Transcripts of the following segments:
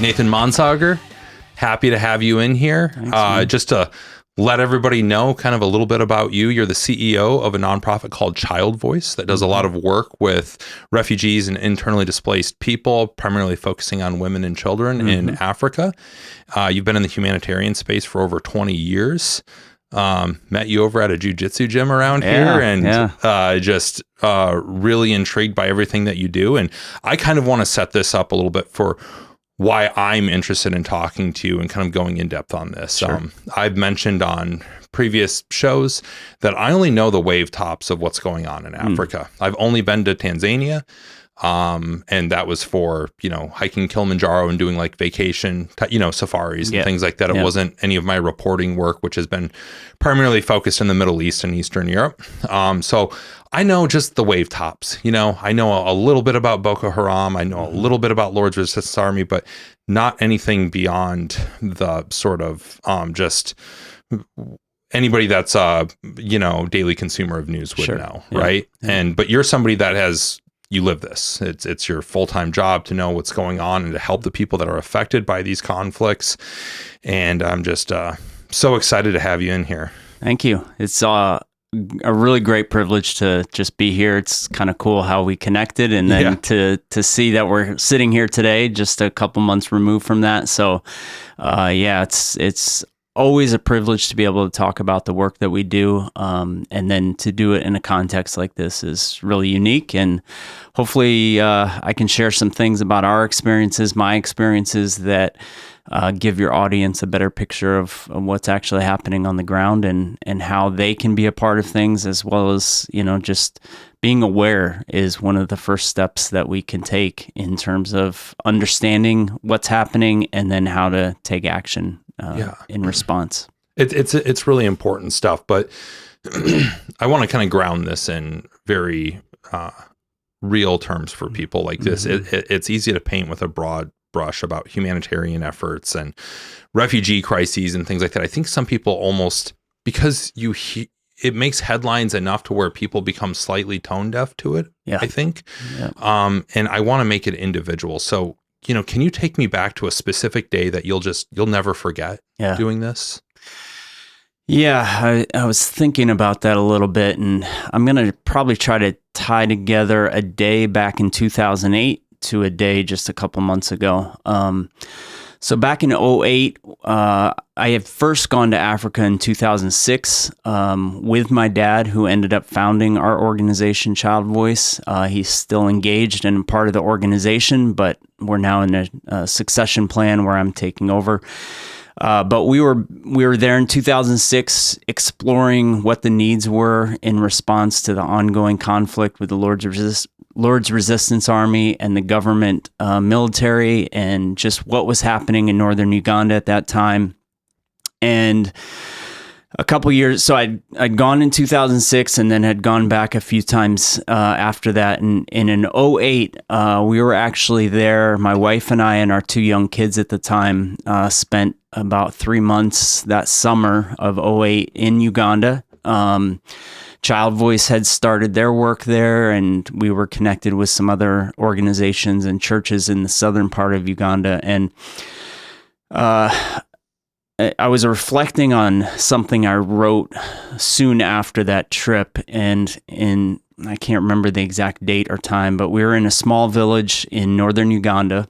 Nathan Mandsager, happy to have you in here. Just to let everybody know kind of a little bit about you. You're the CEO of a nonprofit called ChildVoice that does a lot of work with refugees and internally displaced people, primarily focusing on women and children in Africa. You've been in the humanitarian space for over 20 years. Met you over at a jiu-jitsu gym around here and just really intrigued by everything that you do. And I kind of want to set this up a little bit for why I'm interested in talking to you and kind of going in depth on this. Sure. I've mentioned on previous shows that I only know the wave tops of what's going on in Africa. I've only been to Tanzania. And that was for, hiking Kilimanjaro and doing like vacation, safaris and things like that. It wasn't any of my reporting work, which has been primarily focused in the Middle East and Eastern Europe. So I know just the wave tops, I know a little bit about Boko Haram. I know a little bit about Lord's Resistance Army, but not anything beyond the sort of, just anybody that's daily consumer of news would know. Right. Yeah. But you're somebody that you live this. It's your full-time job to know what's going on and to help the people that are affected by these conflicts. And I'm just so excited to have you in here. Thank you. It's a really great privilege to just be here. It's kind of cool how we connected, and then to see that we're sitting here today, just a couple months removed from that. So, it's always a privilege to be able to talk about the work that we do, and then to do it in a context like this is really unique. And hopefully I can share some things about our experiences, my experiences, that give your audience a better picture of what's actually happening on the ground and how they can be a part of things, as well as, just being aware is one of the first steps that we can take in terms of understanding what's happening and then how to take action in response. It's really important stuff, but I want to kind of ground this in very real terms for people like this. It's easy to paint with a broad brush about humanitarian efforts and refugee crises and things like that. I think some people almost, because it makes headlines enough to where people become slightly tone deaf to it, I think. Yeah. And I want to make it individual. So, can you take me back to a specific day that you'll never forget doing this? Yeah, I was thinking about that a little bit, and I'm going to probably try to tie together a day back in 2008 to a day just a couple months ago. So back in 2008, I had first gone to Africa in 2006 with my dad, who ended up founding our organization, ChildVoice. He's still engaged and part of the organization, but we're now in a succession plan where I'm taking over. But we were there in 2006 exploring what the needs were in response to the ongoing conflict with the Lord's Resistance Army and the government military, and just what was happening in northern Uganda at that time. And a couple years, so I'd gone in 2006 and then had gone back a few times after that. And in 2008, we were actually there. My wife and I and our two young kids at the time spent about 3 months that summer of 2008 in Uganda. ChildVoice had started their work there, and we were connected with some other organizations and churches in the southern part of Uganda. And I was reflecting on something I wrote soon after that trip, and I can't remember the exact date or time, but we were in a small village in northern Uganda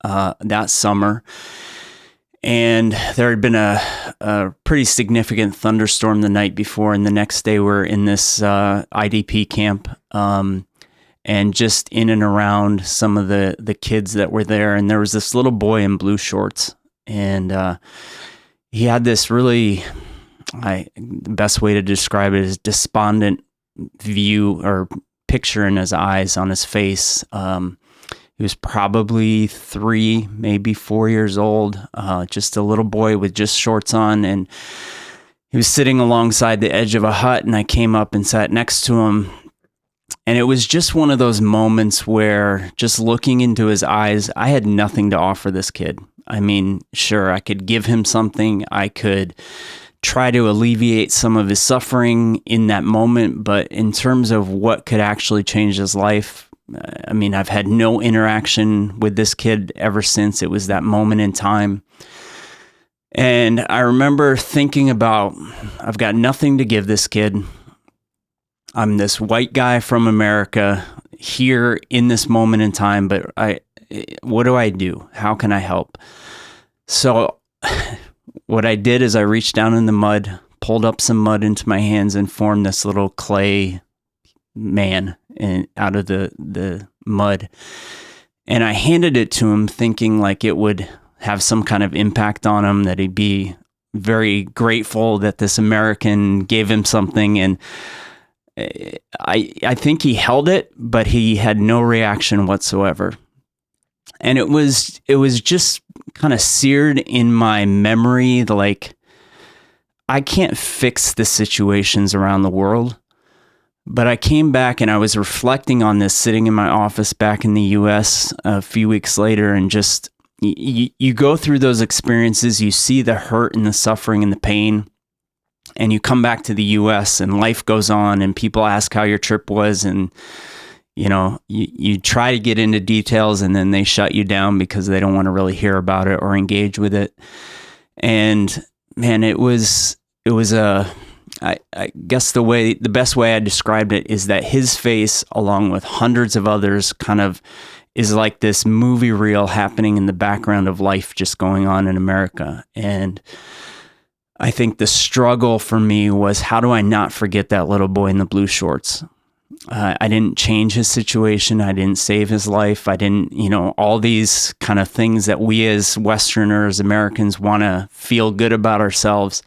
that summer. And there had been a pretty significant thunderstorm the night before, and the next day we're in this IDP camp, and just in and around some of the kids that were there. And there was this little boy in blue shorts, and he had this really, the best way to describe it is despondent view or picture in his eyes, on his face. He was probably 3, maybe 4 years old, just a little boy with just shorts on, and he was sitting alongside the edge of a hut, and I came up and sat next to him. And it was just one of those moments where, just looking into his eyes, I had nothing to offer this kid. I mean, sure, I could give him something. I could try to alleviate some of his suffering in that moment. But in terms of what could actually change his life, I mean, I've had no interaction with this kid ever since. It was that moment in time. And I remember thinking about, I've got nothing to give this kid. I'm this white guy from America here in this moment in time, but what do I do? How can I help? So what I did is I reached down in the mud, pulled up some mud into my hands, and formed this little clay man out of the mud. And I handed it to him thinking like it would have some kind of impact on him, that he'd be very grateful that this American gave him something. And I think he held it, but he had no reaction whatsoever. And it was just kind of seared in my memory, like, I can't fix the situations around the world. But I came back and I was reflecting on this sitting in my office back in the US a few weeks later, and just you go through those experiences, you see the hurt and the suffering and the pain, and you come back to the US and life goes on and people ask how your trip was, and you try to get into details and then they shut you down because they don't want to really hear about it or engage with it. And man, I guess the best way I described it is that his face, along with hundreds of others, kind of is like this movie reel happening in the background of life just going on in America. And I think the struggle for me was, how do I not forget that little boy in the blue shorts? I didn't change his situation. I didn't save his life. I didn't, all these kind of things that we as Westerners, Americans, want to feel good about ourselves.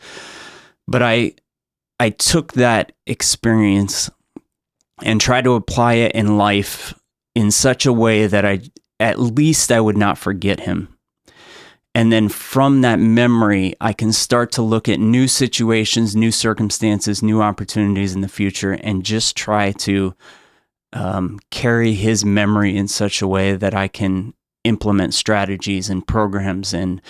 But I took that experience and tried to apply it in life in such a way that at least I would not forget him. And then from that memory, I can start to look at new situations, new circumstances, new opportunities in the future, and just try to carry his memory in such a way that I can implement strategies and programs and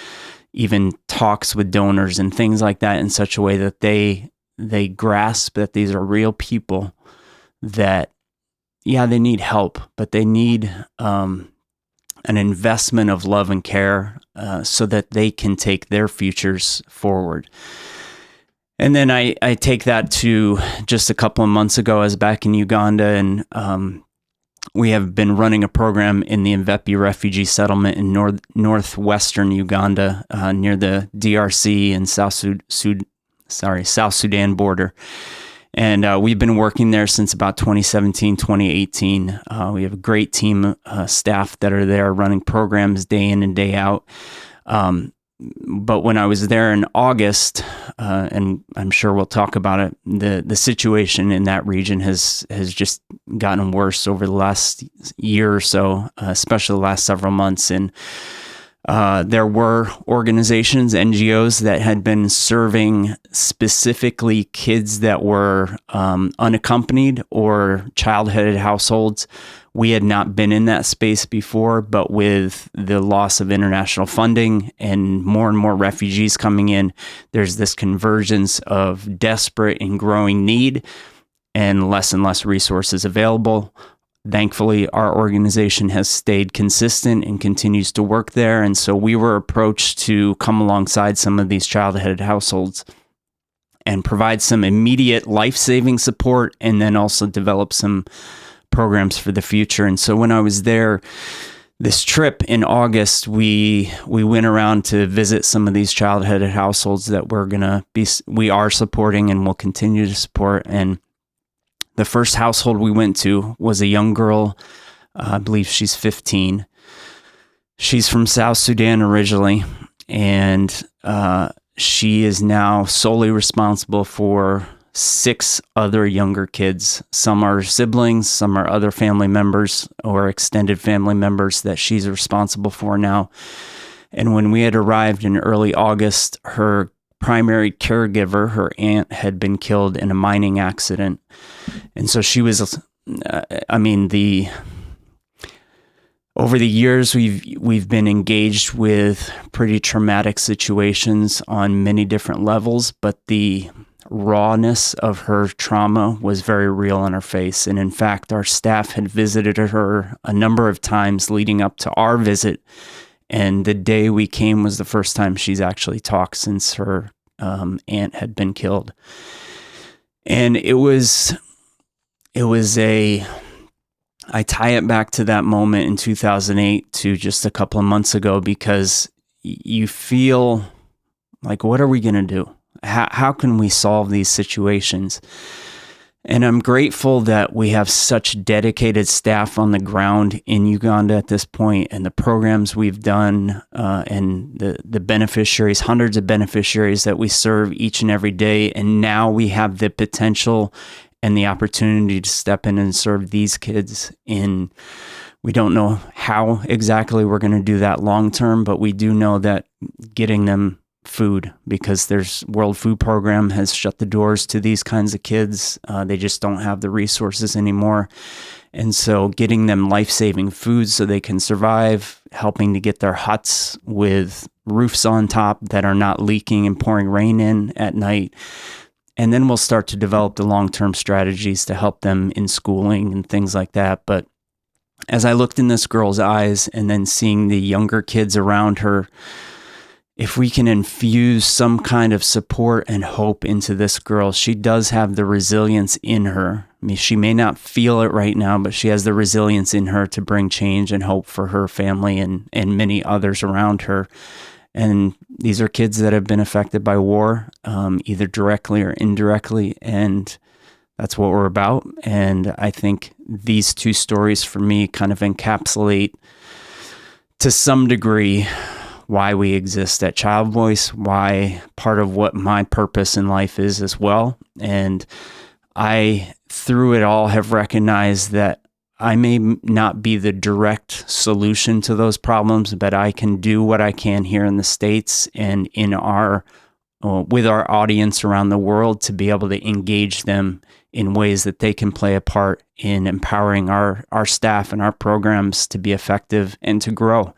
even talks with donors and things like that in such a way that they grasp that these are real people, that, yeah, they need help, but they need an investment of love and care so that they can take their futures forward. And then I take that to just a couple of months ago. I was back in Uganda, and we have been running a program in the Mvepi refugee settlement in northwestern Uganda, near the DRC and South Sudan border. And we've been working there since about 2017, 2018. We have a great team staff that are there running programs day in and day out. But when I was there in August, and I'm sure we'll talk about it, the situation in that region has just gotten worse over the last year or so, especially the last several months. And there were organizations, NGOs, that had been serving specifically kids that were unaccompanied or child-headed households. We had not been in that space before, but with the loss of international funding and more refugees coming in, there's this convergence of desperate and growing need and less resources available. Thankfully, our organization has stayed consistent and continues to work there. And so we were approached to come alongside some of these child-headed households and provide some immediate life-saving support, and then also develop some programs for the future. And so when I was there, this trip in August, we went around to visit some of these child-headed households that we are supporting and will continue to support. And the first household we went to was a young girl. I believe she's 15. She's from South Sudan originally, and she is now solely responsible for 6 other younger kids. Some are siblings, some are other family members or extended family members that she's responsible for now. And when we had arrived in early August, her primary caregiver, her aunt, had been killed in a mining accident. And so she was, over the years, we've been engaged with pretty traumatic situations on many different levels, but the rawness of her trauma was very real on her face. And in fact, our staff had visited her a number of times leading up to our visit. And the day we came was the first time she's actually talked since her aunt had been killed. And I tie it back to that moment in 2008 to just a couple of months ago, because you feel like, what are we going to do? How can we solve these situations? And I'm grateful that we have such dedicated staff on the ground in Uganda at this point, and the programs we've done, and the beneficiaries, hundreds of beneficiaries that we serve each and every day. And now we have the potential and the opportunity to step in and serve these kids in. We don't know how exactly we're going to do that long term, but we do know that getting them food, because there's World Food Program has shut the doors to these kinds of kids. They just don't have the resources anymore. And so getting them life-saving food so they can survive, helping to get their huts with roofs on top that are not leaking and pouring rain in at night. And then we'll start to develop the long-term strategies to help them in schooling and things like that. But as I looked in this girl's eyes and then seeing the younger kids around her, if we can infuse some kind of support and hope into this girl, she does have the resilience in her. I mean, she may not feel it right now, but she has the resilience in her to bring change and hope for her family and many others around her. And these are kids that have been affected by war, either directly or indirectly, and that's what we're about. And I think these two stories for me kind of encapsulate, to some degree, why we exist at ChildVoice, why part of what my purpose in life is as well. And I, through it all, have recognized that I may not be the direct solution to those problems, but I can do what I can here in the States and in our with our audience around the world to be able to engage them in ways that they can play a part in empowering our staff and our programs to be effective and to grow.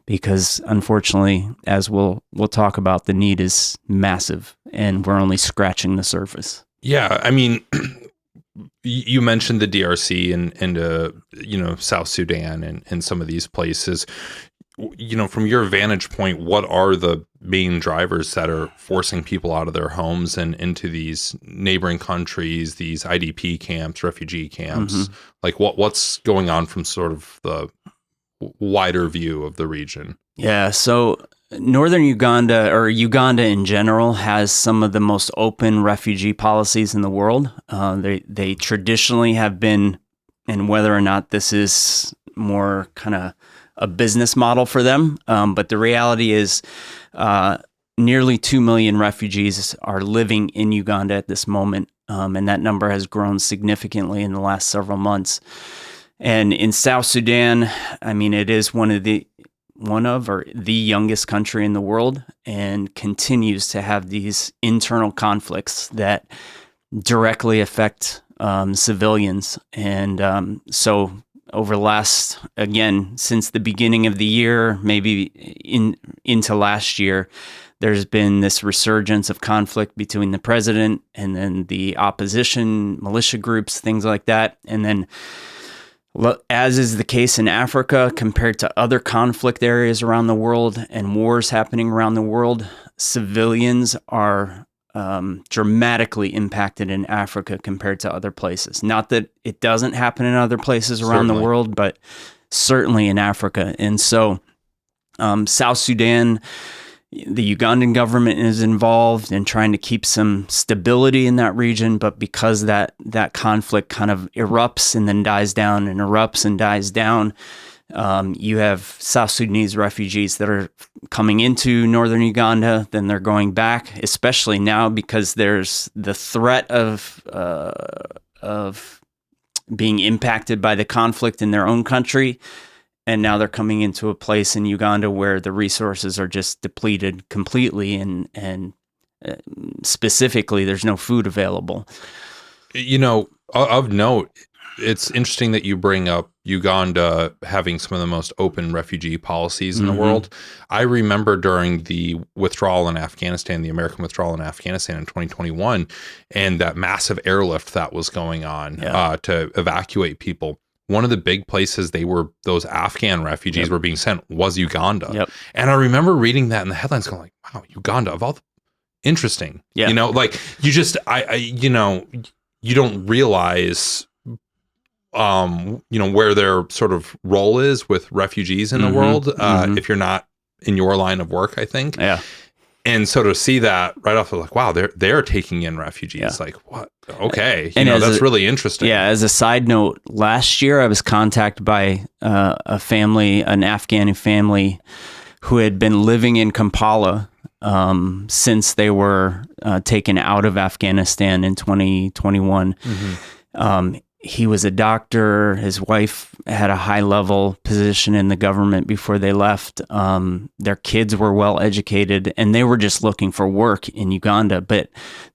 Because unfortunately, as we'll talk about, the need is massive and we're only scratching the surface. Yeah, I mean, you mentioned the DRC and South Sudan and some of these places. From your vantage point, what are the main drivers that are forcing people out of their homes and into these neighboring countries, these IDP camps, refugee camps? Mm-hmm. Like what's going on from sort of the wider view of the region? Yeah, so northern Uganda, or Uganda in general, has some of the most open refugee policies in the world. They traditionally have been, and whether or not this is more kind of a business model for them, but the reality is nearly 2 million refugees are living in Uganda at this moment, and that number has grown significantly in the last several months. And in South Sudan, I mean, it is one of the youngest country in the world, and continues to have these internal conflicts that directly affect civilians. And so over the last, again, since the beginning of the year, maybe into last year, there's been this resurgence of conflict between the president and then the opposition, militia groups, things like that. And then, as is the case in Africa, compared to other conflict areas around the world and wars happening around the world, civilians are dramatically impacted in Africa compared to other places. Not that it doesn't happen in other places around the world, but certainly in Africa. And so South Sudan, the Ugandan government is involved in trying to keep some stability in that region, but because that conflict kind of erupts and then dies down and erupts and dies down, you have South Sudanese refugees that are coming into northern Uganda, then they're going back, especially now because there's the threat of being impacted by the conflict in their own country. And now they're coming into a place in Uganda where the resources are just depleted completely, and specifically, there's no food available. Of note, it's interesting that you bring up Uganda having some of the most open refugee policies in the world. I remember during the withdrawal in Afghanistan, the American withdrawal in Afghanistan in 2021, and that massive airlift that was going on to evacuate people. One of the big places those Afghan refugees were being sent was Uganda. Yep. And I remember reading that in the headlines going like, wow, Uganda, of all the interesting. Yeah. You know, like you just, you know, you don't realize, where their sort of role is with refugees in the world, if you're not in your line of work, I think. Yeah. And so to see that right off, like, wow, they're taking in refugees. Like, what? Okay, that's really interesting. Yeah. As a side note, last year I was contacted by a family, an Afghani family, who had been living in Kampala since they were taken out of Afghanistan in 2021. He was a doctor. His wife had a high-level position in the government before they left. Their kids were well educated, and they were just looking for work in Uganda. But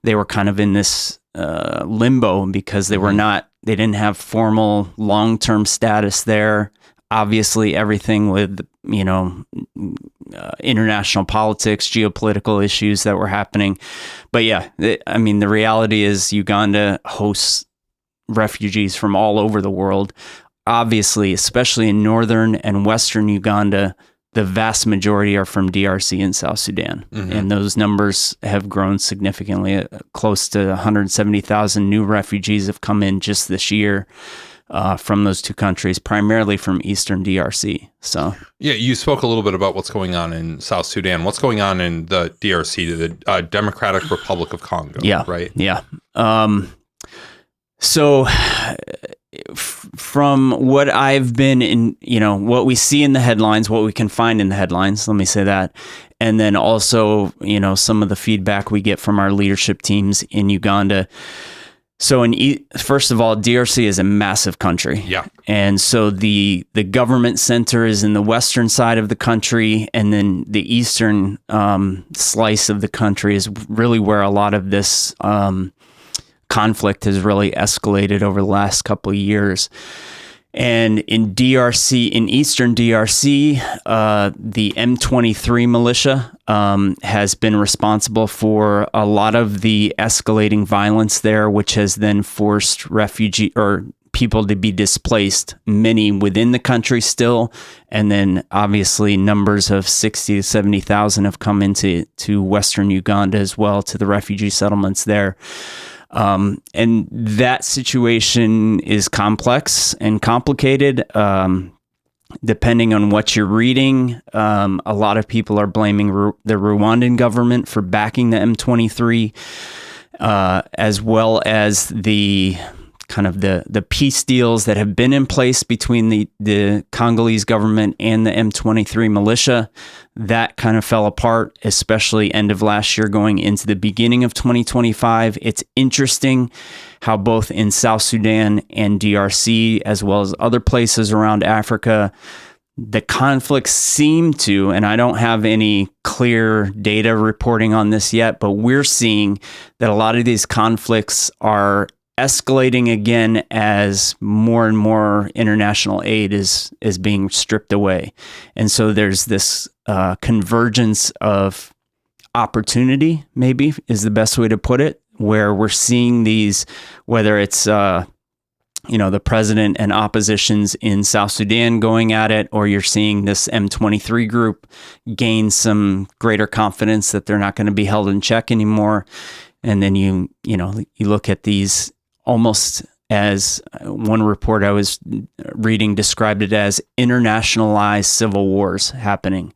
they were kind of in this limbo because they didn't have formal long-term status there. Obviously, everything with international politics, geopolitical issues that were happening. But yeah, I mean, the reality is Uganda hosts refugees from all over the world. Obviously, especially in northern and western Uganda, the vast majority are from DRC and South Sudan. And those numbers have grown significantly. Close to 170,000 new refugees have come in just this year from those two countries, primarily from eastern DRC. So, yeah, you spoke a little bit about what's going on in South Sudan. What's going on in the DRC, the Democratic Republic of Congo? Yeah, right. Yeah. So from what I've been in, what we see in the headlines, what we can find in the headlines, let me say that. And then also, some of the feedback we get from our leadership teams in Uganda. So first of all, DRC is a massive country. Yeah. And so the government center is in the western side of the country, and then the eastern slice of the country is really where a lot of this conflict has really escalated over the last couple of years. And in eastern DRC, the M23 militia has been responsible for a lot of the escalating violence there, which has then forced people to be displaced, many within the country still. And then obviously numbers of 60 to 70,000 have come into Western Uganda as well, to the refugee settlements there. And that situation is complex and complicated. Depending on what you're reading, a lot of people are blaming the Rwandan government for backing the M23, as well as the kind of the peace deals that have been in place between the Congolese government and the M23 militia. That kind of fell apart, especially end of last year going into the beginning of 2025. It's interesting how both in South Sudan and DRC, as well as other places around Africa, the conflicts seem to, and I don't have any clear data reporting on this yet, but we're seeing that a lot of these conflicts are escalating again as more and more international aid is being stripped away. And so there's this convergence of opportunity, maybe is the best way to put it, where we're seeing these, whether it's the president and oppositions in South Sudan going at it, or you're seeing this M23 group gain some greater confidence that they're not going to be held in check anymore. And then you look at these almost, as one report I was reading described it as, internationalized civil wars happening.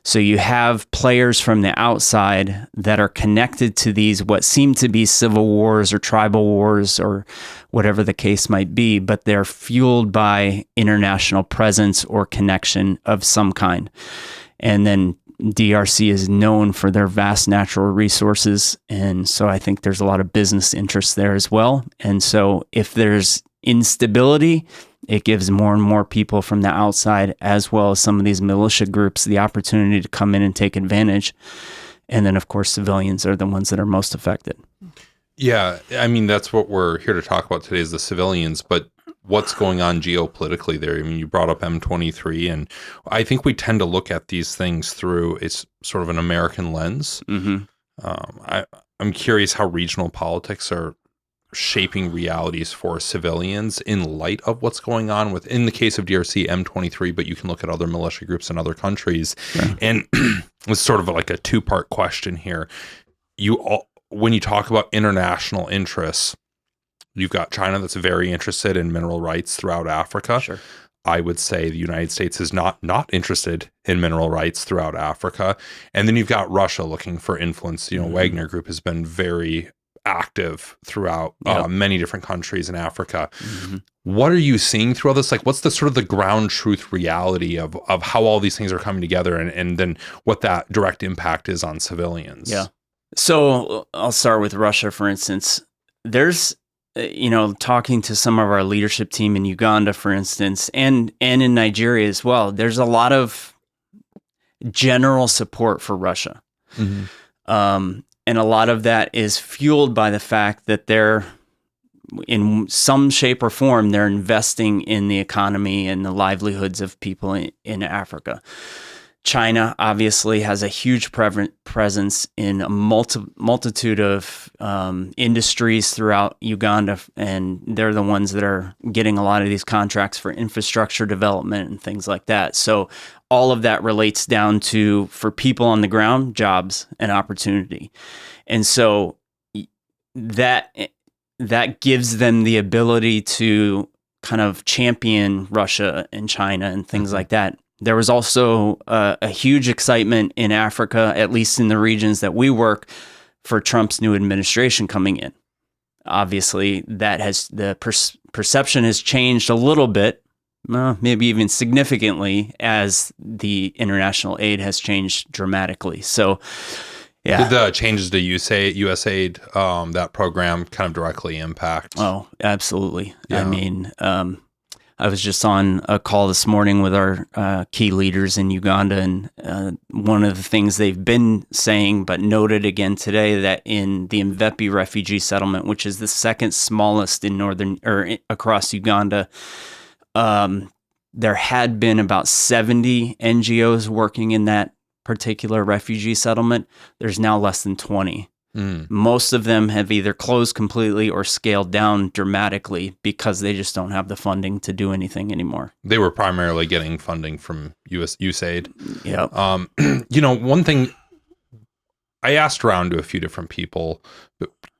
So you have players from the outside that are connected to these, what seem to be civil wars or tribal wars or whatever the case might be, but they're fueled by international presence or connection of some kind. And then DRC is known for their vast natural resources. And so I think there's a lot of business interests there as well. And so if there's instability, it gives more and more people from the outside, as well as some of these militia groups, the opportunity to come in and take advantage. And then, of course, civilians are the ones that are most affected. Yeah, I mean, that's what we're here to talk about today, is the civilians. But what's going on geopolitically there. I mean, you brought up M23, and I think we tend to look at these things through it's sort of an American lens. I'm curious how regional politics are shaping realities for civilians in light of what's going on in the case of DRC, M23, but you can look at other militia groups in other countries. Sure. And it's sort of like a two-part question here. When you talk about international interests, you've got China that's very interested in mineral rights throughout Africa. Sure. I would say the United States is not interested in mineral rights throughout Africa. And then you've got Russia looking for influence. Wagner Group has been very active throughout many different countries in Africa. What are you seeing through all this? Like, what's the sort of the ground truth reality of how all these things are coming together, and then what that direct impact is on civilians? Yeah. So I'll start with Russia, for instance. There's, talking to some of our leadership team in Uganda, for instance, and in Nigeria as well, there's a lot of general support for Russia. And a lot of that is fueled by the fact that they're, in some shape or form, they're investing in the economy and the livelihoods of people in Africa. China obviously has a huge presence in a multitude of industries throughout Uganda, and they're the ones that are getting a lot of these contracts for infrastructure development and things like that. So all of that relates down to, for people on the ground, jobs and opportunity. And so that gives them the ability to kind of champion Russia and China and things like that. There was also a huge excitement in Africa, at least in the regions that we work, for Trump's new administration coming in. Obviously, the perception has changed a little bit, maybe even significantly, as the international aid has changed dramatically. So, yeah. Did the changes to USAID, that program, kind of directly impact? Oh, absolutely. Yeah. I mean, I was just on a call this morning with our key leaders in Uganda, and one of the things they've been saying, but noted again today, that in the Mvepi refugee settlement, which is the second smallest in across Uganda, there had been about 70 NGOs working in that particular refugee settlement. There's now less than 20. Most of them have either closed completely or scaled down dramatically because they just don't have the funding to do anything anymore. They were primarily getting funding from USAID. Yeah. One thing I asked around to a few different people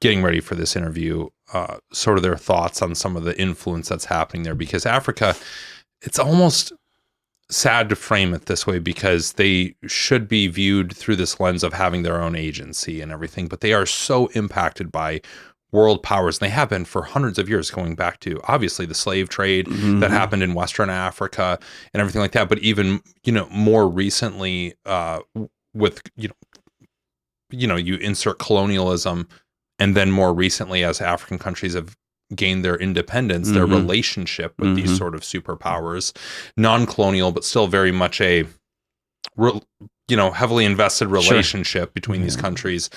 getting ready for this interview, sort of their thoughts on some of the influence that's happening there, because Africa, it's almost sad to frame it this way because they should be viewed through this lens of having their own agency and everything, but they are so impacted by world powers, and they have been for hundreds of years, going back to obviously the slave trade that happened in Western Africa and everything like that. But even, more recently, with, you insert colonialism, and then more recently, as African countries have gained their independence, their relationship with these sort of superpowers, non-colonial, but still very much a, heavily invested relationship between these countries.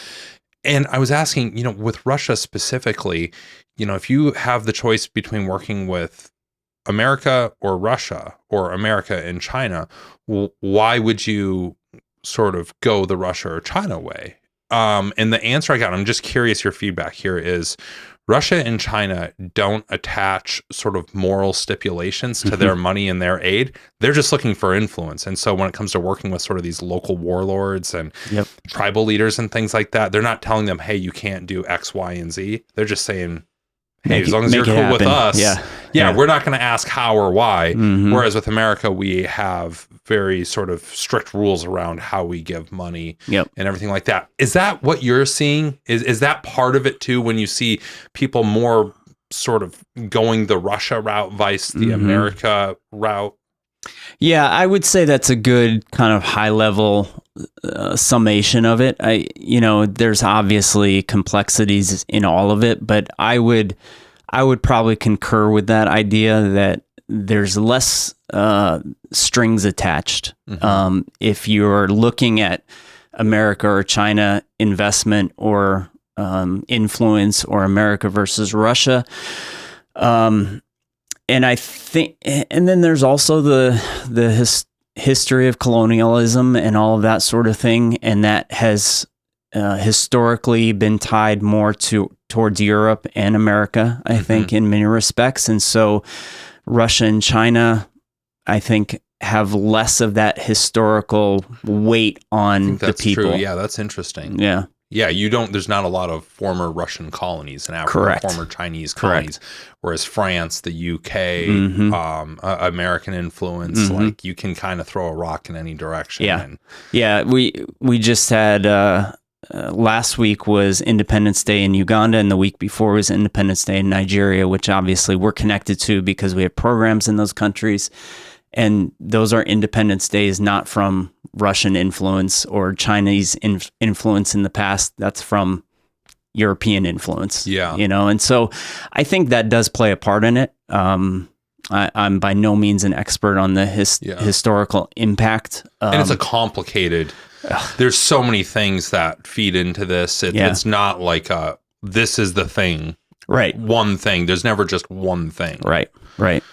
And I was asking, with Russia specifically, if you have the choice between working with America or Russia, or America and China, why would you sort of go the Russia or China way? And the answer I got, I'm just curious, your feedback here is, Russia and China don't attach sort of moral stipulations to their money and their aid. They're just looking for influence. And so when it comes to working with sort of these local warlords and tribal leaders and things like that, they're not telling them, hey, you can't do X, Y, and Z. They're just saying, hey, as long as you're cool with us, we're not going to ask how or why. Whereas with America, we have very sort of strict rules around how we give money and everything like that. Is that what you're seeing? Is that part of it too, when you see people more sort of going the Russia route vice the America route? Yeah, I would say that's a good kind of high level summation of it. There's obviously complexities in all of it, but I would probably concur with that idea that there's less strings attached. If you're looking at America or China investment or influence, or America versus Russia, And I think, and then there's also the history of colonialism and all of that sort of thing, and that has historically been tied more towards Europe and America, I think, in many respects. And so Russia and China, I think, have less of that historical weight on the people. True. Yeah, that's interesting. Yeah. Yeah, there's not a lot of former Russian colonies in Africa, Correct. former Chinese colonies, whereas France, the UK, American influence, like you can kind of throw a rock in any direction. Yeah. We just had, last week was Independence Day in Uganda, and the week before was Independence Day in Nigeria, which obviously we're connected to because we have programs in those countries. And those are Independence Days, not from Russian influence or Chinese influence in the past. That's from European influence. Yeah. And so I think that does play a part in it. I'm by no means an expert on the historical impact. And it's a complicated, there's so many things that feed into this. It's not like this is the thing. Right. One thing. There's never just one thing. Right.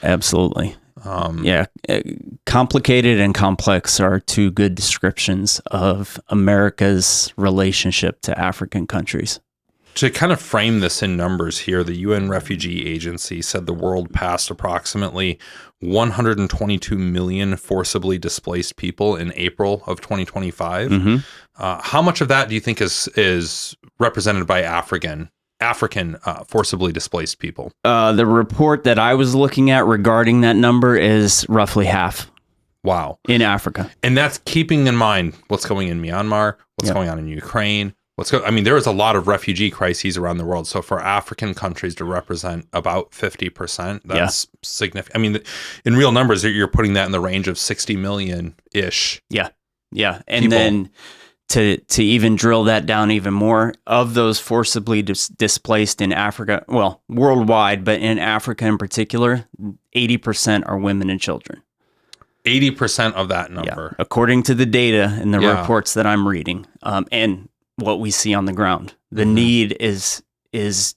Absolutely. Complicated and complex are two good descriptions of America's relationship to African countries. To kind of frame this in numbers here, the UN Refugee Agency said the world passed approximately 122 million forcibly displaced people in April of 2025. How much of that do you think is represented by African forcibly displaced people? The report that I was looking at regarding that number is roughly half. Wow. In Africa. And that's keeping in mind what's going in Myanmar, what's going on in Ukraine, there is a lot of refugee crises around the world. So for African countries to represent about 50%, that's significant. In real numbers, you're putting that in the range of 60 million-ish. Yeah. And people. Then to even drill that down even more, of those forcibly displaced in Africa, well, worldwide, but in Africa in particular, 80% are women and children. 80% of that number. Yeah. According to the data in the reports that I'm reading, and what we see on the ground, the need is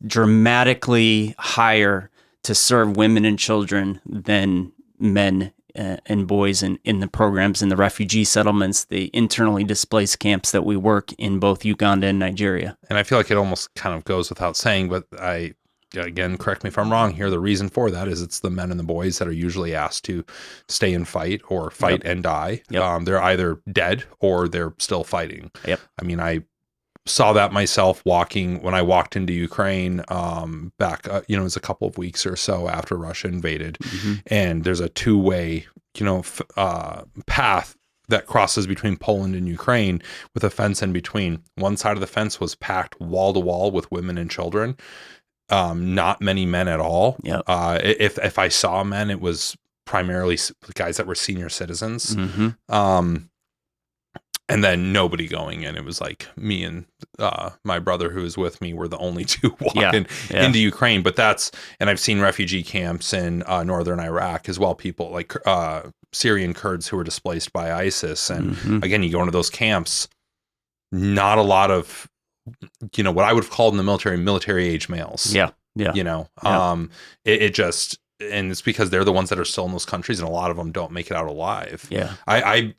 dramatically higher to serve women and children than men and boys in the programs, in the refugee settlements, the internally displaced camps that we work in both Uganda and Nigeria. And I feel like it almost kind of goes without saying, but again, correct me if I'm wrong here, the reason for that is it's the men and the boys that are usually asked to stay and fight or fight and die. They're either dead or they're still fighting. I saw that myself when I walked into Ukraine back, it was a couple of weeks or so after Russia invaded. And there's a two-way, path that crosses between Poland and Ukraine with a fence in between. One side of the fence was packed wall to wall with women and children. Not many men at all. If I saw men, it was primarily guys that were senior citizens. And then nobody going in. It was like me and my brother who was with me were the only two walking into Ukraine. But and I've seen refugee camps in northern Iraq as well. People like Syrian Kurds who were displaced by ISIS. And again, you go into those camps, not a lot of, what I would have called in the military age males. It just, and it's because they're the ones that are still in those countries, and a lot of them don't make it out alive. I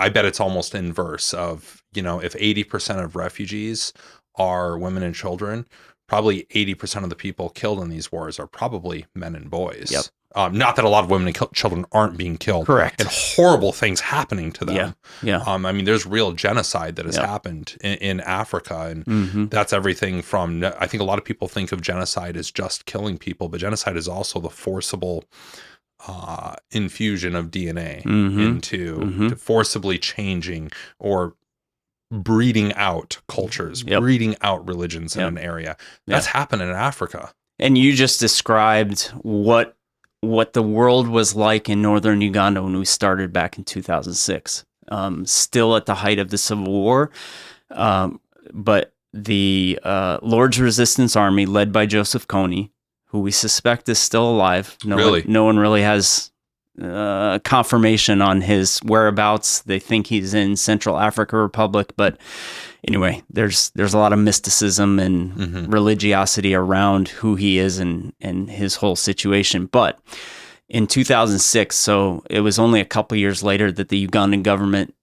bet it's almost inverse of, if 80% of refugees are women and children, probably 80% of the people killed in these wars are probably men and boys. Not that a lot of women and children aren't being killed. Correct. And horrible things happening to them. There's real genocide that has happened in Africa. And that's everything from, I think a lot of people think of genocide as just killing people, but genocide is also the forcible infusion of DNA into forcibly changing or breeding out cultures, breeding out religions in an area. That's happened in Africa. And you just described what the world was like in northern Uganda when we started back in 2006. Still at the height of the Civil War, but the Lord's Resistance Army, led by Joseph Kony, who we suspect is still alive. No one really has confirmation on his whereabouts. They think he's in Central African Republic, but anyway, there's a lot of mysticism and religiosity around who he is and his whole situation. But in 2006, so it was only a couple years later, that the Ugandan government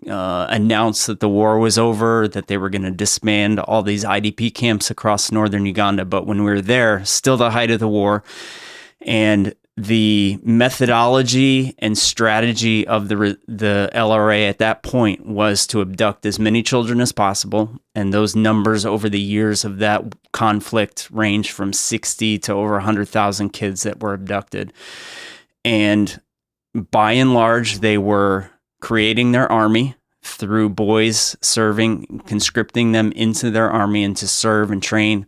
announced that the war was over, that they were going to disband all these IDP camps across northern Uganda. But when we were there, still the height of the war, and the methodology and strategy of the LRA at that point was to abduct as many children as possible. And those numbers over the years of that conflict range from 60 to over 100,000 kids that were abducted. And by and large, they were creating their army through boys serving, conscripting them into their army and to serve and train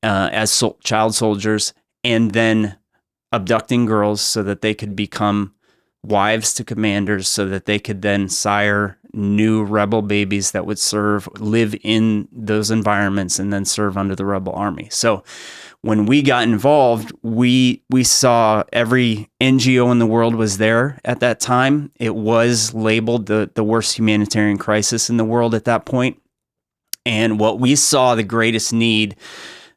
as child soldiers, and then abducting girls so that they could become wives to commanders, so that they could then sire new rebel babies that would live in those environments and then serve under the rebel army. So when we got involved, we saw every NGO in the world was there at that time. It was labeled the worst humanitarian crisis in the world at that point. And what we saw, the greatest need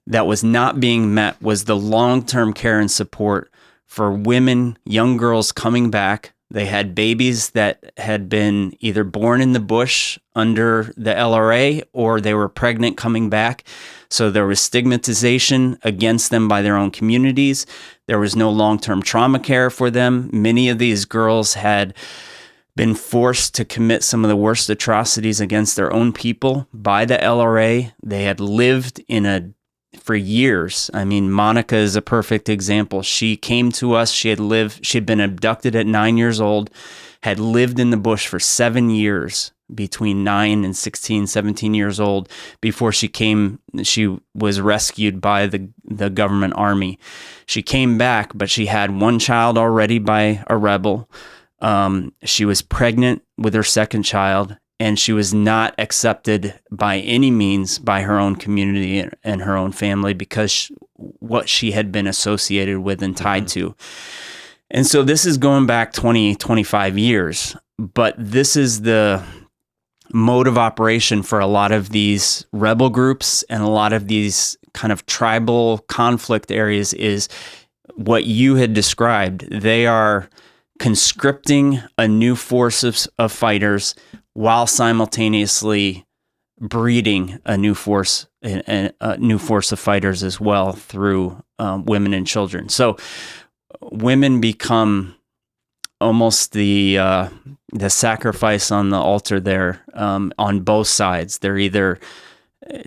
that was not being met, was the long-term care and support for women, young girls coming back. They had babies that had been either born in the bush under the LRA, or they were pregnant coming back. So there was stigmatization against them by their own communities. There was no long-term trauma care for them. Many of these girls had been forced to commit some of the worst atrocities against their own people by the LRA. They had lived for years. I mean, Monica is a perfect example. She came to us. She had been abducted at 9 years old, had lived in the bush for 7 years, between 9 and 16, 17 years old, before she was rescued by the government army. She came back, but she had one child already by a rebel. She was pregnant with her second child, and she was not accepted by any means by her own community and her own family because what she had been associated with and tied to. And so this is going back 20, 25 years, but this is the mode of operation for a lot of these rebel groups and a lot of these kind of tribal conflict areas, is what you had described. They are conscripting a new force of fighters while simultaneously breeding a new force of fighters as well through women and children. So women become almost the sacrifice on the altar there, on both sides. They're either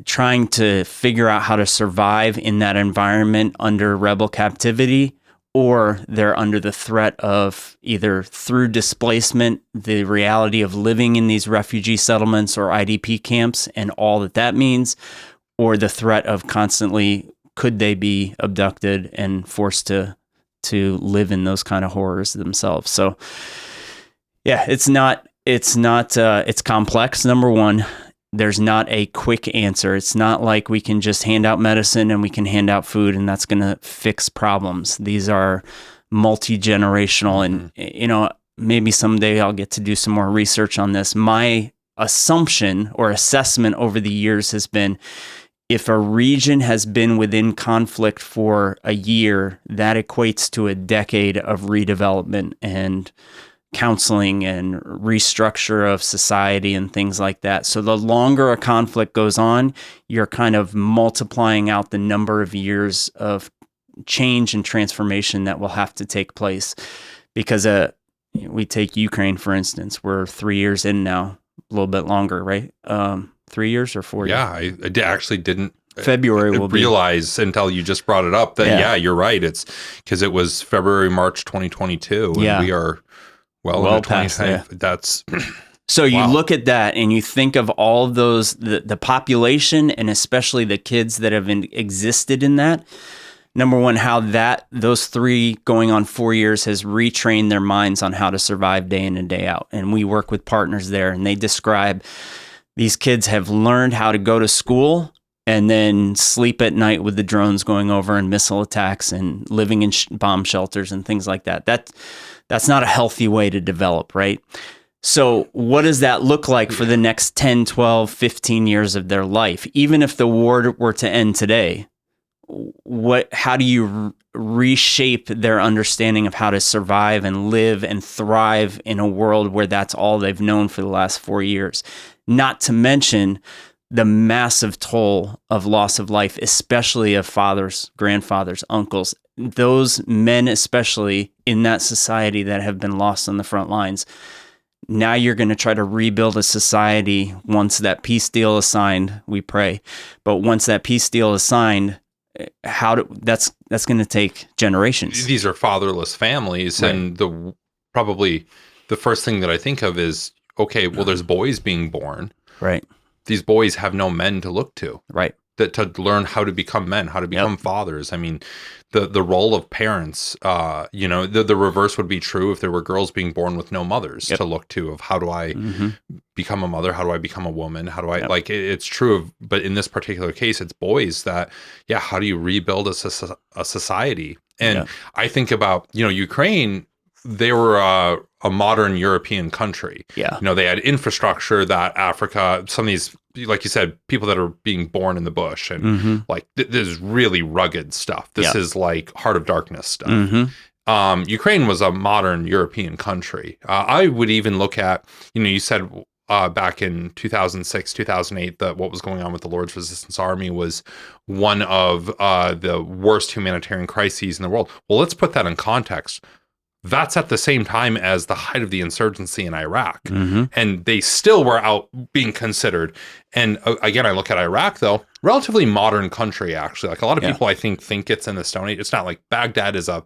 trying to figure out how to survive in that environment under rebel captivity, or they're under the threat of either through displacement, the reality of living in these refugee settlements or IDP camps and all that means, or the threat of constantly, could they be abducted and forced to live in those kind of horrors themselves. So yeah, it's complex. Number one, there's not a quick answer. It's not like we can just hand out medicine and we can hand out food and that's going to fix problems. These are multi-generational, and maybe someday I'll get to do some more research on this. My assumption or assessment over the years has been, if a region has been within conflict for a year, that equates to a decade of redevelopment and counseling and restructure of society and things like that. So the longer a conflict goes on, you're kind of multiplying out the number of years of change and transformation that will have to take place. Because we take Ukraine, for instance, we're 3 years in now, a little bit longer, right? 3 years or 4 years? Yeah, I actually didn't February will realize until you just brought it up that, yeah, you're right. It's because it was February, March 2022, and we are well past that. That's so you look at that and you think of all of those, the population, and especially the kids that have existed in that. Number one, how those 3 going on 4 years has retrained their minds on how to survive day in and day out. And we work with partners there, and they describe these kids have learned how to go to school and then sleep at night with the drones going over and missile attacks and living in bomb shelters and things like that. That's not a healthy way to develop, right? So what does that look like for the next 10, 12, 15 years of their life? Even if the war were to end today, how do you reshape their understanding of how to survive and live and thrive in a world where that's all they've known for the last 4 years? Not to mention the massive toll of loss of life, especially of fathers, grandfathers, uncles, those men especially in that society that have been lost on the front lines. Now you're going to try to rebuild a society once that peace deal is signed, we pray. But once that peace deal is signed, that's going to take generations. These are fatherless families, right. And probably the first thing that I think of is, okay, well, there's boys being born. Right. These boys have no men to look to. Right. To learn how to become men, how to become fathers. I mean, the role of parents, the reverse would be true if there were girls being born with no mothers to look to, of how do I become a mother? How do I become a woman? How do I, it's true but in this particular case, it's boys that, how do you rebuild a society? And I think about, Ukraine, they were a modern European country. Yeah. They had infrastructure that Africa, some of these, like you said, people that are being born in the bush and this is really rugged stuff. This is like Heart of Darkness stuff. Ukraine was a modern European country. I would even look at, you said back in 2006, 2008, that what was going on with the Lord's Resistance Army was one of the worst humanitarian crises in the world. Well, let's put that in context. That's at the same time as the height of the insurgency in Iraq. And they still were out being considered. And again, I look at Iraq, though, relatively modern country, actually. Like a lot of people, I think it's in the Stone Age. It's not like Baghdad is a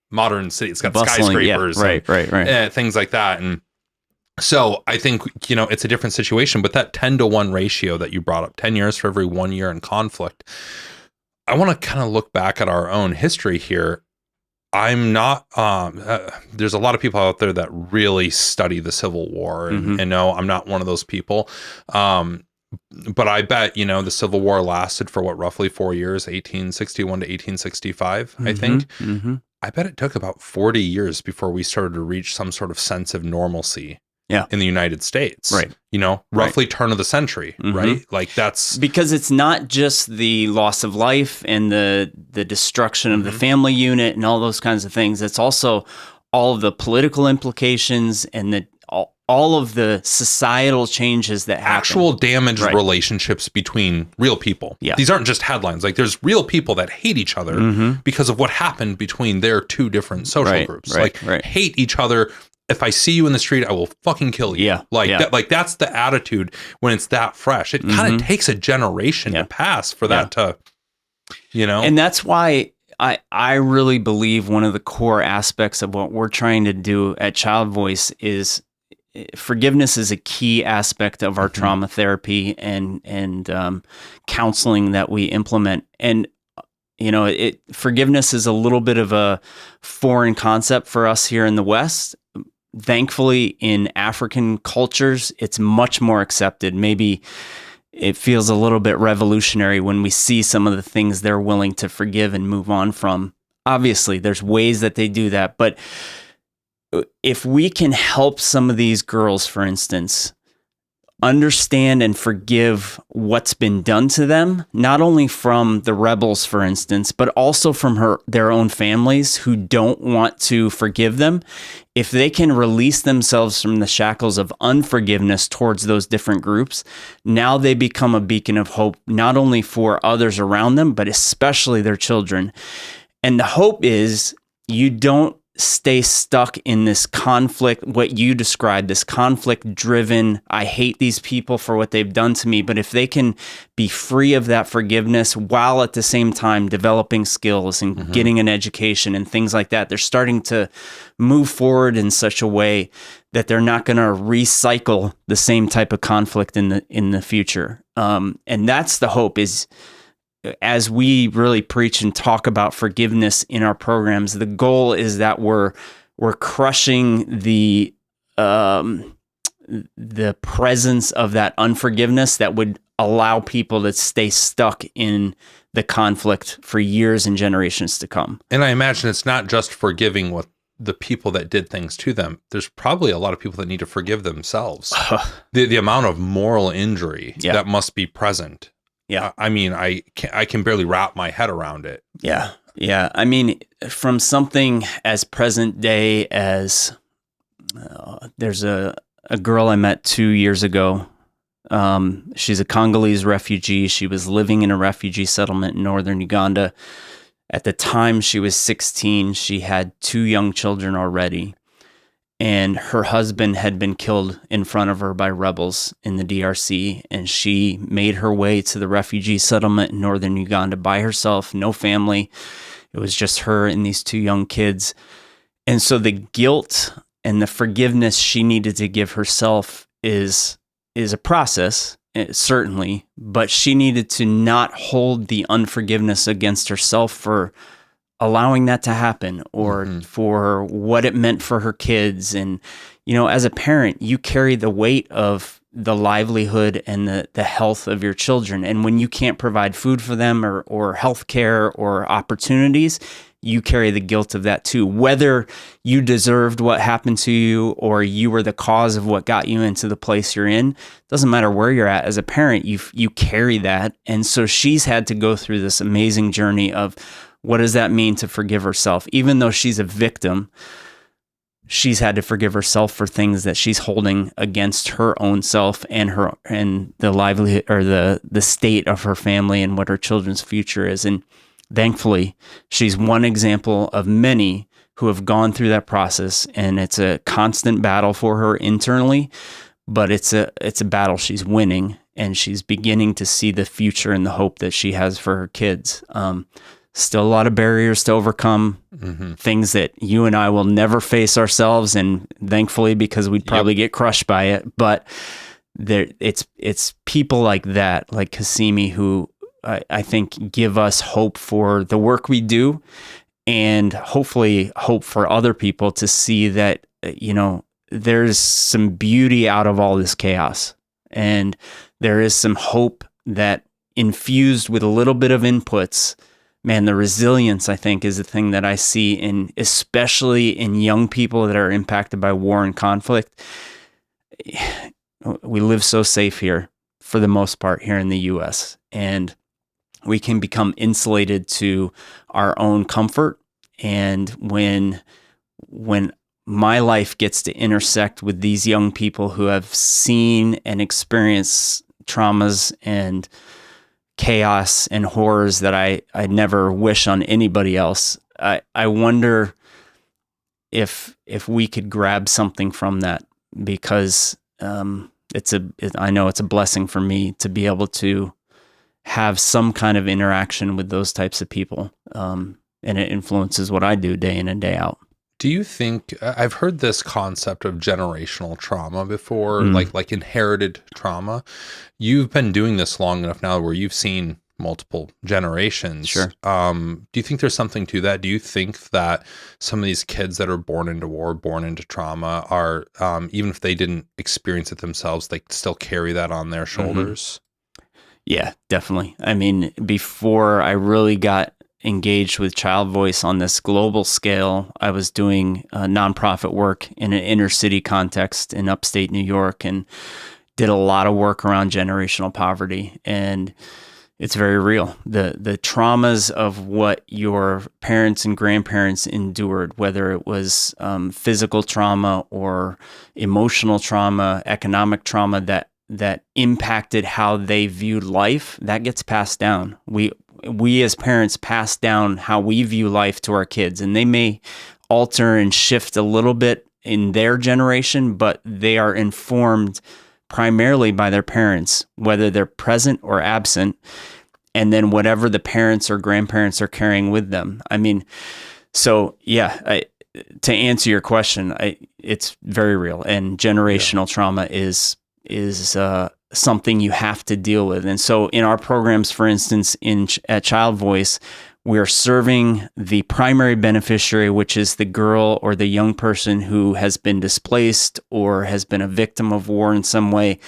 modern city. It's got skyscrapers and things like that. And so I think, it's a different situation. But that 10-to-1 ratio that you brought up, 10 years for every 1 year in conflict, I want to kind of look back at our own history here. I'm not, there's a lot of people out there that really study the Civil War and no, I'm not one of those people. But I bet, the Civil War lasted for roughly 4 years, 1861 to 1865, I think. I bet it took about 40 years before we started to reach some sort of sense of normalcy in the United States. Right. Roughly turn of the century, right? Like that's... Because it's not just the loss of life and the destruction of the family unit and all those kinds of things. It's also all of the political implications and all of the societal changes that happen. Actual damaged relationships between real people. Yeah. These aren't just headlines. Like there's real people that hate each other because of what happened between their two different social groups. Hate each other. If I see you in the street, I will fucking kill you. That, that's the attitude when it's that fresh. It kind of takes a generation to pass for that to, And that's why I really believe one of the core aspects of what we're trying to do at ChildVoice is forgiveness is a key aspect of our trauma therapy and counseling that we implement. And forgiveness is a little bit of a foreign concept for us here in the West. Thankfully, in African cultures, it's much more accepted. Maybe it feels a little bit revolutionary when we see some of the things they're willing to forgive and move on from. Obviously, there's ways that they do that. But if we can help some of these girls, for instance, understand and forgive what's been done to them, not only from the rebels, for instance, but also from their own families who don't want to forgive them. If they can release themselves from the shackles of unforgiveness towards those different groups, now they become a beacon of hope, not only for others around them, but especially their children. And the hope is you don't stay stuck in this conflict, what you described, this conflict-driven, I hate these people for what they've done to me. But if they can be free of that forgiveness while at the same time developing skills and getting an education and things like that, they're starting to move forward in such a way that they're not going to recycle the same type of conflict in the future. And that's the hope is, as we really preach and talk about forgiveness in our programs, the goal is that we're crushing the presence of that unforgiveness that would allow people to stay stuck in the conflict for years and generations to come. And I imagine it's not just forgiving what the people that did things to them, there's probably a lot of people that need to forgive themselves. The amount of moral injury that must be present. Yeah. I mean, I can barely wrap my head around it. Yeah. Yeah. I mean, from something as present day as there's a girl I met 2 years ago. She's a Congolese refugee. She was living in a refugee settlement in northern Uganda. At the time she was 16, she had 2 young children already. And her husband had been killed in front of her by rebels in the DRC. And she made her way to the refugee settlement in northern Uganda by herself, no family. It was just her and these 2 young kids. And so the guilt and the forgiveness she needed to give herself is a process, certainly, but she needed to not hold the unforgiveness against herself for allowing that to happen or for what it meant for her kids. And, you know, as a parent, you carry the weight of the livelihood and the health of your children. And when you can't provide food for them or health care or opportunities, you carry the guilt of that too. Whether you deserved what happened to you or you were the cause of what got you into the place you're in, doesn't matter where you're at. As a parent, you carry that. And so she's had to go through this amazing journey of what does that mean to forgive herself? Even though she's a victim, she's had to forgive herself for things that she's holding against her own self and the livelihood or the state of her family and what her children's future is. And thankfully, she's one example of many who have gone through that process, and it's a constant battle for her internally, but it's a battle she's winning, and she's beginning to see the future and the hope that she has for her kids. Still a lot of barriers to overcome, things that you and I will never face ourselves, and thankfully, because we'd probably get crushed by it. But it's people like that, like Kasimi, who I think give us hope for the work we do, and hopefully hope for other people to see that, you know, there's some beauty out of all this chaos, and there is some hope that infused with a little bit of inputs. Man, the resilience, I think, is the thing that I see especially in young people that are impacted by war and conflict. We live so safe here, for the most part, here in the U.S., and we can become insulated to our own comfort. And when my life gets to intersect with these young people who have seen and experienced traumas and chaos and horrors that I never wish on anybody else, I wonder if we could grab something from that, because I know it's a blessing for me to be able to have some kind of interaction with those types of people, and it influences what I do day in and day out. Do you think, I've heard this concept of generational trauma before, like inherited trauma. You've been doing this long enough now where you've seen multiple generations. Sure. Do you think there's something to that? Do you think that some of these kids that are born into war, born into trauma are, even if they didn't experience it themselves, they still carry that on their shoulders? Yeah, definitely. I mean, before I really got engaged with ChildVoice on this global scale, I was doing nonprofit work in an inner city context in upstate New York, and did a lot of work around generational poverty. And it's very real. The traumas of what your parents and grandparents endured, whether it was physical trauma or emotional trauma, economic trauma that impacted how they viewed life, that gets passed down. We as parents pass down how we view life to our kids, and they may alter and shift a little bit in their generation, but they are informed primarily by their parents, whether they're present or absent, and then whatever the parents or grandparents are carrying with them. I mean, so yeah, to answer your question, it's very real, and generational trauma is something you have to deal with. And so in our programs, for instance, at ChildVoice, we're serving the primary beneficiary, which is the girl or the young person who has been displaced or has been a victim of war in some way.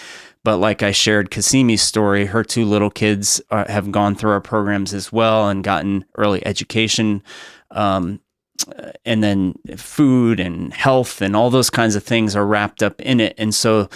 But like I shared Kasimi's story, her 2 little kids have gone through our programs as well and gotten early education and then food and health and all those kinds of things are wrapped up in it. And so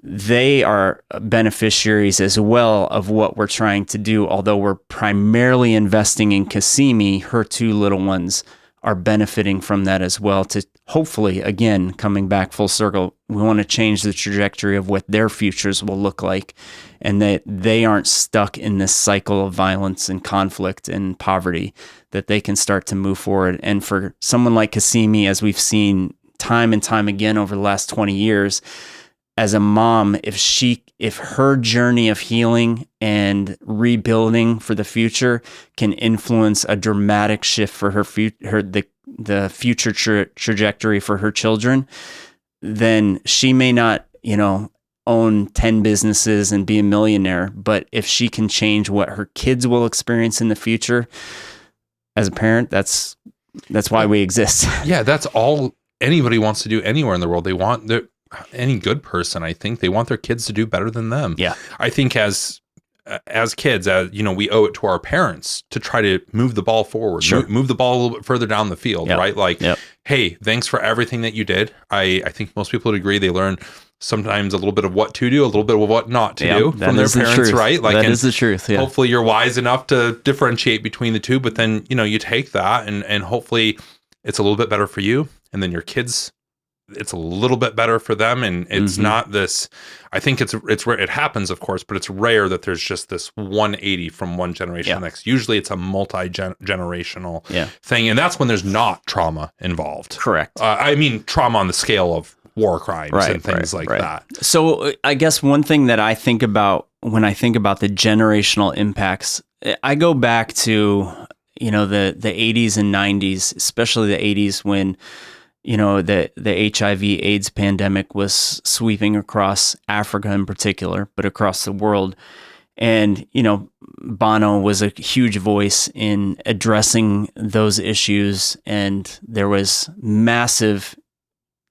they are beneficiaries as well of what we're trying to do. Although we're primarily investing in Kissimmee, her two little ones are benefiting from that as well, to hopefully, again, coming back full circle, we want to change the trajectory of what their futures will look like, and that they aren't stuck in this cycle of violence and conflict and poverty, that they can start to move forward. And for someone like Kissimmee, as we've seen time and time again over the last 20 years, as a mom, if her journey of healing and rebuilding for the future can influence a dramatic shift for the future trajectory for her children, then she may not, own 10 businesses and be a millionaire, but if she can change what her kids will experience in the future, as a parent, that's why we exist. Yeah, that's all anybody wants to do anywhere in the world. They want any good person, I think, they want their kids to do better than them. Yeah. I think as kids, we owe it to our parents to try to move the ball forward, Sure. move the ball a little bit further down the field, Yep. right? Like, Yep. Hey, thanks for everything that you did. I think most people would agree they learn sometimes a little bit of what to do, a little bit of what not to do from their parents, right? Like, that is the truth. Yeah. Hopefully you're wise enough to differentiate between the two, but then, you take that and hopefully it's a little bit better for you. And then your kids, it's a little bit better for them. And it's not this, I think it's rare. It happens, of course, but it's rare that there's just this 180 from one generation to the next. Usually it's a multi-generational thing. And that's when there's not trauma involved. Correct. I mean, trauma on the scale of war crimes and things like that. So I guess one thing that I think about when I think about the generational impacts, I go back to, the 80s and 90s, especially the 80s when, the HIV AIDS pandemic was sweeping across Africa in particular, but across the world. And, Bono was a huge voice in addressing those issues. And there was massive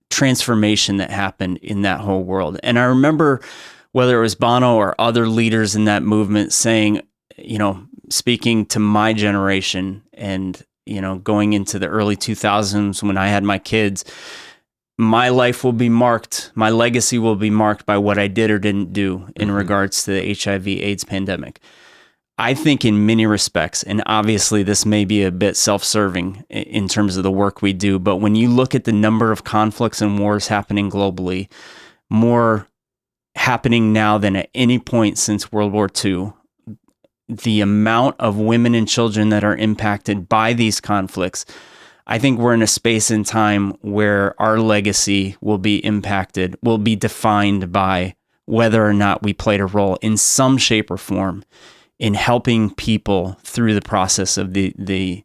transformation that happened in that whole world. And I remember whether it was Bono or other leaders in that movement saying, speaking to my generation and, going into the early 2000s when I had my kids, my life will be marked, my legacy will be marked by what I did or didn't do in regards to the HIV AIDS pandemic. I think in many respects, and obviously this may be a bit self-serving in terms of the work we do, but when you look at the number of conflicts and wars happening globally, more happening now than at any point since World War II, the amount of women and children that are impacted by these conflicts, I think we're in a space and time where our legacy will be impacted, will be defined by whether or not we played a role in some shape or form in helping people through the process of the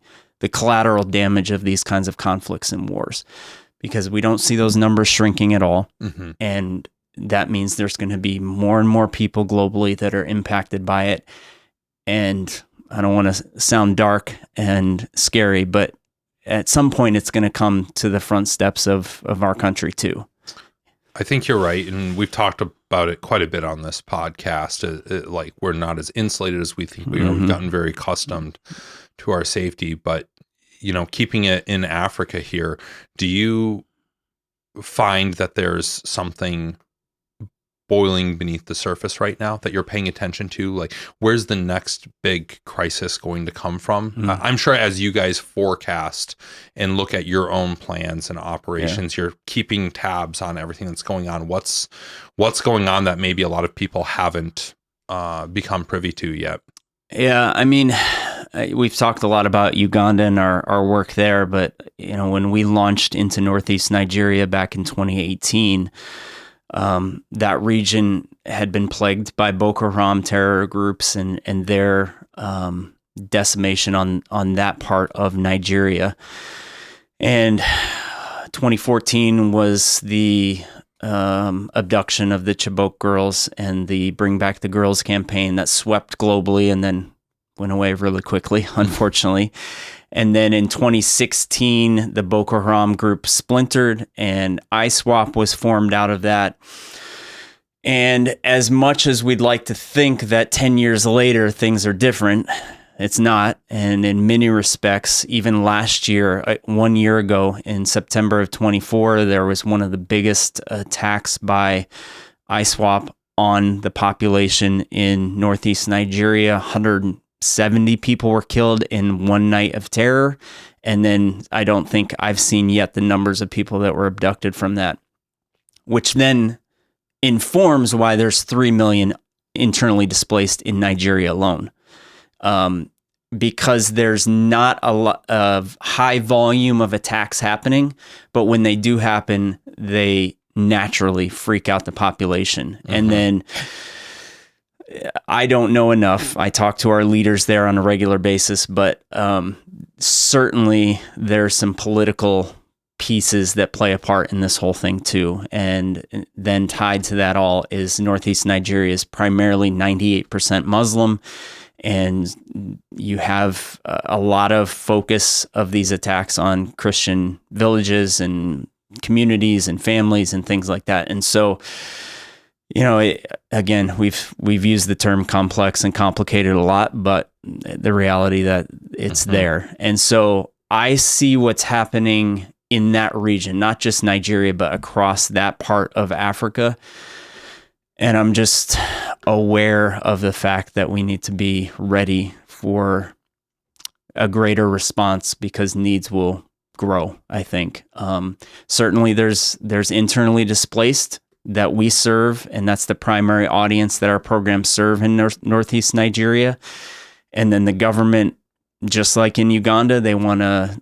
collateral damage of these kinds of conflicts and wars, because we don't see those numbers shrinking at all. And that means there's going to be more and more people globally that are impacted by it. And I don't want to sound dark and scary, but at some point it's going to come to the front steps of our country too. I think you're right. And we've talked about it quite a bit on this podcast. Like, we're not as insulated as we think we are. We've gotten very accustomed to our safety, but, keeping it in Africa here, do you find that there's something boiling beneath the surface right now that you're paying attention to? Like, where's the next big crisis going to come from? I'm sure as you guys forecast and look at your own plans and operations, you're keeping tabs on everything that's going on. What's going on that maybe a lot of people haven't become privy to yet? Yeah, I mean, we've talked a lot about Uganda and our work there, but when we launched into Northeast Nigeria back in 2018, that region had been plagued by Boko Haram terror groups and their decimation on that part of Nigeria. And 2014 was the abduction of the Chibok girls and the Bring Back the Girls campaign that swept globally and then went away really quickly, unfortunately. And then in 2016, the Boko Haram group splintered and ISWAP was formed out of that. And as much as we'd like to think that 10 years later, things are different, It's not. And in many respects, even last year, 1 year ago in September of 24, there was one of the biggest attacks by ISWAP on the population in northeast Nigeria. 170 people were killed in one night of terror. And then I don't think I've seen yet the numbers of people that were abducted from that, which then informs why there's 3 million internally displaced in Nigeria alone. Because there's not a lot of high volume of attacks happening, but when they do happen, they naturally freak out the population. Mm-hmm. And then I don't know enough. I talk to our leaders there on a regular basis, but certainly there's some political pieces that play a part in this whole thing too. And then tied to that all is Northeast Nigeria is primarily 98% Muslim. And you have a lot of focus of these attacks on Christian villages and communities and families and things like that. And so, again, we've used the term complex and complicated a lot, but the reality that it's mm-hmm. there. And so I see what's happening in that region, not just Nigeria, but across that part of Africa. And I'm just aware of the fact that we need to be ready for a greater response because needs will grow, I think. Certainly there's internally displaced that we serve, and that's the primary audience that our programs serve in Northeast Nigeria. And then the government, just like in Uganda, they want to,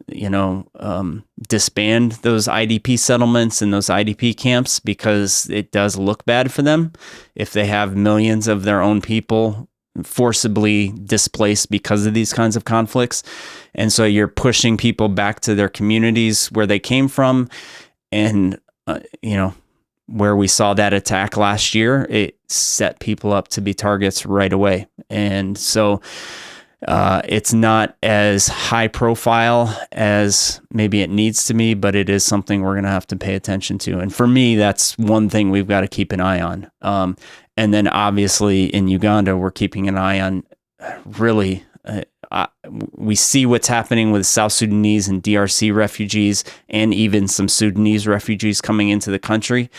disband those IDP settlements and those IDP camps because it does look bad for them if they have millions of their own people forcibly displaced because of these kinds of conflicts. And so you're pushing people back to their communities where they came from. And, where we saw that attack last year, it set people up to be targets right away. And so it's not as high profile as maybe it needs to be, but it is something we're going to have to pay attention to. And for me, that's one thing we've got to keep an eye on. And then obviously in Uganda, we're keeping an eye on really, we see what's happening with South Sudanese and DRC refugees and even some Sudanese refugees coming into the country.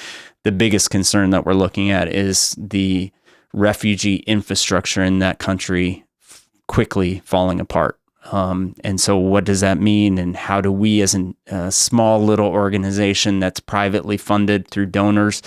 The biggest concern that we're looking at is the refugee infrastructure in that country quickly falling apart. And so what does that mean? And how do we as a small little organization that's privately funded through donors,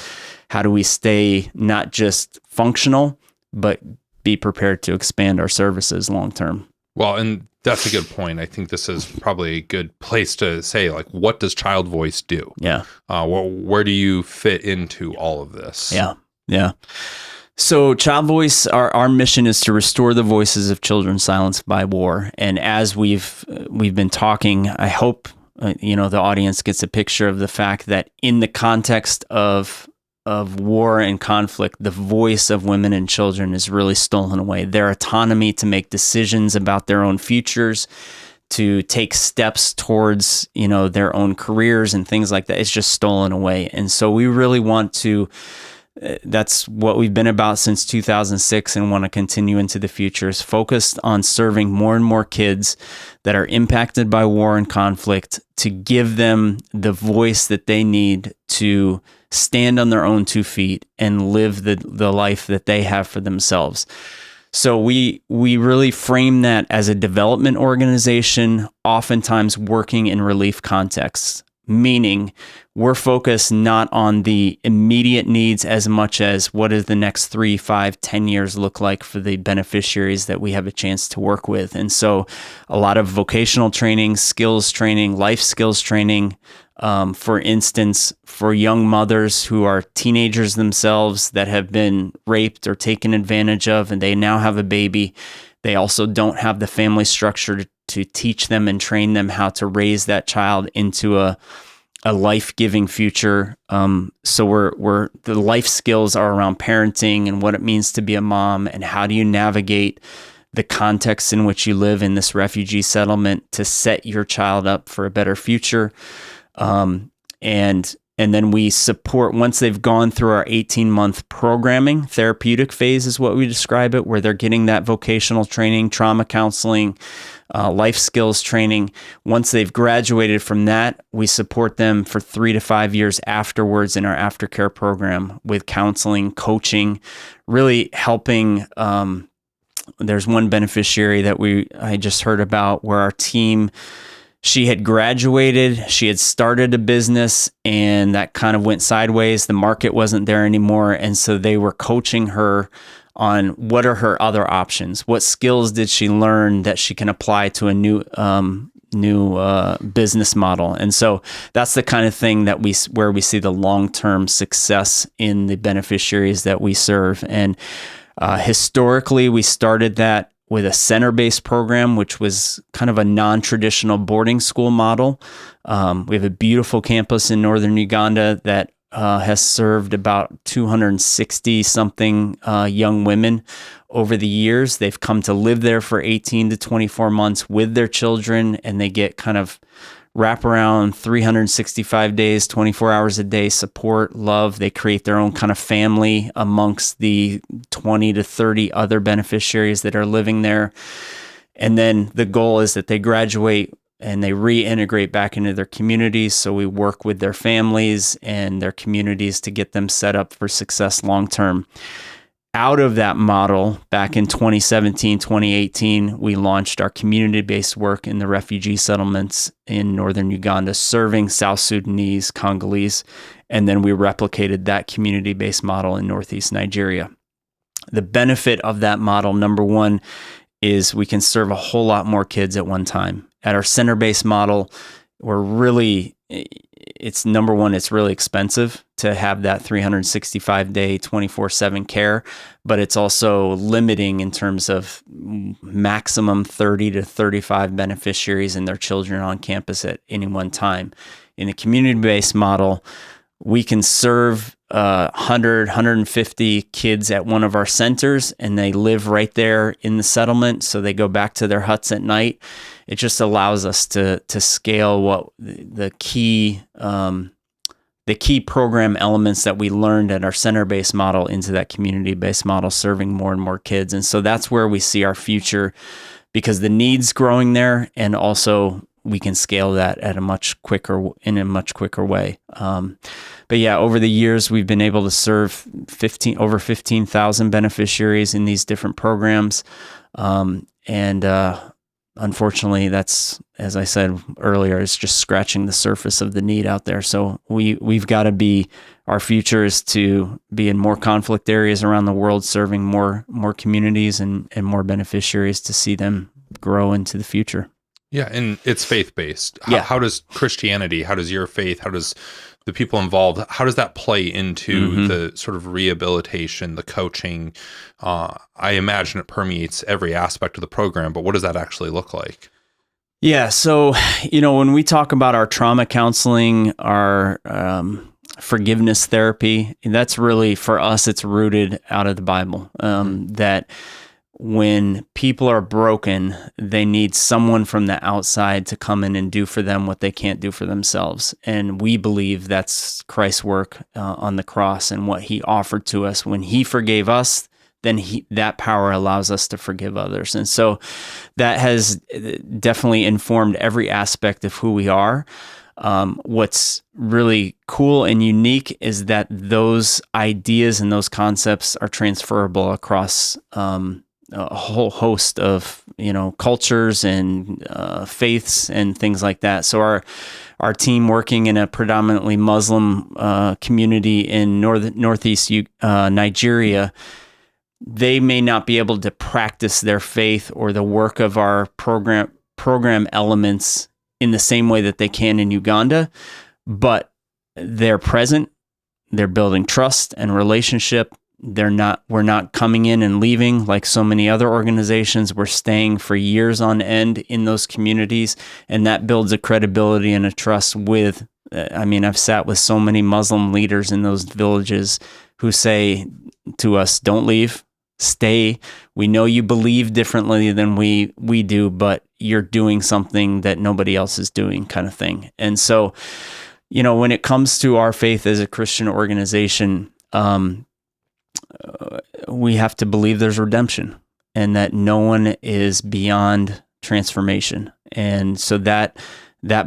how do we stay not just functional, but be prepared to expand our services long term? Well, and that's a good point. I think this is probably a good place to say, like, what does ChildVoice do? Yeah. Where do you fit into all of this? Yeah. So ChildVoice, our mission is to restore the voices of children silenced by war. And as we've been talking, I hope the audience gets a picture of the fact that in the context of war and conflict, the voice of women and children is really stolen away. Their autonomy to make decisions about their own futures, to take steps towards their own careers and things like that, is just stolen away. And so we really want to. That's what we've been about since 2006 and want to continue into the future, is focused on serving more and more kids that are impacted by war and conflict, to give them the voice that they need to stand on their own 2 feet and live the life that they have for themselves. So we really frame that as a development organization, oftentimes working in relief contexts. Meaning we're focused not on the immediate needs as much as what does the next 3, 5, 10 years look like for the beneficiaries that we have a chance to work with. And so a lot of vocational training, skills training, life skills training, for instance, for young mothers who are teenagers themselves that have been raped or taken advantage of, and they now have a baby. They also don't have the family structure to teach them and train them how to raise that child into a life-giving future. So we're the life skills are around parenting and what it means to be a mom, and how do you navigate the context in which you live in this refugee settlement to set your child up for a better future. And And then we support, once they've gone through our 18-month programming, therapeutic phase is what we describe it, where they're getting that vocational training, trauma counseling, life skills training. Once they've graduated from that, we support them for 3 to 5 years afterwards in our aftercare program with counseling, coaching, really helping. There's one beneficiary that I just heard about where our team, she had graduated, she had started a business, and that kind of went sideways. The market wasn't there anymore. And so they were coaching her on what are her other options? What skills did she learn that she can apply to a new business model? And so that's the kind of thing that where we see the long-term success in the beneficiaries that we serve. And historically, we started that with a center-based program, which was kind of a non-traditional boarding school model. We have a beautiful campus in northern Uganda that has served about 260-something young women over the years. They've come to live there for 18 to 24 months with their children, and they get kind of wraparound 365 days, 24 hours a day support, love. They create their own kind of family amongst the 20 to 30 other beneficiaries that are living there. And then the goal is that they graduate and they reintegrate back into their communities. So we work with their families and their communities to get them set up for success long term. Out of that model, back in 2017, 2018, we launched our community-based work in the refugee settlements in northern Uganda, serving South Sudanese, Congolese, and then we replicated that community-based model in northeast Nigeria. The benefit of that model, number one, is we can serve a whole lot more kids at one time. At our center-based model, it's number one, it's really expensive to have that 365-day, 24/7 care, but it's also limiting in terms of maximum 30 to 35 beneficiaries and their children on campus at any one time. In a community-based model, we can serve 100, 150 kids at one of our centers, and they live right there in the settlement, so they go back to their huts at night. It just allows us to scale what the key program elements that we learned at our center-based model into that community-based model, serving more and more kids. And so that's where we see our future, because the need's growing there, and also we can scale that in a much quicker way. But yeah, over the years, we've been able to serve over 15,000 beneficiaries in these different programs. Unfortunately, that's, as I said earlier, it's just scratching the surface of the need out there. So we've got to our future is to be in more conflict areas around the world, serving more communities and more beneficiaries to see them grow into the future. Yeah, and it's faith-based. Yeah. How does Christianity, how does your faith, how does the people involved, how does that play into the sort of rehabilitation, the coaching? I imagine it permeates every aspect of the program, but what does that actually look like? Yeah, so, when we talk about our trauma counseling, our forgiveness therapy, that's really, for us, it's rooted out of the Bible, that when people are broken, they need someone from the outside to come in and do for them what they can't do for themselves. And we believe that's Christ's work on the cross and what he offered to us. When he forgave us, then that power allows us to forgive others. And so that has definitely informed every aspect of who we are. What's really cool and unique is that those ideas and those concepts are transferable across a whole host of cultures and faiths and things like that. So our team, working in a predominantly Muslim community in northeast Nigeria, they may not be able to practice their faith or the work of our program elements in the same way that they can in Uganda, but they're present. They're building trust and relationship. We're not coming in and leaving like so many other organizations. We're staying for years on end in those communities, and that builds a credibility and a trust with, I've sat with so many Muslim leaders in those villages who say to us, don't leave, stay. We know you believe differently than we do, but you're doing something that nobody else is doing, kind of thing. And so when it comes to our faith as a Christian organization, we have to believe there's redemption and that no one is beyond transformation. And so that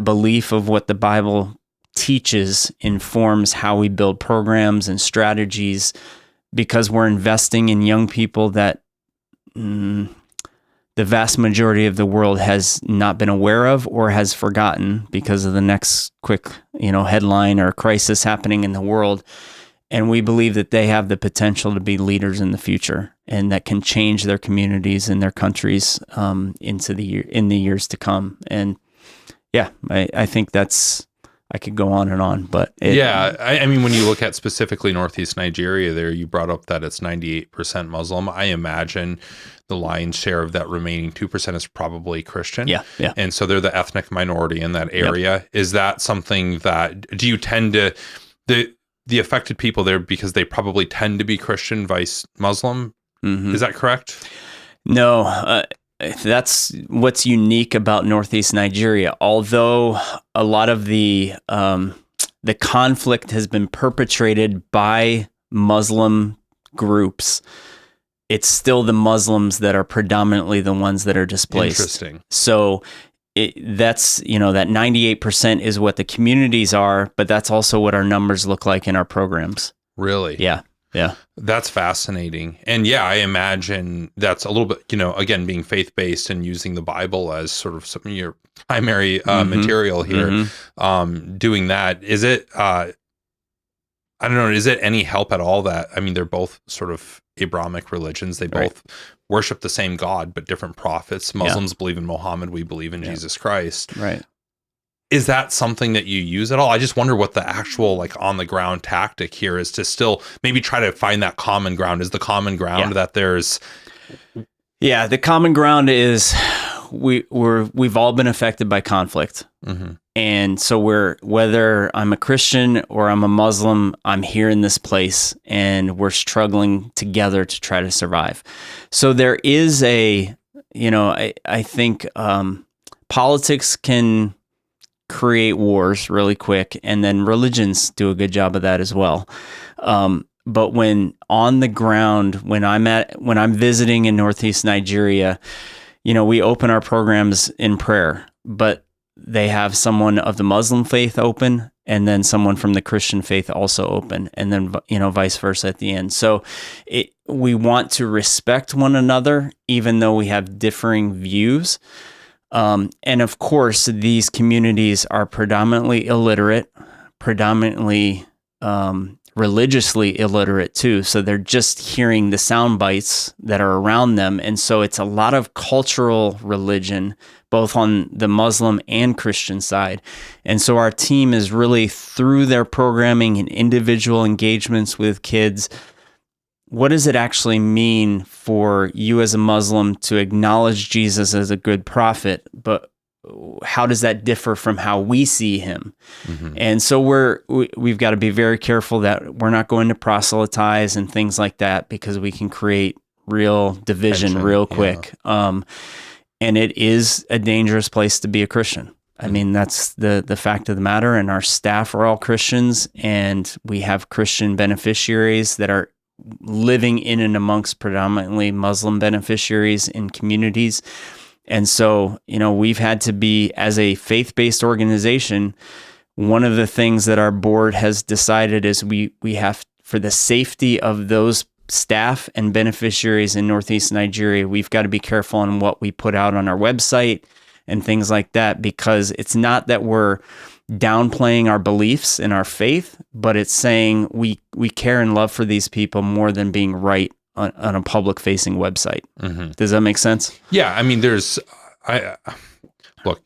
belief of what the Bible teaches informs how we build programs and strategies, because we're investing in young people that the vast majority of the world has not been aware of or has forgotten because of the next quick, headline or crisis happening in the world. And we believe that they have the potential to be leaders in the future and that can change their communities and their countries in the years to come. And yeah, I think I could go on and on, but I mean, when you look at specifically Northeast Nigeria there, you brought up that it's 98% Muslim. I imagine the lion's share of that remaining 2% is probably Christian. Yeah. And so they're the ethnic minority in that area. Yep. Is that something that, do you tend to, the affected people there, because they probably tend to be Christian vice Muslim? Mm-hmm. Is that correct? No, that's what's unique about Northeast Nigeria. Although a lot of the conflict has been perpetrated by Muslim groups, it's still the Muslims that are predominantly the ones that are displaced. Interesting. So that's, that 98% is what the communities are, but that's also what our numbers look like in our programs. Really? Yeah. That's fascinating. And yeah, I imagine that's a little bit, again, being faith-based and using the Bible as sort of some of your primary material here, doing that. Is it, I don't know, is it any help at all that, I mean, they're both sort of Abrahamic religions. They both worship the same God, but different prophets. Muslims believe in Muhammad. We believe in Jesus Christ. Right. Is that something that you use at all? I just wonder what the actual on the ground tactic here is to still maybe try to find that common ground. Is the common ground that there's... Yeah, the common ground is we've all been affected by conflict. Mm-hmm. And so whether I'm a Christian or I'm a Muslim, I'm here in this place and we're struggling together to try to survive. So there is I think politics can create wars really quick, and then religions do a good job of that as well. But when on the ground, when I'm visiting in Northeast Nigeria, we open our programs in prayer, but they have someone of the Muslim faith open and then someone from the Christian faith also open, and then, vice versa at the end. So we want to respect one another, even though we have differing views. And of course, these communities are predominantly illiterate, predominantly religiously illiterate too. So they're just hearing the sound bites that are around them. And so it's a lot of cultural religion, both on the Muslim and Christian side. And so our team is really, through their programming and individual engagements with kids, what does it actually mean for you as a Muslim to acknowledge Jesus as a good prophet, but how does that differ from how we see him? Mm-hmm. And so we've got to be very careful that we're not going to proselytize and things like that, because we can create real division real quick. Yeah. And it is a dangerous place to be a Christian. I mean, that's the fact of the matter. And our staff are all Christians, and we have Christian beneficiaries that are living in and amongst predominantly Muslim beneficiaries in communities. And so, we've had to be, as a faith-based organization, one of the things that our board has decided is we have, for the safety of those staff and beneficiaries in Northeast Nigeria, we've got to be careful on what we put out on our website and things like that, because it's not that we're downplaying our beliefs and our faith, but it's saying we care and love for these people more than being right on a public-facing website. Mm-hmm. Does that make sense? Yeah, I mean, look,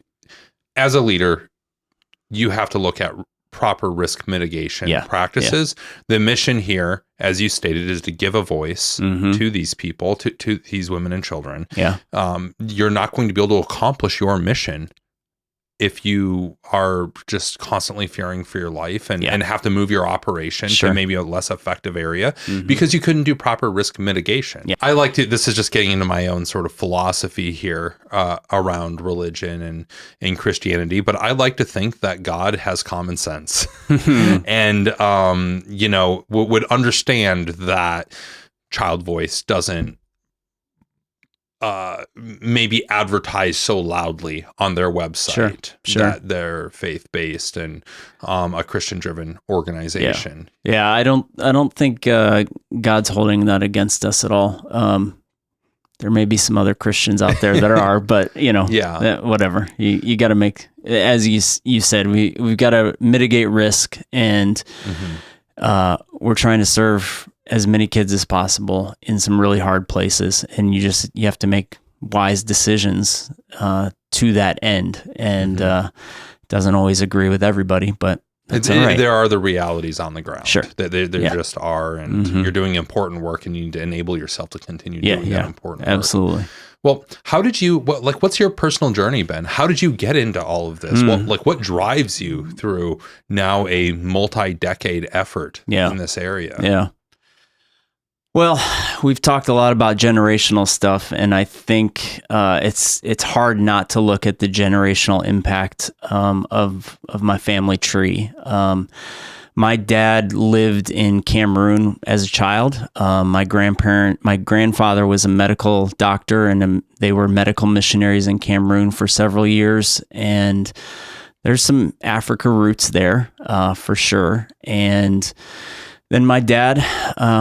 as a leader, you have to look at proper risk mitigation practices. Yeah. The mission here, as you stated, is to give a voice to these people, to these women and children. Yeah. You're not going to be able to accomplish your mission if you are just constantly fearing for your life and have to move your operation Sure. to maybe a less effective area because you couldn't do proper risk mitigation. Yeah. I like to, this is just getting into my own sort of philosophy here around religion and Christianity, but I like to think that God has common sense and, you know, would understand that ChildVoice doesn't maybe advertise so loudly on their website Sure. that they're faith-based and a Christian-driven organization. Yeah, I don't think God's holding that against us at all. There may be some other Christians out there that are, but you know, whatever. You got to make, as you said, we've got to mitigate risk, and we're trying to serve as many kids as possible in some really hard places, and you have to make wise decisions to that end, and doesn't always agree with everybody, but that's all right. There are the realities on the ground. Sure. There just are, and you're doing important work, and you need to enable yourself to continue doing that important work. Absolutely. Well, how did you, what's your personal journey been? How did you get into all of this? What drives you through now a multi-decade effort in this area? Yeah. Well, we've talked a lot about generational stuff, and I think it's hard not to look at the generational impact of my family tree. My dad lived in Cameroon as a child. My grandfather was a medical doctor, and they were medical missionaries in Cameroon for several years. And there's some Africa roots there for sure. And then my dad,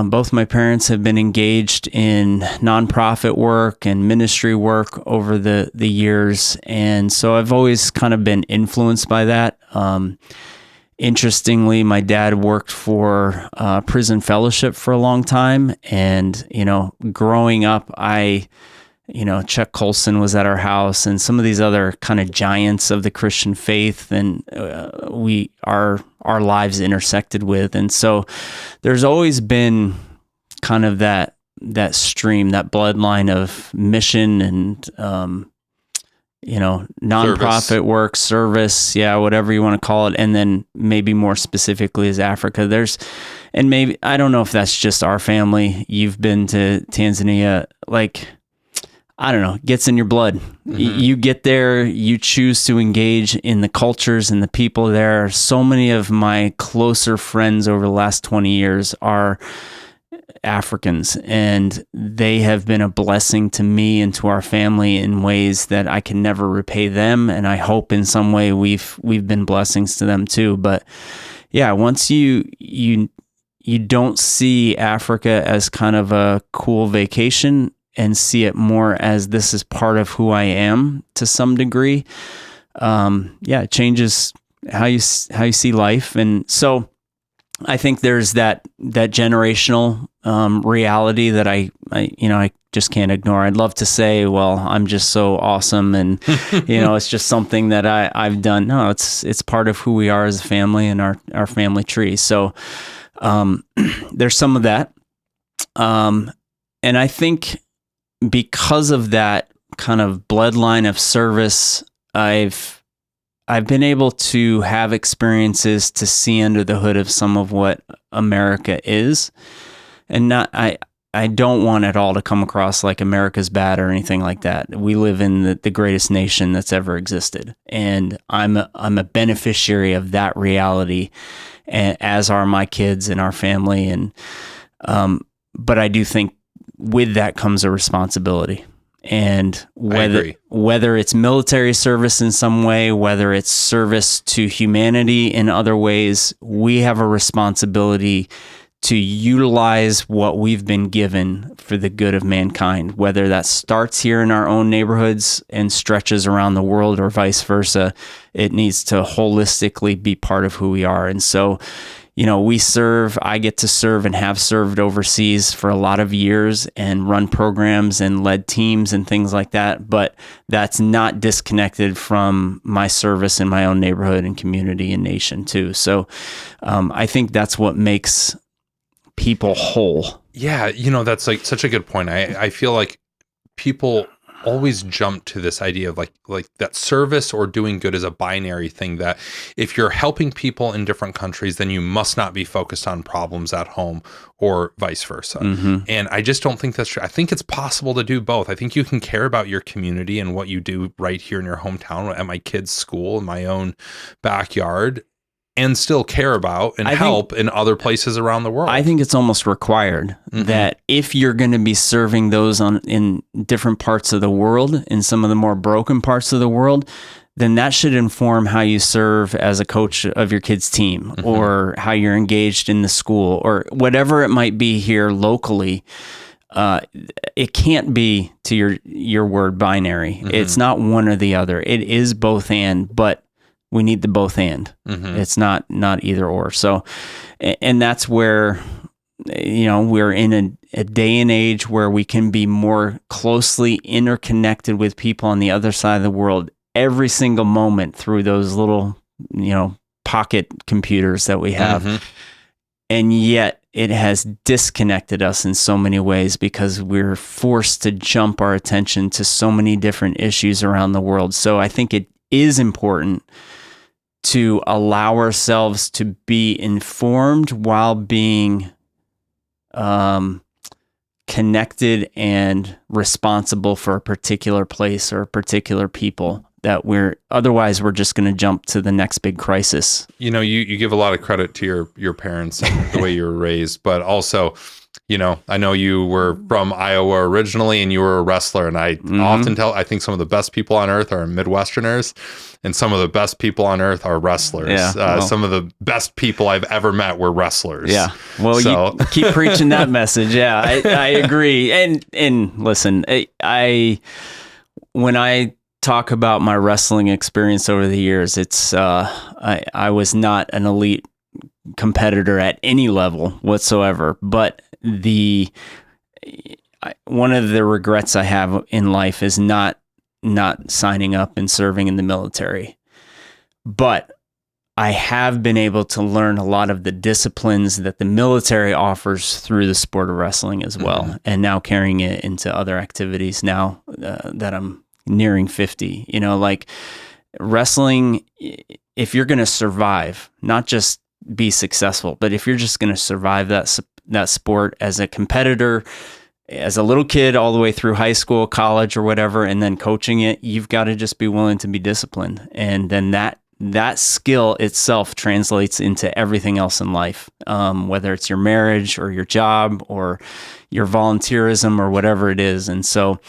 both my parents have been engaged in nonprofit work and ministry work over the years. And so I've always kind of been influenced by that. Interestingly, my dad worked for Prison Fellowship for a long time. And, you know, growing up, Chuck Colson was at our house, and some of these other kind of giants of the Christian faith, and our lives intersected with. And so there's always been kind of that stream, that bloodline of mission and, nonprofit work, service, whatever you want to call it. And then maybe more specifically is Africa. And maybe, I don't know if that's just our family. You've been to Tanzania, I don't know, gets in your blood. You get there, you choose to engage in the cultures and the people there. So many of my closer friends over the last 20 years are Africans, and they have been a blessing to me and to our family in ways that I can never repay them. And I hope in some way we've been blessings to them too. But once you don't see Africa as kind of a cool vacation and see it more as this is part of who I am to some degree, it changes how you see life. And so I think there's that generational reality that I just can't ignore. I'd love to say, well, I'm just so awesome, and it's just something that I've done. No, it's part of who we are as a family and our family tree. So there's some of that, and I think because of that kind of bloodline of service, I've been able to have experiences to see under the hood of some of what America is. And I don't want it all to come across like America's bad or anything like that. We live in the greatest nation that's ever existed. And I'm a beneficiary of that reality, as are my kids and our family. And but I do think with that comes a responsibility. And whether it's military service in some way, whether it's service to humanity in other ways, we have a responsibility to utilize what we've been given for the good of mankind, whether that starts here in our own neighborhoods and stretches around the world or vice versa. It needs to holistically be part of who we are. And so, I get to serve and have served overseas for a lot of years and run programs and led teams and things like that. But that's not disconnected from my service in my own neighborhood and community and nation too. So I think that's what makes people whole. Yeah. That's such a good point. I feel like people always jumped to this idea of like that service or doing good is a binary thing, that if you're helping people in different countries, then you must not be focused on problems at home or vice versa. And I just don't think that's true. I think it's possible to do both. I think you can care about your community and what you do right here in your hometown, at my kids' school, in my own backyard, and still care about and help in other places around the world. I think it's almost required that if you're going to be serving those in different parts of the world, in some of the more broken parts of the world, then that should inform how you serve as a coach of your kid's team, or how you're engaged in the school, or whatever it might be here locally. It can't be, to your word, binary. It's not one or the other. It is both and, but we need the both and. It's not either or. So, and that's where, we're in a day and age where we can be more closely interconnected with people on the other side of the world every single moment through those little, pocket computers that we have. And yet it has disconnected us in so many ways, because we're forced to jump our attention to so many different issues around the world. So I think it is important to allow ourselves to be informed while being connected and responsible for a particular place or a particular people, that otherwise we're just going to jump to the next big crisis. You give a lot of credit to your parents and the way you were raised, but also, I know you were from Iowa originally and you were a wrestler. And I often I think some of the best people on earth are Midwesterners, and some of the best people on earth are wrestlers. Yeah, some of the best people I've ever met were wrestlers. Yeah. Well, you keep preaching that message. Yeah, I agree. And listen, when I talk about my wrestling experience over the years, it's, I was not an elite competitor at any level whatsoever, but one of the regrets I have in life is not signing up and serving in the military. But I have been able to learn a lot of the disciplines that the military offers through the sport of wrestling as well, and now carrying it into other activities now that I'm nearing 50. Like wrestling, if you're going to survive, not just be successful, but if you're just going to survive that sport as a competitor, as a little kid, all the way through high school, college, or whatever, and then coaching it, you've got to just be willing to be disciplined. And then that skill itself translates into everything else in life, whether it's your marriage or your job or your volunteerism or whatever it is. And so,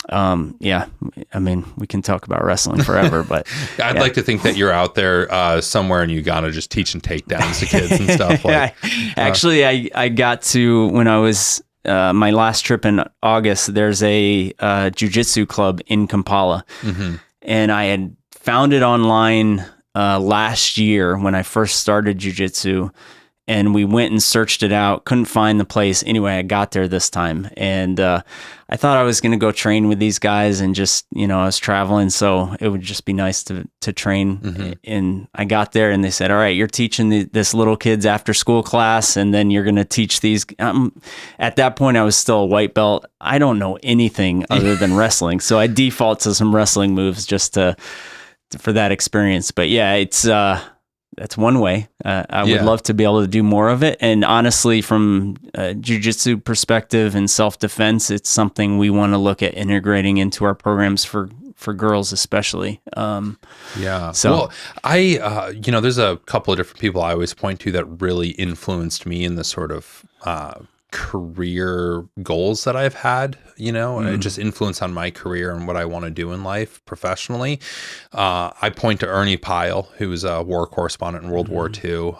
we can talk about wrestling forever, but I'd like to think that you're out there somewhere in Uganda just teaching takedowns to kids and stuff. Actually, I got to, when I was my last trip in August, there's a jiu-jitsu club in Kampala, and I had found it online last year when I first started jiu-jitsu, and we went and searched it out, couldn't find the place. Anyway, I got there this time, and I thought I was going to go train with these guys, and just, I was traveling, so it would just be nice to train. And I got there, and they said, all right, you're teaching this little kid's after school class, and then you're going to teach these. At that point, I was still a white belt. I don't know anything other than wrestling, so I default to some wrestling moves just for that experience. But yeah, that's one way. I would love to be able to do more of it. And honestly, from a jiu-jitsu perspective and self-defense, it's something we want to look at integrating into our programs for girls, especially. So, well, there's a couple of different people I always point to that really influenced me in the sort of career goals that I've had, and just influence on my career and what I want to do in life professionally. I point to Ernie Pyle, who was a war correspondent in World War II.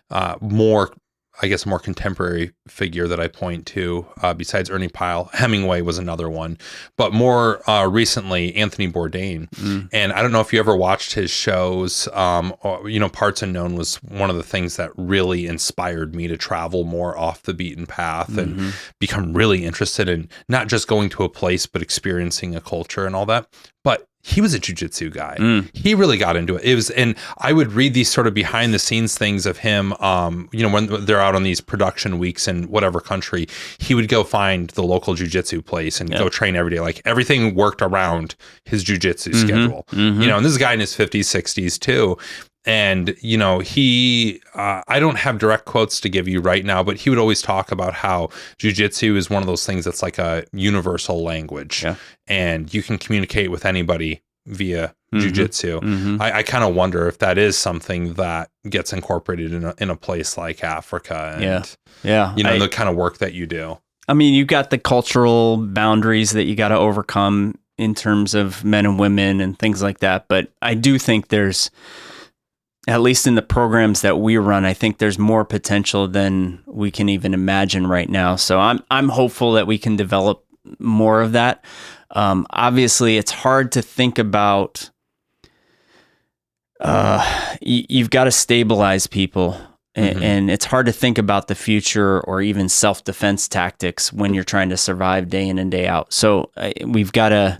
A more contemporary figure that I point to besides Ernie Pyle. Hemingway was another one, but more recently, Anthony Bourdain. And I don't know if you ever watched his shows. Parts Unknown was one of the things that really inspired me to travel more off the beaten path and become really interested in not just going to a place, but experiencing a culture and all that. But he was a jiu-jitsu guy. He really got into it. And I would read these sort of behind the scenes things of him, when they're out on these production weeks in whatever country, he would go find the local jiu-jitsu place and go train every day. Like everything worked around his jiu-jitsu schedule, and this is a guy in his 50s, 60s too. And, I don't have direct quotes to give you right now, but he would always talk about how jiu-jitsu is one of those things that's like a universal language, and you can communicate with anybody via jiu-jitsu. I kind of wonder if that is something that gets incorporated in a place like Africa and, the kind of work that you do. I mean, you've got the cultural boundaries that you got to overcome in terms of men and women and things like that. But I do think there's, at least in the programs that we run, I think there's more potential than we can even imagine right now. So I'm hopeful that we can develop more of that. Obviously, it's hard to think about. You've got to stabilize people, and it's hard to think about the future or even self-defense tactics when you're trying to survive day in and day out. So we've got to,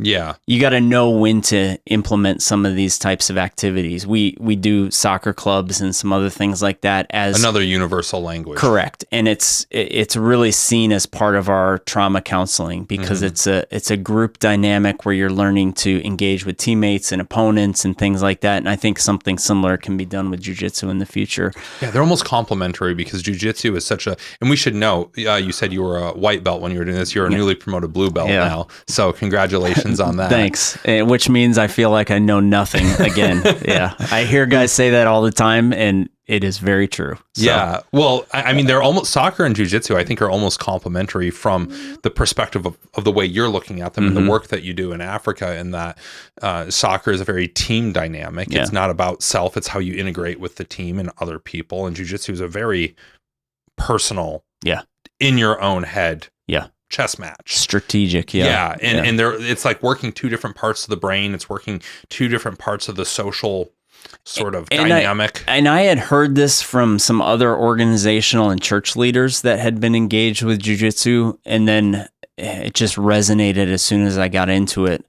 you got to know when to implement some of these types of activities. We do soccer clubs and some other things like that as another universal language. Correct. And it's really seen as part of our trauma counseling because it's a group dynamic where you're learning to engage with teammates and opponents and things like that. And I think something similar can be done with jiu-jitsu in the future. Yeah, they're almost complementary because jiu-jitsu is such a, and we should know, you said you were a white belt when you were doing this. You're a newly promoted blue belt now. So congratulations on that. Thanks. Which means I feel like I know nothing again. I hear guys say that all the time, and it is very true. So. Yeah. Well, I mean, they're almost, soccer and jiu-jitsu, I think, are almost complementary from the perspective of the way you're looking at them and the work that you do in Africa, in that soccer is a very team dynamic. Yeah. It's not about self. It's how you integrate with the team and other people. And jiu-jitsu is a very personal, in your own head chess match. Strategic, And it's like working two different parts of the brain. It's working two different parts of the social sort of dynamic. I had heard this from some other organizational and church leaders that had been engaged with jiu-jitsu, and then it just resonated as soon as I got into it.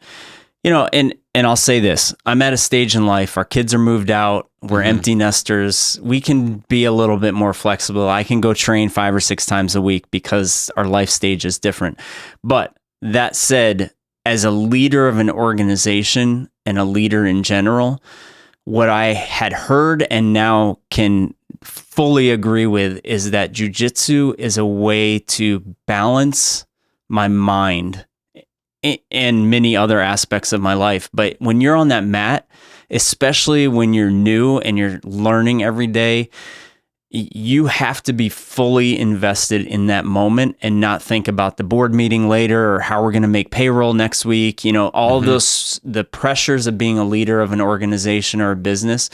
And I'll say this, I'm at a stage in life, our kids are moved out, we're empty nesters, we can be a little bit more flexible. I can go train 5 or 6 times a week because our life stage is different. But that said, as a leader of an organization and a leader in general, what I had heard and now can fully agree with is that jiu-jitsu is a way to balance my mind and many other aspects of my life. But when you're on that mat, especially when you're new and you're learning every day, you have to be fully invested in that moment and not think about the board meeting later or how we're going to make payroll next week. All those, the pressures of being a leader of an organization or a business,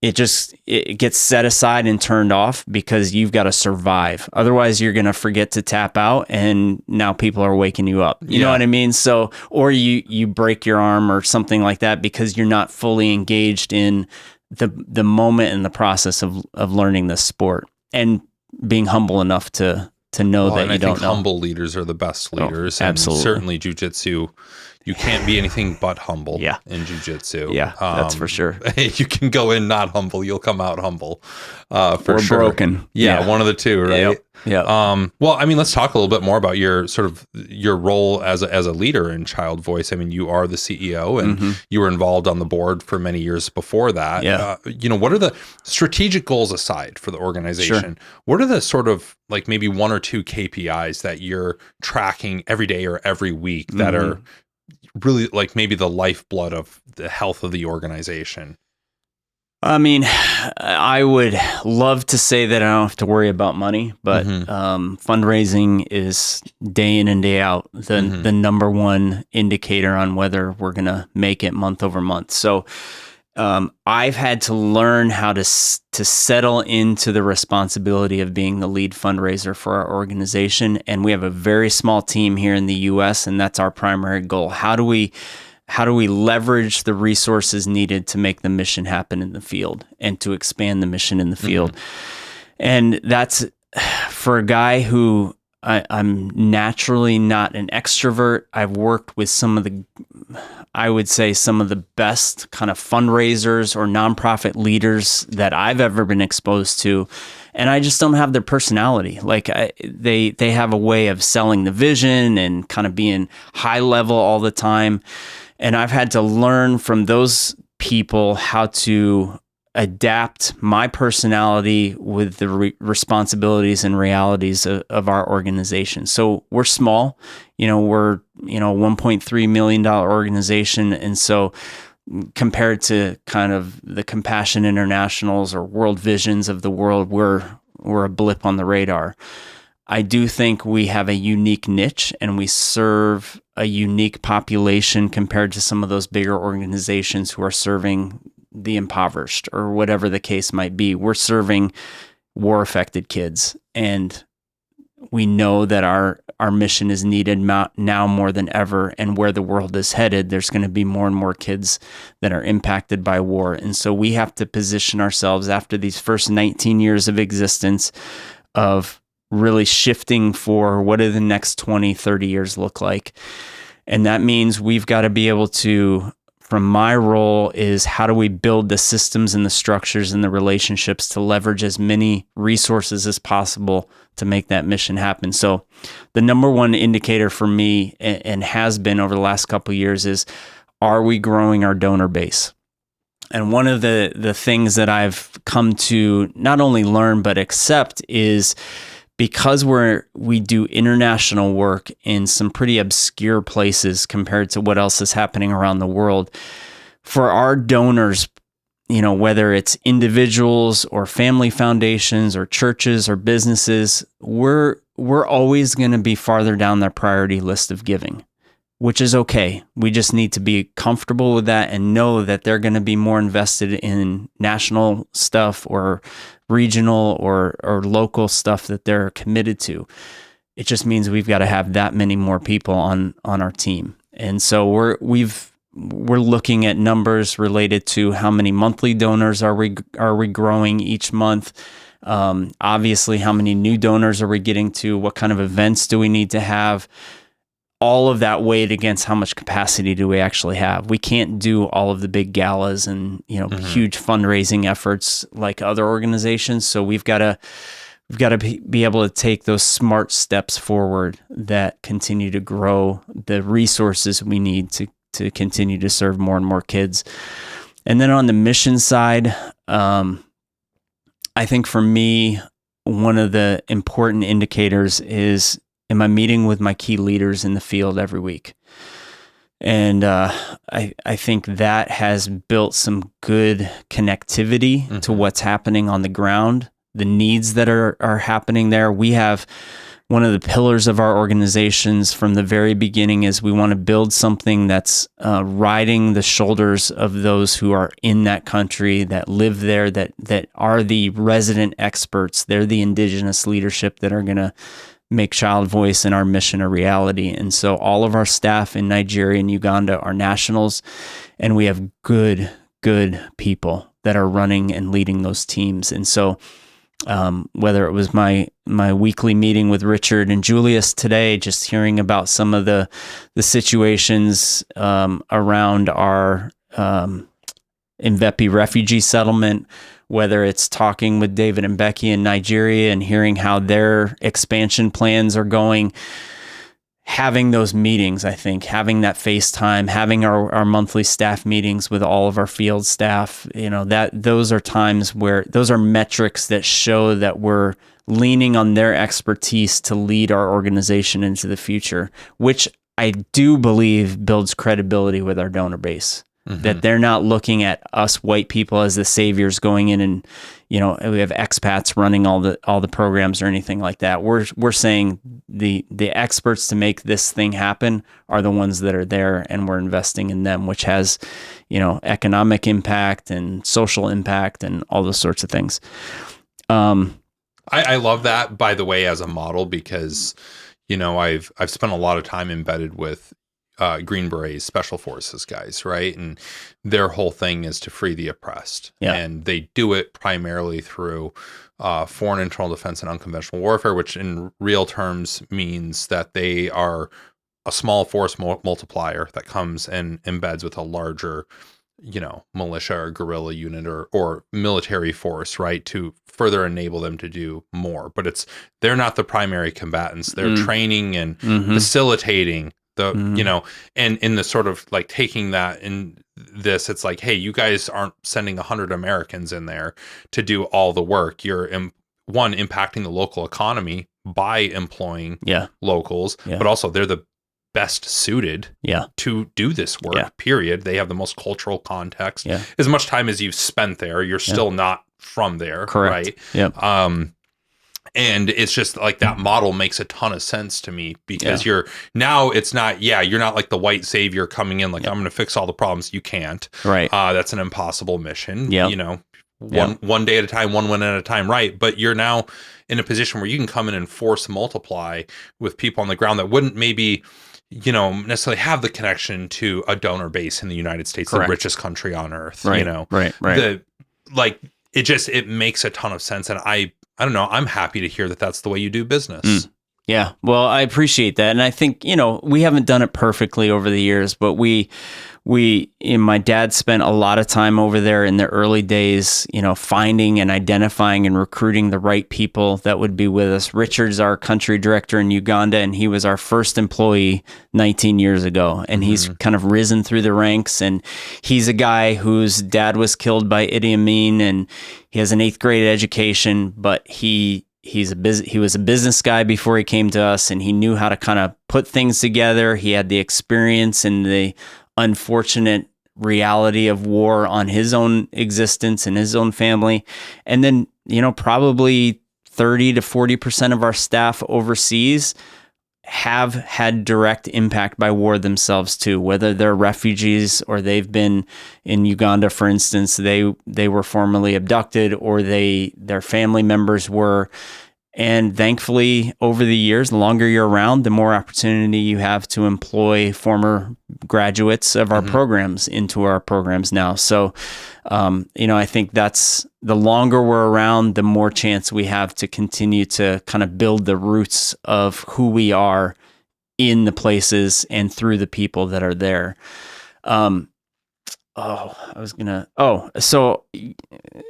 it gets set aside and turned off because you've got to survive. Otherwise, you're going to forget to tap out, and now people are waking you up. You know what I mean? So, or you break your arm or something like that because you're not fully engaged in the moment and the process of learning this sport and being humble enough to know that you don't know. Humble leaders are the best leaders. Absolutely. And certainly jiu-jitsu, you can't be anything but humble in jiu-jitsu. Yeah, that's for sure. You can go in not humble, you'll come out humble. For or sure. Broken. Yeah, one of the two, right? Yeah. Well, I mean, let's talk a little bit more about your role as a leader in ChildVoice. I mean, you are the CEO, and you were involved on the board for many years before that. Yeah. What are the strategic goals aside for the organization? Sure. What are the sort of like maybe 1 or 2 KPIs that you're tracking every day or every week that are really like maybe the lifeblood of the health of the organization? I mean, I would love to say that I don't have to worry about money, but fundraising is day in and day out the number one indicator on whether we're going to make it month over month. So I've had to learn how to settle into the responsibility of being the lead fundraiser for our organization. And we have a very small team here in the U.S., and that's our primary goal. How do we leverage the resources needed to make the mission happen in the field and to expand the mission in the field? And that's for a guy who I'm naturally not an extrovert. I've worked with I would say some of the best kind of fundraisers or nonprofit leaders that I've ever been exposed to. And I just don't have their personality. Like they have a way of selling the vision and kind of being high level all the time. And I've had to learn from those people how to adapt my personality with the responsibilities and realities of our organization. So we're small, we're, $1.3 million organization. And so compared to kind of the Compassion Internationals or World Visions of the world, we're a blip on the radar. I do think we have a unique niche and we serve a unique population compared to some of those bigger organizations who are serving the impoverished or whatever the case might be. We're serving war-affected kids, and we know that our mission is needed now more than ever, and where the world is headed, there's going to be more and more kids that are impacted by war. And so we have to position ourselves after these first 19 years of existence of really shifting for what do the next 20, 30 years look like. And that means we've got to be able to, from my role, is how do we build the systems and the structures and the relationships to leverage as many resources as possible to make that mission happen. So the number one indicator for me, and has been over the last couple of years, is are we growing our donor base? And one of the things that I've come to not only learn but accept is, because we do international work in some pretty obscure places compared to what else is happening around the world, for our donors, whether it's individuals or family foundations or churches or businesses, we're always going to be farther down their priority list of giving, which is okay. We just need to be comfortable with that and know that they're going to be more invested in national stuff or regional or local stuff that they're committed to. It just means we've got to have that many more people on our team. And so we're looking at numbers related to how many monthly donors are we growing each month. Obviously, how many new donors are we getting to? What kind of events do we need to have? All of that weighed against how much capacity do we actually have. We can't do all of the big galas and huge fundraising efforts like other organizations. So we've got to be able to take those smart steps forward that continue to grow the resources we need to continue to serve more and more kids. And then on the mission side, I think for me, one of the important indicators is, am I meeting with my key leaders in the field every week? And I think that has built some good connectivity to what's happening on the ground, the needs that are happening there. We have one of the pillars of our organizations from the very beginning is we want to build something that's riding the shoulders of those who are in that country, that live there, that are the resident experts. They're the indigenous leadership that are going to make ChildVoice and our mission a reality. And so all of our staff in Nigeria and Uganda are nationals, and we have good people that are running and leading those teams. And so whether it was my weekly meeting with Richard and Julius today, just hearing about some of the situations around our Mvepi refugee settlement, whether it's talking with David and Becky in Nigeria and hearing how their expansion plans are going, having those meetings, I think, having that FaceTime, having our monthly staff meetings with all of our field staff, those are times where those are metrics that show that we're leaning on their expertise to lead our organization into the future, which I do believe builds credibility with our donor base. That they're not looking at us white people as the saviors going in and, we have expats running all the programs or anything like that. We're saying the experts to make this thing happen are the ones that are there, and we're investing in them, which has, economic impact and social impact and all those sorts of things. I love that, by the way, as a model, because, I've spent a lot of time embedded with Green Berets, Special Forces guys, right? And their whole thing is to free the oppressed. Yeah. And they do it primarily through foreign internal defense and unconventional warfare, which in real terms means that they are a small force multiplier that comes and embeds with a larger, militia or guerrilla unit or military force, right, to further enable them to do more. But they're not the primary combatants. They're training and facilitating the, and in the sort of like taking that in this, it's like, hey, you guys aren't sending 100 Americans in there to do all the work. You're impacting the local economy by employing locals, but also they're the best suited to do this work, period. They have the most cultural context. As much time as you've spent there, you're still not from there. Correct. Right. And it's just like that model makes a ton of sense to me because it's not, you're not like the white savior coming in like, I'm going to fix all the problems. You can't. Right. That's an impossible mission. One day at a time, one win at a time. Right. But you're now in a position where you can come in and force multiply with people on the ground that wouldn't maybe, necessarily have the connection to a donor base in the United States, the richest country on earth. Right. Right. It makes a ton of sense. And I don't know, I'm happy to hear that that's the way you do business. Yeah. Well, I appreciate that. And I think, we haven't done it perfectly over the years, but my dad spent a lot of time over there in the early days, finding and identifying and recruiting the right people that would be with us. Richard's our country director in Uganda, and he was our first employee 19 years ago. And he's kind of risen through the ranks. And he's a guy whose dad was killed by Idi Amin, and he has an 8th grade education, but he was a business guy before he came to us, and he knew how to kind of put things together. He had the experience and the unfortunate reality of war on his own existence and his own family. And then, probably 30 to 40% of our staff overseas have had direct impact by war themselves too, whether they're refugees or they've been in Uganda, for instance, they were formerly abducted or their family members were. And thankfully, over the years, the longer you're around, the more opportunity you have to employ former graduates of our programs into our programs now. So, I think that's the longer we're around, the more chance we have to continue to kind of build the roots of who we are in the places and through the people that are there. So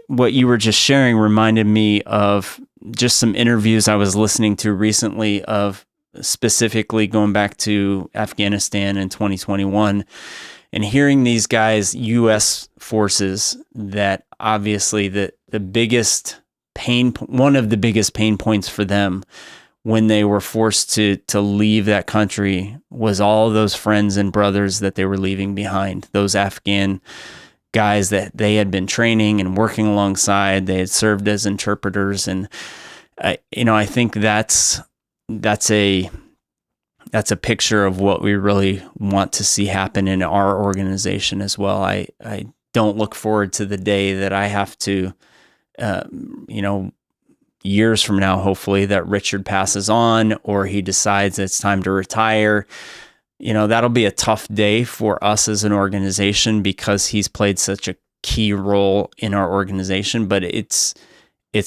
what you were just sharing reminded me of just some interviews I was listening to recently of specifically going back to Afghanistan in 2021 and hearing these guys, U.S. forces, that obviously one of the biggest pain points for them when they were forced to leave that country was all those friends and brothers that they were leaving behind, those Afghan guys that they had been training and working alongside. They had served as interpreters. And, I think that's a picture of what we really want to see happen in our organization as well. I don't look forward to the day that I have to, years from now, hopefully, that Richard passes on or he decides it's time to retire. That'll be a tough day for us as an organization because he's played such a key role in our organization. But it's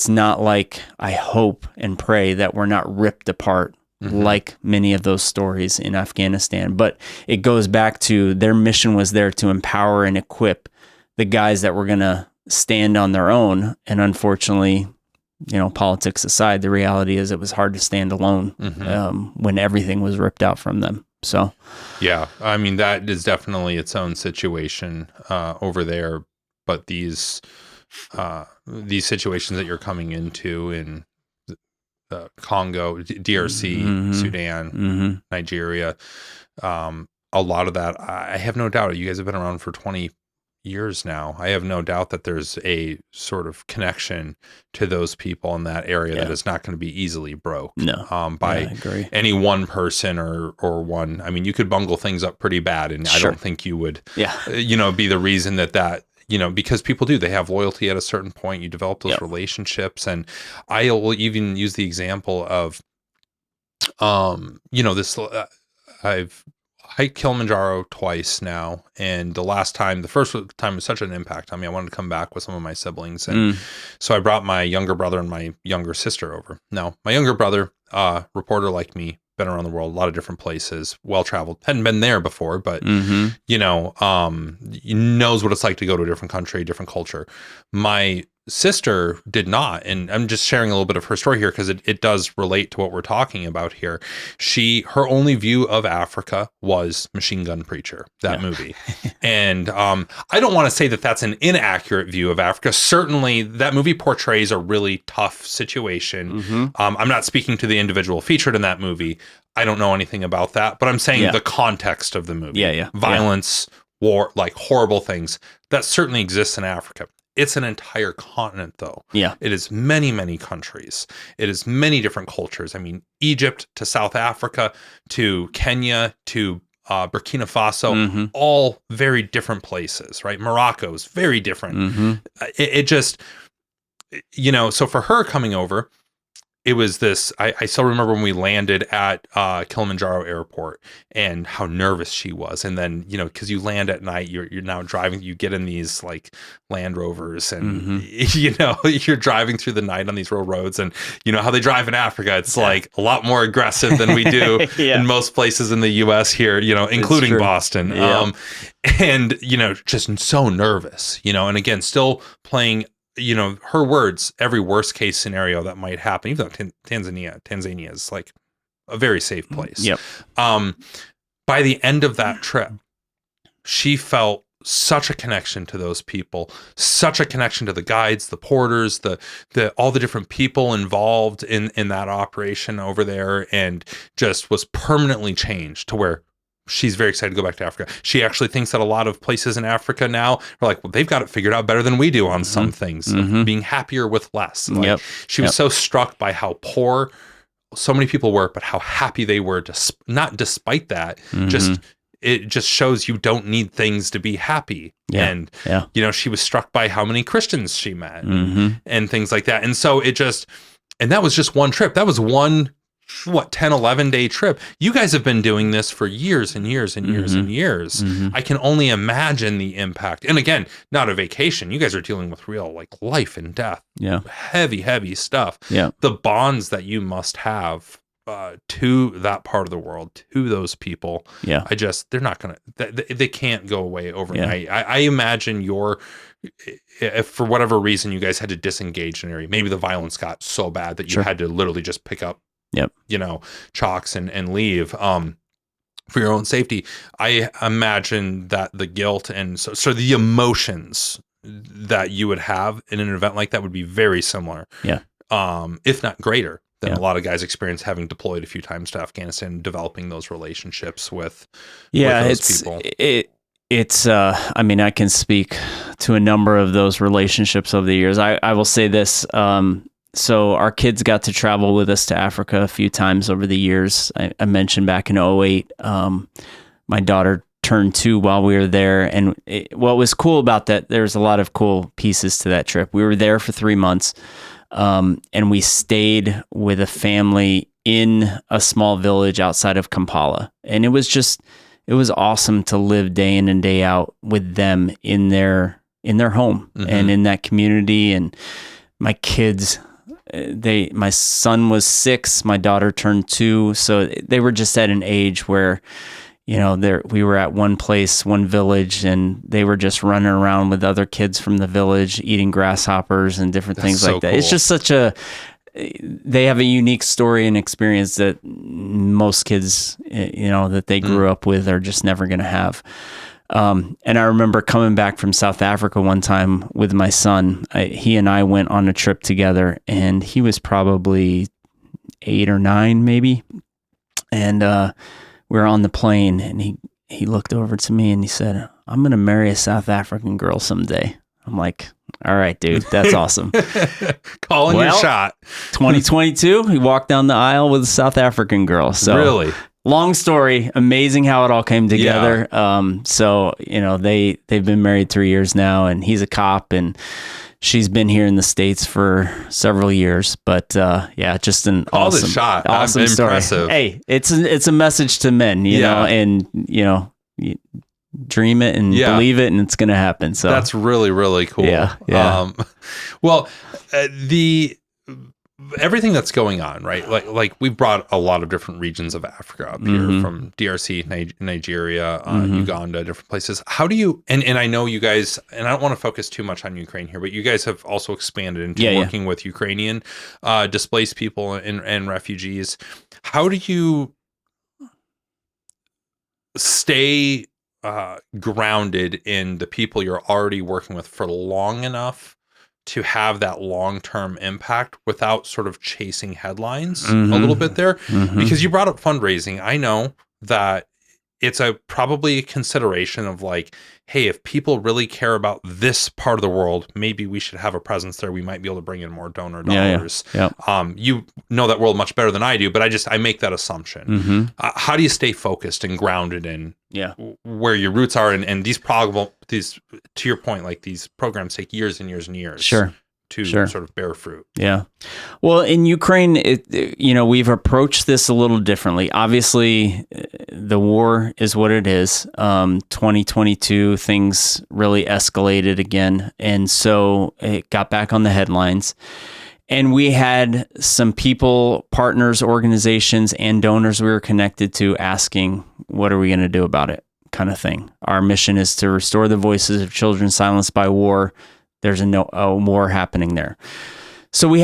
not like I hope and pray that we're not ripped apart like many of those stories in Afghanistan. But it goes back to their mission was there to empower and equip the guys that were going to stand on their own. And unfortunately, politics aside, the reality is it was hard to stand alone when everything was ripped out from them. So, yeah, I mean, that is definitely its own situation over there. But these situations that you're coming into in Congo, DRC, Sudan, Nigeria, a lot of that, I have no doubt. You guys have been around for 20 years now. I have no doubt that there's a sort of connection to those people in that area that is not going to be easily broke by any one person or one. I mean, you could bungle things up pretty bad, and I don't think you would, be the reason that because people do, they have loyalty at a certain point. You develop those relationships, and I will even use the example of, this. hiked Kilimanjaro twice now. And the first time was such an impact on me. I wanted to come back with some of my siblings. And so I brought my younger brother and my younger sister over. Now, my younger brother, reporter like me, been around the world, a lot of different places, well-traveled, hadn't been there before, but, he knows what it's like to go to a different country, different culture. My sister did not. And I'm just sharing a little bit of her story here because it does relate to what we're talking about here. Her only view of Africa was Machine Gun Preacher, that movie. And I don't want to say that that's an inaccurate view of Africa. Certainly that movie portrays a really tough situation. I'm not speaking to the individual featured in that movie. I don't know anything about that, but I'm saying the context of the movie. Violence, war, like horrible things that certainly exists in Africa. It's an entire continent, though. Yeah. It is many, many countries. It is many different cultures. I mean, Egypt to South Africa to Kenya to Burkina Faso, all very different places, right? Morocco's very different. It just, so for her coming over, it was this, I still remember when we landed at Kilimanjaro Airport and how nervous she was. And then, because you land at night, you're now driving, you get in these like Land Rovers and, you're driving through the night on these rural roads. And you know how they drive in Africa. It's like a lot more aggressive than we do in most places in the US here, including Boston. And, just so nervous, and again, still playing her words, every worst case scenario that might happen, even though Tanzania is like a very safe place. By the end of that trip, she felt such a connection to those people, such a connection to the guides, the porters, the all the different people involved in that operation over there, and just was permanently changed to where she's very excited to go back to Africa. She actually thinks that a lot of places in Africa now are like, well, they've got it figured out better than we do on some things, being happier with less. Like, she was so struck by how poor so many people were, but how happy they were, not despite that, it just shows you don't need things to be happy. And, she was struck by how many Christians she met and things like that. And so and that was just one trip. That was one 10, 11 day trip. You guys have been doing this for years and years and years and years. I can only imagine the impact. And again, not a vacation. You guys are dealing with real like life and death. Heavy stuff. The bonds that you must have to that part of the world, to those people. They're not going to, they can't go away overnight. I imagine if for whatever reason you guys had to disengage an area, maybe the violence got so bad that you had to literally just pick up chalks and leave for your own safety. I imagine that the guilt and so the emotions that you would have in an event like that would be very similar, if not greater than a lot of guys experience having deployed a few times to Afghanistan, developing those relationships with those people. It's I mean, I can speak to a number of those relationships over the years. I will say this. So our kids got to travel with us to Africa a few times over the years. I mentioned back in 2008, my daughter turned 2 while we were there. And what was cool about that, there's a lot of cool pieces to that trip. We were there for 3 months, and we stayed with a family in a small village outside of Kampala. And it was awesome to live day in and day out with them in their home and in that community. And my kids, my son was 6, my daughter turned 2, so they were just at an age where, we were at one place, one village, and they were just running around with other kids from the village, eating grasshoppers and different things like that. Cool. It's just they have a unique story and experience that most kids, that they grew up with are just never going to have. And I remember coming back from South Africa one time with my son. He and I went on a trip together, and he was probably 8 or 9 maybe. And we were on the plane, and he looked over to me and he said, "I'm going to marry a South African girl someday." I'm like, "All right, dude, that's awesome." Calling your shot. 2022, he walked down the aisle with a South African girl. So really? Long story, amazing how it all came together. So, they've been married 3 years now, and he's a cop, and She's been here in the States for several years, but just an awesome shot. Awesome story. Impressive. Hey, it's a message to men, you know, and you dream it and believe it, and it's going to happen. So that's really, really cool. Yeah. Everything that's going on, right? Like we brought a lot of different regions of Africa up here, from DRC, Nigeria, Uganda, different places. How do you, and I know you guys, and I don't want to focus too much on Ukraine here, but you guys have also expanded into working with Ukrainian displaced people and refugees. How do you stay grounded in the people you're already working with for long enough to have that long-term impact without sort of chasing headlines a little bit there? Because you brought up fundraising. I know that it's probably a consideration of like, hey, if people really care about this part of the world, maybe we should have a presence there. We might be able to bring in more donor dollars. You know that world much better than I do, but I make that assumption. How do you stay focused and grounded in where your roots are? And these to your point, like these programs take years and years and years. To sort of bear fruit. Yeah. Well, in Ukraine, we've approached this a little differently. Obviously, the war is what it is. 2022, things really escalated again. And so it got back on the headlines. And we had some people, partners, organizations, and donors we were connected to asking, what are we going to do about it? Kind of thing. Our mission is to restore the voices of children silenced by war. There's a war happening there. So we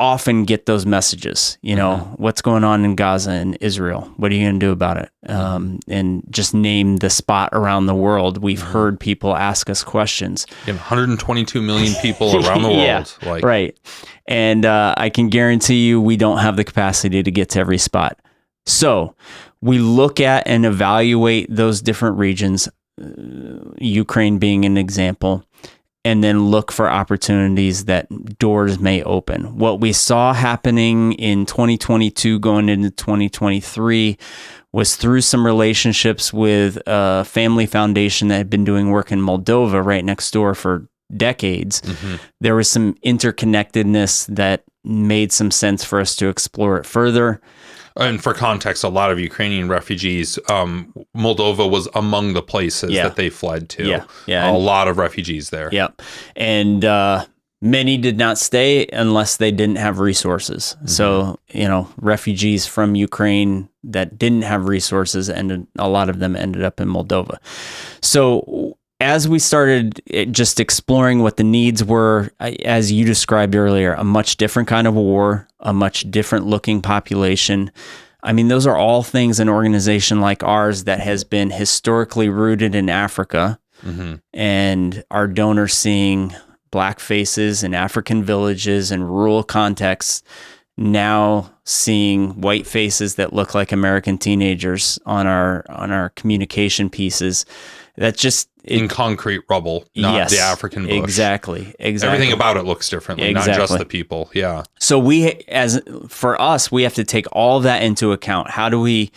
often get those messages, what's going on in Gaza and Israel? What are you going to do about it? And just name the spot around the world. We've heard people ask us questions. 122 million people around the world. Right. And I can guarantee you we don't have the capacity to get to every spot. So we look at and evaluate those different regions, Ukraine being an example, and then look for opportunities that doors may open. What we saw happening in 2022 going into 2023 was through some relationships with a family foundation that had been doing work in Moldova right next door for decades. There was some interconnectedness that made some sense for us to explore it further. And for context, a lot of Ukrainian refugees, Moldova was among the places that they fled to. A lot of refugees there. And many did not stay unless they didn't have resources. So, refugees from Ukraine that didn't have resources, a lot of them ended up in Moldova. So as we started just exploring what the needs were, as you described earlier, a much different kind of war, a much different looking population. I mean, those are all things an organization like ours that has been historically rooted in Africa, and our donors seeing Black faces in African villages and rural contexts, now seeing white faces that look like American teenagers on our communication pieces. That's just in concrete rubble, not the African bush. Exactly. Everything about it looks differently, not just the people. Yeah. So for us, we have to take all that into account. How do we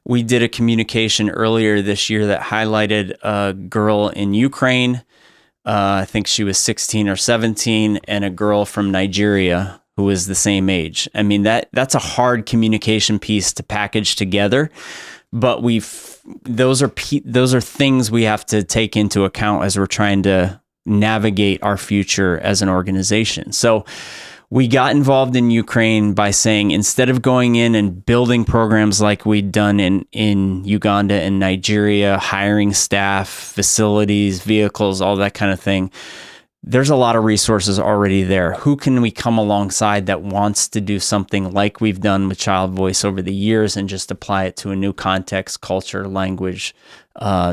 did a communication earlier this year that highlighted a girl in Ukraine. I think she was 16 or 17, and a girl from Nigeria who was the same age. I mean, that's a hard communication piece to package together. But those are things we have to take into account as we're trying to navigate our future as an organization. So we got involved in Ukraine by saying, instead of going in and building programs like we'd done in Uganda and Nigeria, hiring staff, facilities, vehicles, all that kind of thing, there's a lot of resources already there. Who can we come alongside that wants to do something like we've done with ChildVoice over the years and just apply it to a new context, culture, language,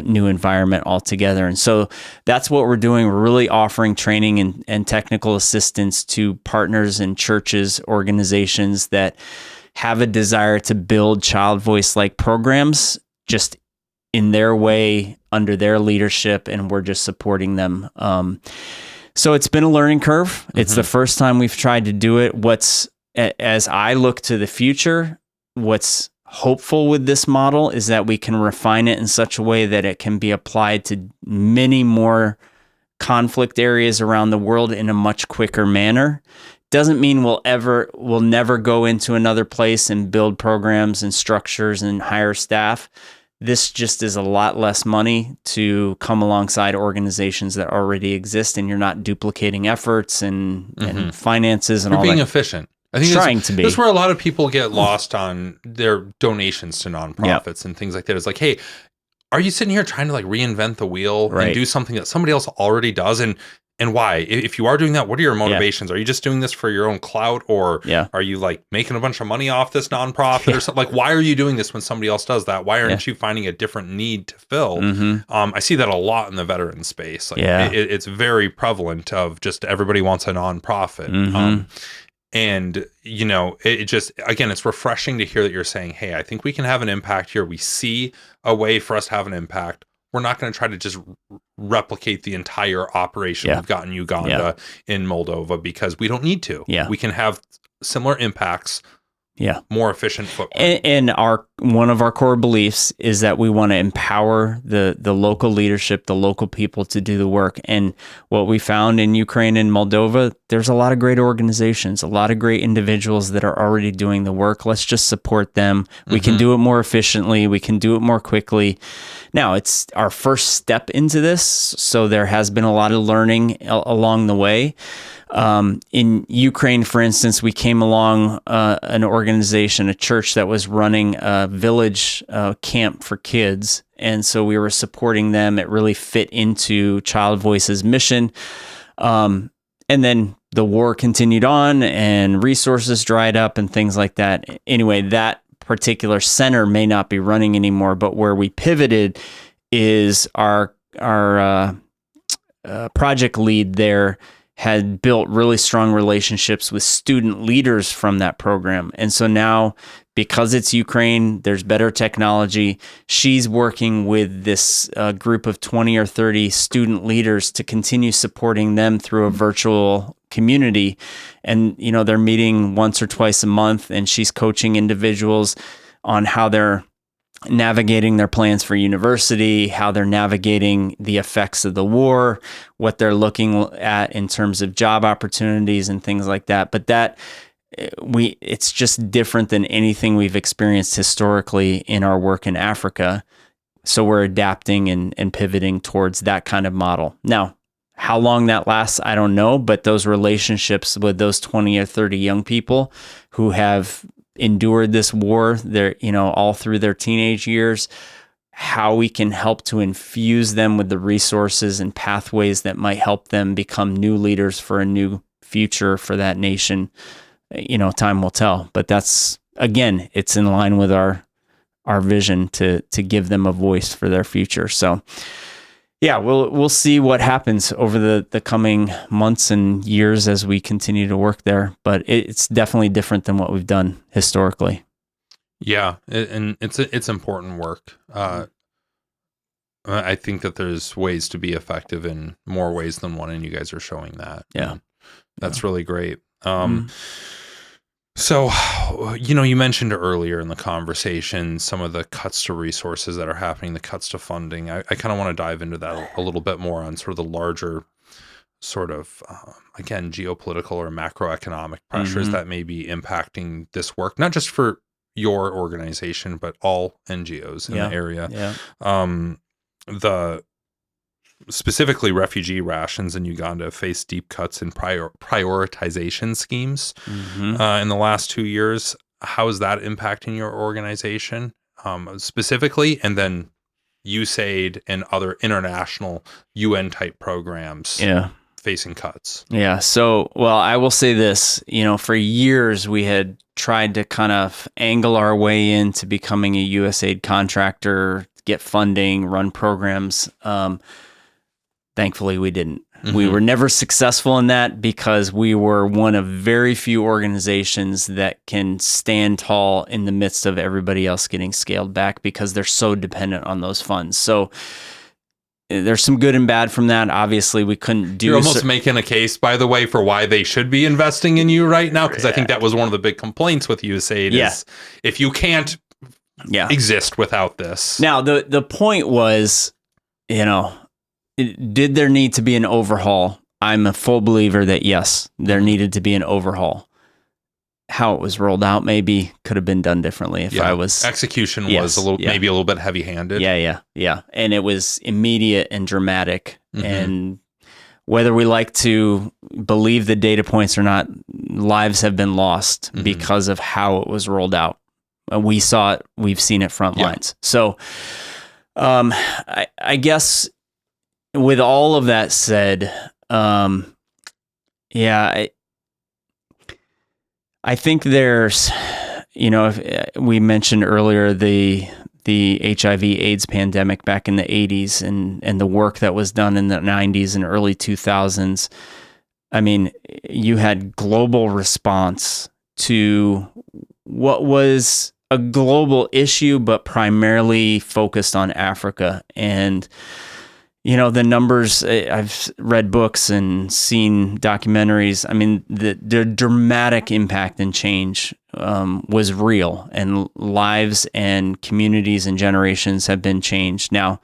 new environment altogether? And so that's what we're doing. We're really offering training and technical assistance to partners and churches, organizations that have a desire to build ChildVoice-like programs just in their way, under their leadership, and we're just supporting them. So it's been a learning curve. It's the first time we've tried to do it. As I look to the future, what's hopeful with this model is that we can refine it in such a way that it can be applied to many more conflict areas around the world in a much quicker manner. Doesn't mean we'll never go into another place and build programs and structures and hire staff. This just is a lot less money to come alongside organizations that already exist, and you're not duplicating efforts and finances and you're all being that. Efficient. I think that's where a lot of people get lost on their donations to nonprofits and things like that. It's like, hey, are you sitting here trying to like reinvent the wheel and do something that somebody else already does? And why? If you are doing that, what are your motivations? Are you just doing this for your own clout, or are you like making a bunch of money off this nonprofit or something? Like, why are you doing this when somebody else does that? Why aren't you finding a different need to fill? I see that a lot in the veteran space. Like, it's very prevalent of just everybody wants a nonprofit. And, you know, it just, again, it's refreshing to hear that you're saying, hey, I think we can have an impact here. We see a way for us to have an impact. We're not going to try to just replicate the entire operation we've got in Uganda, in Moldova, because we don't need to. We can have similar impacts, more efficient footprint. And one of our core beliefs is that we want to empower the local leadership, the local people to do the work. And what we found in Ukraine and Moldova, there's a lot of great organizations, a lot of great individuals that are already doing the work. Let's just support them. We can do it more efficiently. We can do it more quickly. Now, it's our first step into this, so there has been a lot of learning along the way. In Ukraine, for instance, we came along an organization, a church that was running a village camp for kids. And so we were supporting them. It really fit into ChildVoice's mission. And then the war continued on and resources dried up and things like that. Anyway, that particular center may not be running anymore, but where we pivoted is our project lead there had built really strong relationships with student leaders from that program. And so now, because it's Ukraine, there's better technology. She's working with this group of 20 or 30 student leaders to continue supporting them through a virtual community. And, you know, they're meeting once or twice a month, and she's coaching individuals on how they're navigating their plans for university, how they're navigating the effects of the war, what they're looking at in terms of job opportunities and things like that. But it's just different than anything we've experienced historically in our work in Africa. So we're adapting and pivoting towards that kind of model. Now, how long that lasts, I don't know, but those relationships with those 20 or 30 young people who have endured this war, all through their teenage years, how we can help to infuse them with the resources and pathways that might help them become new leaders for a new future for that nation. Time will tell. But that's, again, it's in line with our vision to give them a voice for their future. So yeah, we'll see what happens over the coming months and years as we continue to work there. But it's definitely different than what we've done historically. Yeah, and it's important work. I think that there's ways to be effective in more ways than one, and you guys are showing that. Yeah, and that's really great. So, you mentioned earlier in the conversation some of the cuts to resources that are happening, the cuts to funding. I kind of want to dive into that a little bit more on sort of the larger sort of, again, geopolitical or macroeconomic pressures that may be impacting this work, not just for your organization, but all NGOs in the area. Yeah. Specifically, refugee rations in Uganda face deep cuts in prioritization schemes in the last 2 years. How is that impacting your organization specifically? And then USAID and other international UN type programs facing cuts. Yeah. So, I will say this, for years we had tried to kind of angle our way into becoming a USAID contractor, get funding, run programs. Thankfully, we didn't. We were never successful in that because we were one of very few organizations that can stand tall in the midst of everybody else getting scaled back because they're so dependent on those funds. So there's some good and bad from that. Obviously, we couldn't do. You're almost making a case, by the way, for why they should be investing in you right now, because I think that was one of the big complaints with USAID is if you can't exist without this. Now, the point was, did there need to be an overhaul? I'm a full believer that yes, there needed to be an overhaul. How it was rolled out maybe could have been done differently if I was... Execution was maybe a little bit heavy-handed. Yeah. And it was immediate and dramatic. And whether we like to believe the data points or not, lives have been lost because of how it was rolled out. We saw it, we've seen it front lines. So I guess with all of that said, I think there's, if we mentioned earlier the HIV/AIDS pandemic back in the 80s and the work that was done in the 90s and early 2000s. I mean, you had global response to what was a global issue, but primarily focused on Africa. And the numbers, I've read books and seen documentaries. I mean, the dramatic impact and change was real, and lives and communities and generations have been changed. Now,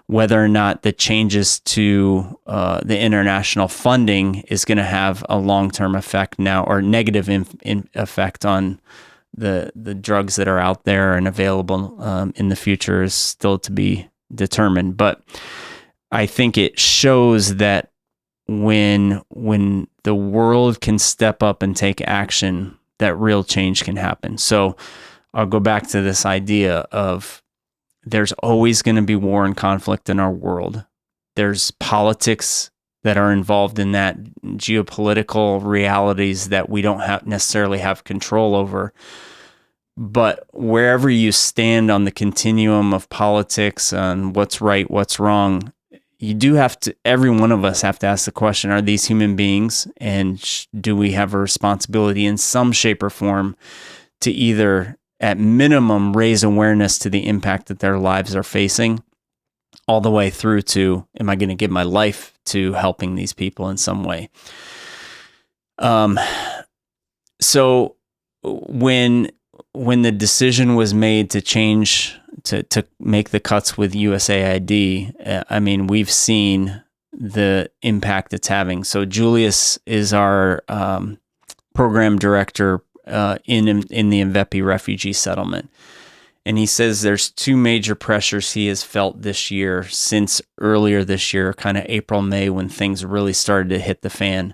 whether or not the changes to the international funding is going to have a long-term effect now, or negative effect on the drugs that are out there and available in the future, is still to be determined. But I think it shows that when the world can step up and take action, that real change can happen. So I'll go back to this idea of there's always going to be war and conflict in our world. There's politics that are involved in that, geopolitical realities that we don't necessarily have control over. But wherever you stand on the continuum of politics and what's right, what's wrong, you do have to, every one of us have to ask the question, are these human beings? And do we have a responsibility in some shape or form to either, at minimum, raise awareness to the impact that their lives are facing, all the way through to, am I going to give my life to helping these people in some way? So when the decision was made to change, to make the cuts with USAID, I mean, we've seen the impact it's having. So Julius is our program director in the Mvepi refugee settlement. And he says there's two major pressures he has felt this year, since earlier this year, kind of April, May, when things really started to hit the fan.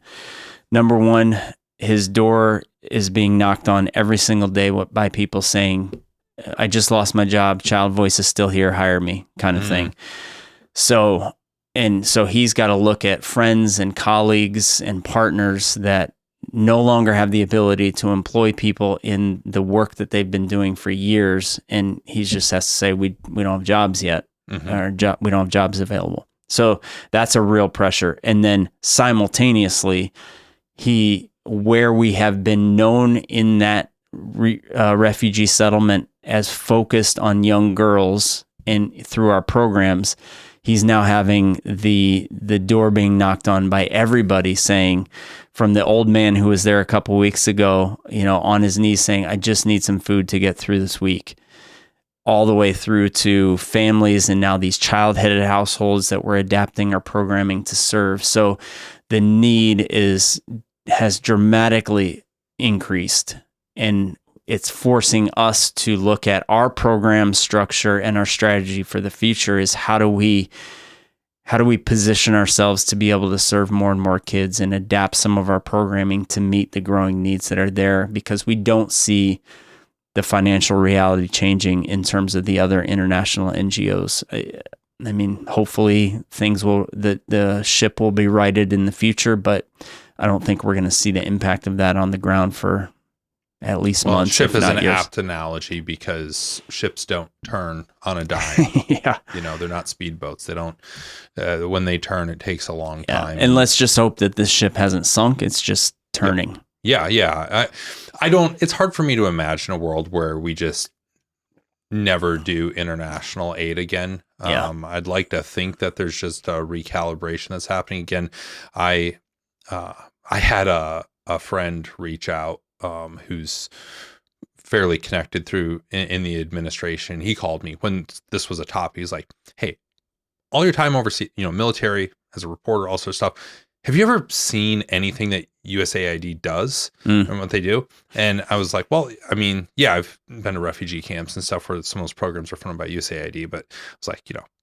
Number one, his door is being knocked on every single day by people saying, I just lost my job, ChildVoice is still here, hire me, kind of thing. So he's got to look at friends and colleagues and partners that no longer have the ability to employ people in the work that they've been doing for years. And he just has to say, we don't have jobs yet, or we don't have jobs available. So that's a real pressure. And then simultaneously, where we have been known in that refugee settlement as focused on young girls and through our programs, he's now having the door being knocked on by everybody, saying, from the old man who was there a couple weeks ago, on his knees saying, I just need some food to get through this week, all the way through to families and now these child-headed households that we're adapting our programming to serve. So the need has dramatically increased, and it's forcing us to look at our program structure and our strategy for the future. Is how do we position ourselves to be able to serve more and more kids and adapt some of our programming to meet the growing needs that are there, because we don't see the financial reality changing in terms of the other international NGOs. I mean, hopefully the ship will be righted in the future, but I don't think we're going to see the impact of that on the ground for at least months. Ship is an years. apt analogy because ships don't turn on a dime. Yeah. They're not speedboats. They don't, when they turn, it takes a long time. And let's just hope that this ship hasn't sunk. It's just turning. Yeah. It's hard for me to imagine a world where we just never do international aid again. I'd like to think that there's just a recalibration that's happening again. I had a friend reach out who's fairly connected through in the administration. He called me when this was a topic. He's like, hey, all your time overseas, military as a reporter, all sorts of stuff. Have you ever seen anything that USAID does and what they do? And I was like, well, I mean, yeah, I've been to refugee camps and stuff where some of those programs are funded by USAID, but it's like,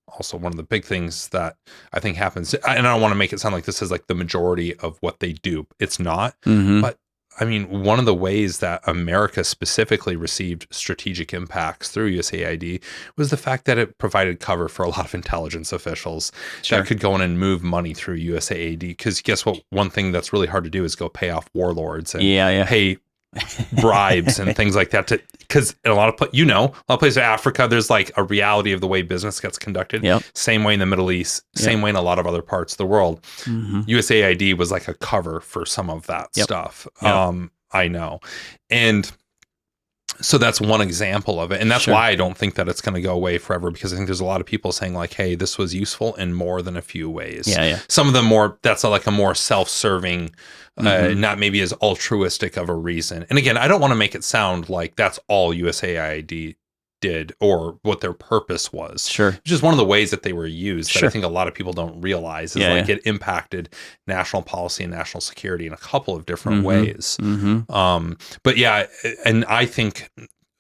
also one of the big things that I think happens, and I don't want to make it sound like this is like the majority of what they do. It's not, but I mean, one of the ways that America specifically received strategic impacts through USAID was the fact that it provided cover for a lot of intelligence officials that could go in and move money through USAID. Because guess what? One thing that's really hard to do is go pay off warlords and pay bribes and things like that. Because in a lot of places in Africa, there's like a reality of the way business gets conducted. Same way in the Middle East, same way in a lot of other parts of the world. USAID was like a cover for some of that stuff. I know. And so that's one example of it. And that's why I don't think that it's going to go away forever, because I think there's a lot of people saying like, hey, this was useful in more than a few ways. Some of them that's like a more self-serving, not maybe as altruistic of a reason. And again, I don't want to make it sound like that's all USAID did or what their purpose was. It's just one of the ways that they were used that I think a lot of people don't realize is it impacted national policy and national security in a couple of different ways. But yeah, and I think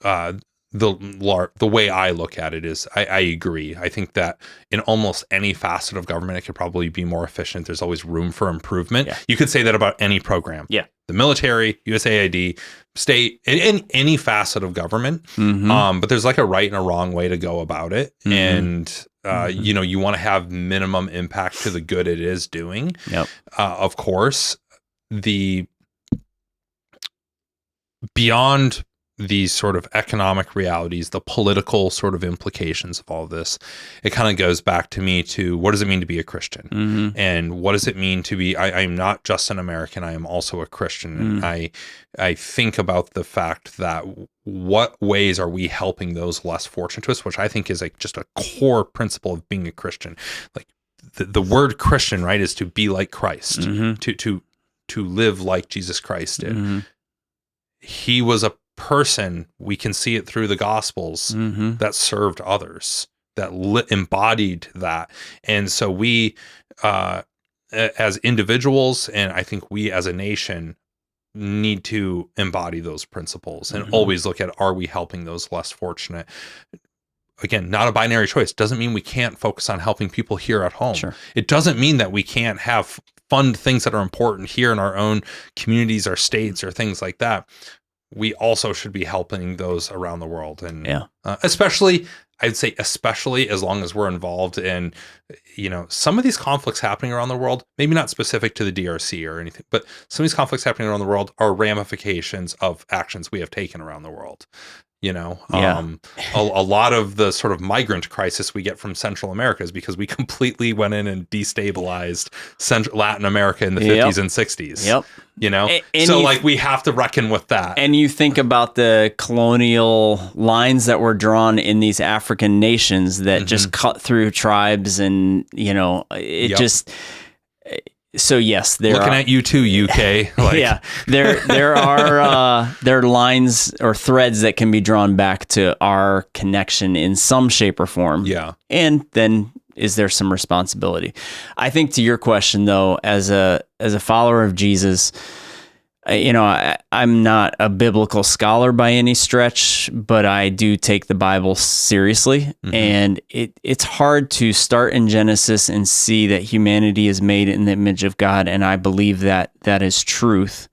the way I look at it is I agree. I think that in almost any facet of government, it could probably be more efficient. There's always room for improvement. You could say that about any program. The military, USAID, state, in any facet of government. But there's like a right and a wrong way to go about it. And, you want to have minimum impact to the good it is doing. Of course, beyond these sort of economic realities, the political sort of implications of all of this, it kind of goes back to me to what does it mean to be a Christian? And what does it mean to be, I'm not just an American, I am also a Christian. And I think about the fact that what ways are we helping those less fortunate to us, which I think is like just a core principle of being a Christian. Like the word Christian, right, is to be like Christ, to live like Jesus Christ did. He was a person, we can see it through the Gospels, that served others, that embodied that. And so we, as individuals, and I think we as a nation, need to embody those principles and always look at, are we helping those less fortunate? Again, not a binary choice. Doesn't mean we can't focus on helping people here at home. It doesn't mean that we can't fund things that are important here in our own communities or states or things like that. We also should be helping those around the world. And especially as long as we're involved in, some of these conflicts happening around the world, maybe not specific to the DRC or anything, but some of these conflicts happening around the world are ramifications of actions we have taken around the world. A lot of the sort of migrant crisis we get from Central America is because we completely went in and destabilized Latin America in the 50s and 60s. So we have to reckon with that. And you think about the colonial lines that were drawn in these African nations that just cut through tribes, and just. So yes, there looking at you too, UK. There are lines or threads that can be drawn back to our connection in some shape or form. And then is there some responsibility? I think to your question though, as a follower of Jesus, I'm not a biblical scholar by any stretch, but I do take the Bible seriously. And it's hard to start in Genesis and see that humanity is made in the image of God, and I believe that that is truth.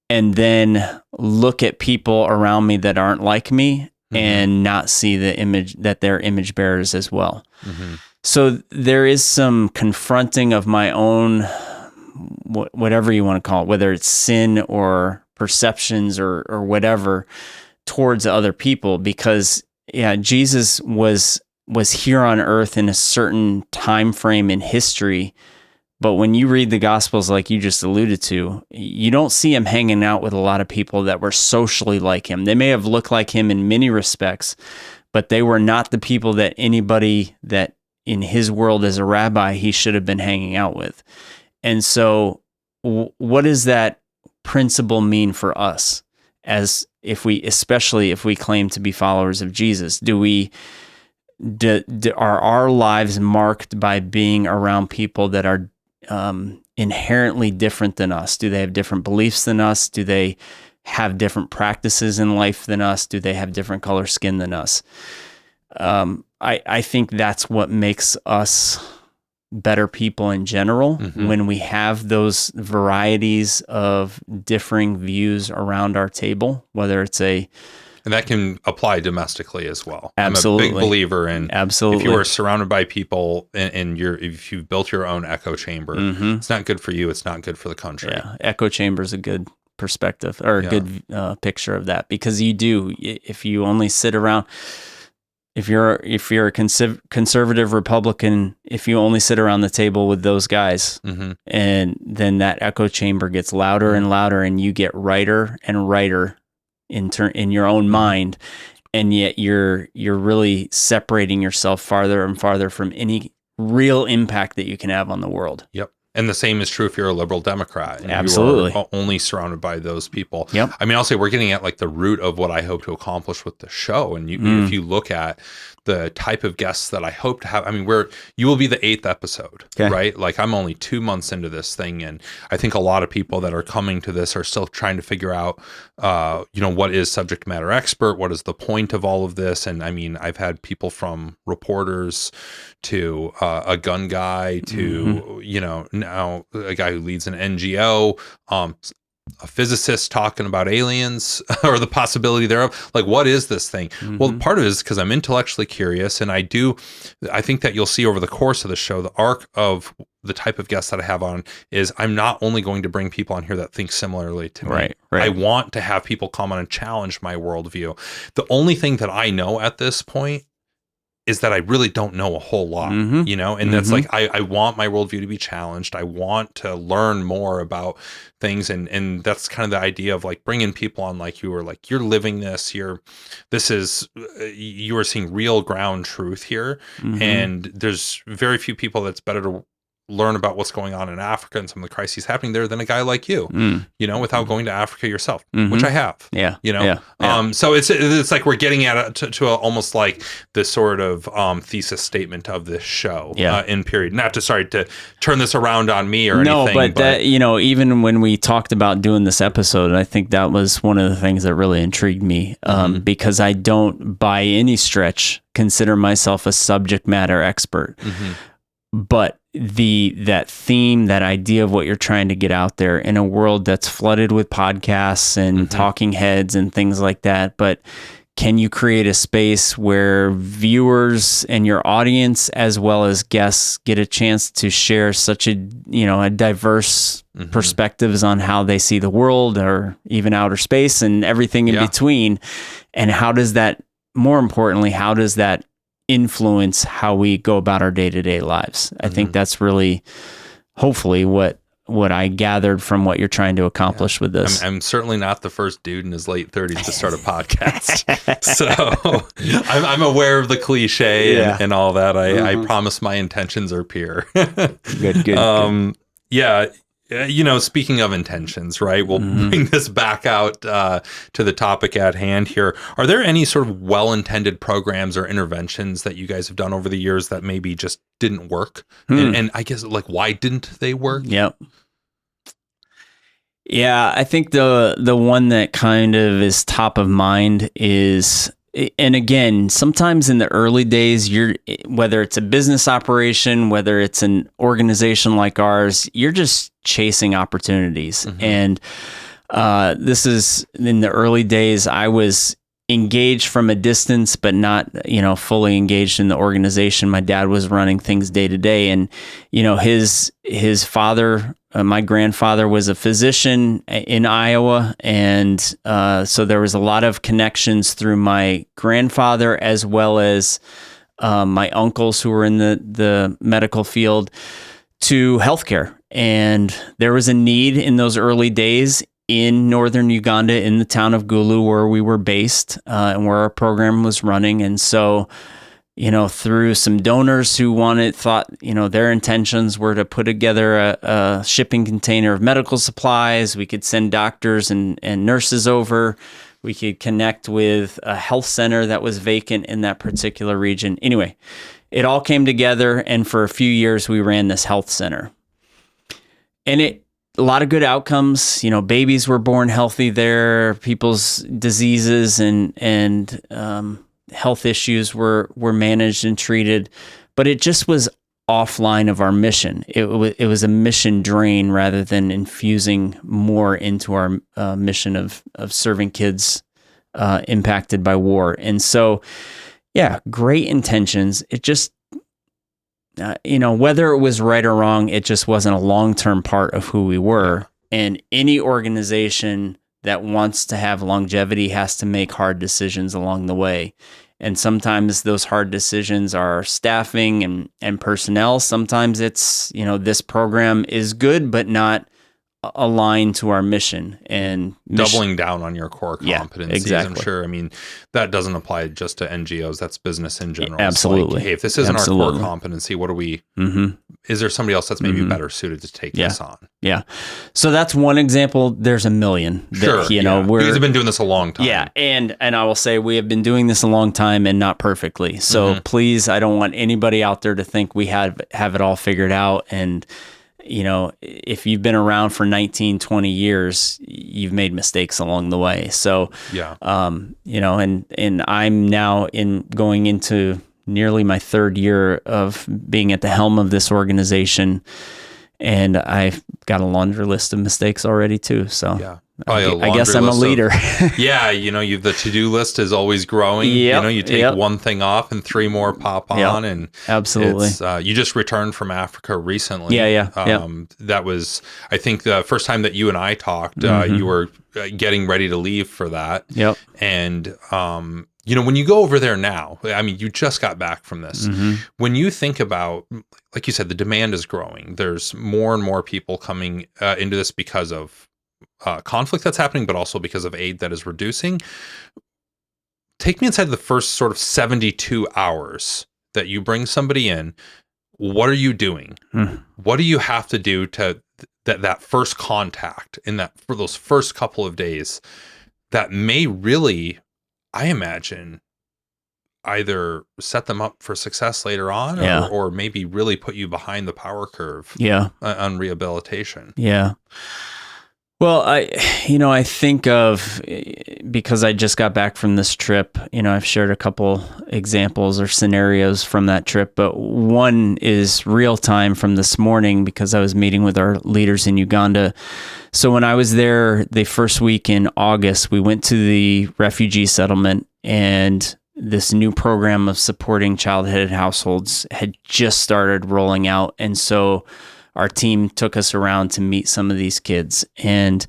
And then look at people around me that aren't like me and not see the image that they're image bearers as well. So there is some confronting of my own, whatever you want to call it, whether it's sin or perceptions or whatever, towards other people, because Jesus was here on earth in a certain time frame in history, but when you read the Gospels, like you just alluded to, you don't see him hanging out with a lot of people that were socially like him. They may have looked like him in many respects, but they were not the people that anybody that in his world as a rabbi he should have been hanging out with. And so what does that principle mean for us, especially if we claim to be followers of Jesus? Do we are our lives marked by being around people that are inherently different than us? Do they have different beliefs than us? Do they have different practices in life than us? Do they have different color skin than us? I think that's what makes us better people in general, when we have those varieties of differing views around our table, whether it's and that can apply domestically as well. Absolutely. I'm a big believer in absolutely. if you are surrounded by people and if you've built your own echo chamber, it's not good for you. It's not good for the country. Yeah, echo chamber is a good perspective or a good picture of that, because if you only sit around. If you're a conservative Republican, if you only sit around the table with those guys, and then that echo chamber gets louder and louder, and you get righter and righter in your own mind, and yet you're really separating yourself farther and farther from any real impact that you can have on the world. Yep. And the same is true if you're a liberal Democrat. And absolutely. You are only surrounded by those people. Yep. I mean, I'll say we're getting at like the root of what I hope to accomplish with the show. And if you look at the type of guests that I hope to have, I mean, you will be the 8th episode, right? Like I'm only 2 months into this thing. And I think a lot of people that are coming to this are still trying to figure out, what is subject matter expert? What is the point of all of this? And I mean, I've had people from reporters to a gun guy to, now a guy who leads an NGO, a physicist talking about aliens or the possibility thereof. Like, what is this thing? Well, part of it is because I'm intellectually curious, and I think that you'll see over the course of the show, the arc of the type of guests that I have on is I'm not only going to bring people on here that think similarly to me. Right. I want to have people come on and challenge my worldview. The only thing that I know at this point is that I really don't know a whole lot, and that's like, I want my worldview to be challenged. I want to learn more about things. And that's kind of the idea of like bringing people on like you, or like, you're living this, you are seeing real ground truth here. And there's very few people that's better to learn about what's going on in Africa and some of the crises happening there than a guy like you, without going to Africa yourself, which I have. So it's like we're getting at it to almost like this sort of thesis statement of this show in period. Not to turn this around on me or anything. But that, even when we talked about doing this episode, I think that was one of the things that really intrigued me, because I don't by any stretch consider myself a subject matter expert. But that theme, that idea of what you're trying to get out there in a world that's flooded with podcasts and talking heads and things like that. But can you create a space where viewers and your audience, as well as guests, get a chance to share such a diverse perspectives on how they see the world, or even outer space and everything in between? And more importantly, how does that influence how we go about our day-to-day lives? I think that's really, hopefully, what I gathered from what you're trying to accomplish with this. I'm certainly not the first dude in his late 30s to start a podcast. So I'm aware of the cliche and all that. I promise my intentions are pure. Good. Yeah. Speaking of intentions, right? We'll bring this back out to the topic at hand here. Are there any sort of well-intended programs or interventions that you guys have done over the years that maybe just didn't work? And I guess, like, why didn't they work? Yep. Yeah, I think the one that kind of is top of mind is, and again, sometimes in the early days, whether it's a business operation, whether it's an organization like ours, you're just chasing opportunities. And this is in the early days. I was engaged from a distance, but not, fully engaged in the organization. My dad was running things day to day, and his father, my grandfather, was a physician in Iowa, and so there was a lot of connections through my grandfather, as well as my uncles who were in the medical field, to healthcare. And there was a need in those early days in northern Uganda, in the town of Gulu, where we were based, and where our program was running. And so, through some donors who thought their intentions were to put together a shipping container of medical supplies, we could send doctors and nurses over. We could connect with a health center that was vacant in that particular region. Anyway, it all came together, and for a few years, we ran this health center. And a lot of good outcomes. Babies were born healthy there. People's diseases and health issues were managed and treated, but it just was offline of our mission. It was a mission drain rather than infusing more into our mission of serving kids impacted by war. And so, yeah, great intentions. It just, whether it was right or wrong, it just wasn't a long-term part of who we were. And any organization that wants to have longevity has to make hard decisions along the way. And sometimes those hard decisions are staffing and personnel. Sometimes it's, this program is good, but not aligned to our mission and doubling down on your core competencies. Yeah, exactly. I'm sure. I mean, that doesn't apply just to NGOs. That's business in general. Absolutely. It's hey, if this isn't our core competency, what are we? Is there somebody else that's maybe better suited to take this on? Yeah. So that's one example. There's a million. That, because we've been doing this a long time. Yeah, and I will say we have been doing this a long time and not perfectly. So please, I don't want anybody out there to think we have it all figured out. And if you've been around for 19, 20 years, you've made mistakes along the way. So, and I'm now going into nearly my third year of being at the helm of this organization, and I've got a laundry list of mistakes already too. So I guess I'm a leader. The to-do list is always growing. You take one thing off and three more pop on. And absolutely. You just returned from Africa recently. That was, I think, the first time that you and I talked. You were getting ready to leave for that. Yep. And when you go over there now, I mean, you just got back from this. When you think about, like you said, the demand is growing. There's more and more people coming into this because of conflict that's happening, but also because of aid that is reducing. Take me inside the first sort of 72 hours that you bring somebody in. What are you doing? What do you have to do to that first contact for those first couple of days that may really, I imagine, either set them up for success later on or maybe really put you behind the power curve on rehabilitation? Yeah. Well, I think of, because I just got back from this trip, I've shared a couple examples or scenarios from that trip, but one is real time from this morning because I was meeting with our leaders in Uganda. So when I was there the first week in August, we went to the refugee settlement, and this new program of supporting child-headed households had just started rolling out. And so our team took us around to meet some of these kids. And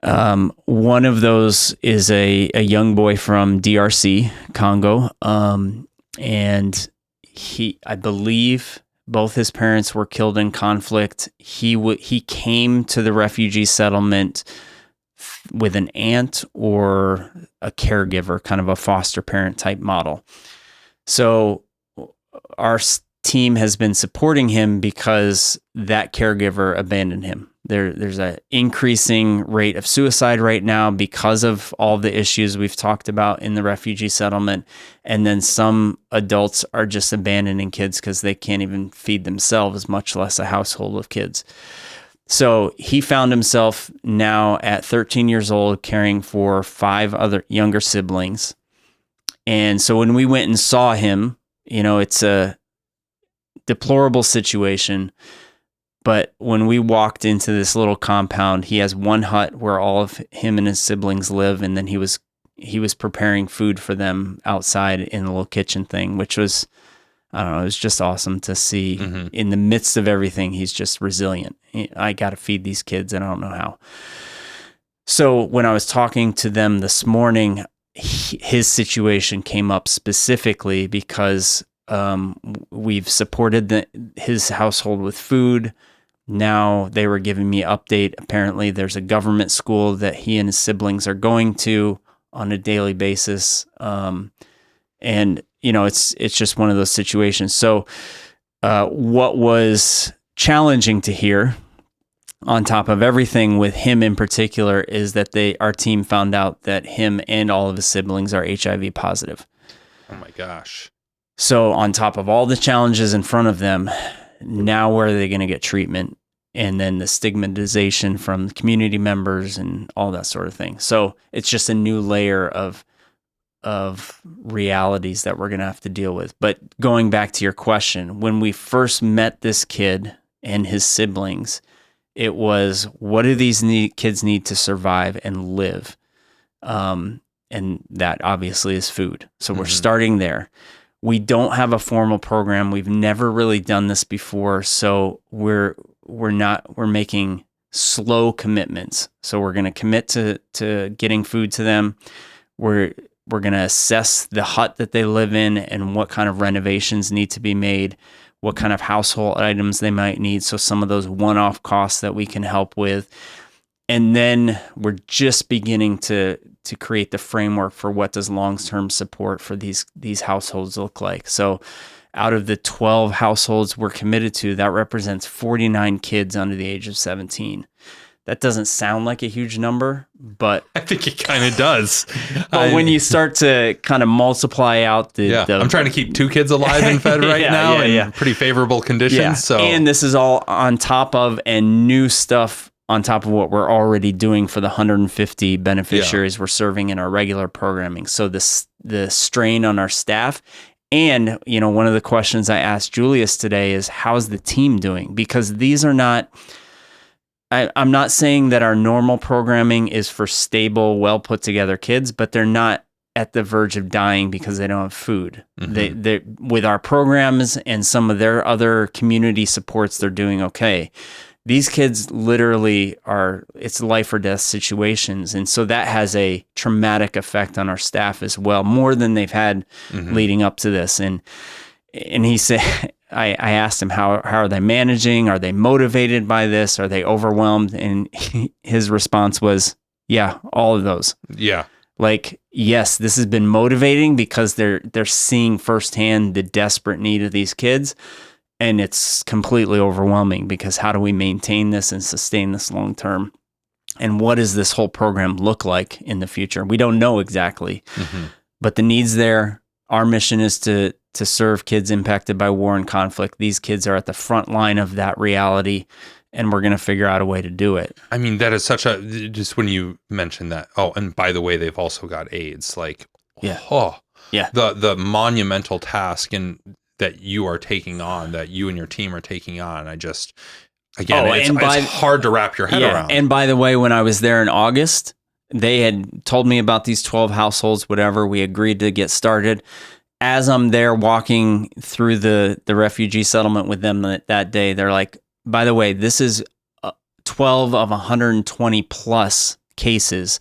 one of those is a young boy from DRC, Congo. And I believe both his parents were killed in conflict. He came to the refugee settlement with an aunt or a caregiver, kind of a foster parent type model. So our team has been supporting him because that caregiver abandoned him. There's an increasing rate of suicide right now because of all the issues we've talked about in the refugee settlement. And then some adults are just abandoning kids because they can't even feed themselves, much less a household of kids. So he found himself now at 13 years old caring for 5 other younger siblings. And so when we went and saw him, it's a deplorable situation. But when we walked into this little compound, he has one hut where all of him and his siblings live, and then he was preparing food for them outside in a little kitchen thing, which was, I don't know, it was just awesome to see. In the midst of everything, he's just resilient. I got to feed these kids, and I don't know how. So when I was talking to them this morning, his situation came up specifically because we've supported his household with food. Now they were giving me an update. Apparently there's a government school that he and his siblings are going to on a daily basis. And it's just one of those situations. So what was challenging to hear on top of everything with him in particular is that our team found out that him and all of his siblings are HIV positive. Oh my gosh. So on top of all the challenges in front of them, now where are they going to get treatment? And then the stigmatization from community members and all that sort of thing. So it's just a new layer of realities that we're going to have to deal with. But going back to your question, when we first met this kid and his siblings, it was, what do these kids need to survive and live? And that obviously is food. So we're starting there. We don't have a formal program. We've never really done this before. So we're making slow commitments. So we're going to commit to getting food to them. We're going to assess the hut that they live in and what kind of renovations need to be made, what kind of household items they might need. So some of those one-off costs that we can help with. And then we're just beginning to create the framework for what does long-term support for these households look like. So out of the 12 households we're committed to, that represents 49 kids under the age of 17. That doesn't sound like a huge number, but I think it kind of does. But when you start to kind of multiply out I'm trying to keep 2 kids alive and fed right now in pretty favorable conditions. Yeah. So, and this is all on top of and new stuff on top of what we're already doing for the 150 beneficiaries we're serving in our regular programming. So the strain on our staff. And, one of the questions I asked Julius today is, how's the team doing? Because these are not, I'm not saying that our normal programming is for stable, well put together kids, but they're not at the verge of dying because they don't have food. They with our programs and some of their other community supports, they're doing okay. These kids literally it's life or death situations. And so that has a traumatic effect on our staff as well, more than they've had leading up to this. And he said, I asked him, how are they managing? Are they motivated by this? Are they overwhelmed? And his response was, yeah, all of those. Yeah. Like, yes, this has been motivating because they're seeing firsthand the desperate need of these kids. And it's completely overwhelming because how do we maintain this and sustain this long term? And what does this whole program look like in the future? We don't know exactly, but the need's there. Our mission is to serve kids impacted by war and conflict. These kids are at the front line of that reality, and we're going to figure out a way to do it. I mean, that is just when you mentioned that. Oh, and by the way, they've also got AIDS. Like, the monumental task that you are taking on, that you and your team are taking on. It's hard to wrap your head around. And by the way, when I was there in August, they had told me about these 12 households, whatever. We agreed to get started. As I'm there walking through the refugee settlement with them that day, they're like, by the way, this is 12 of 120 plus cases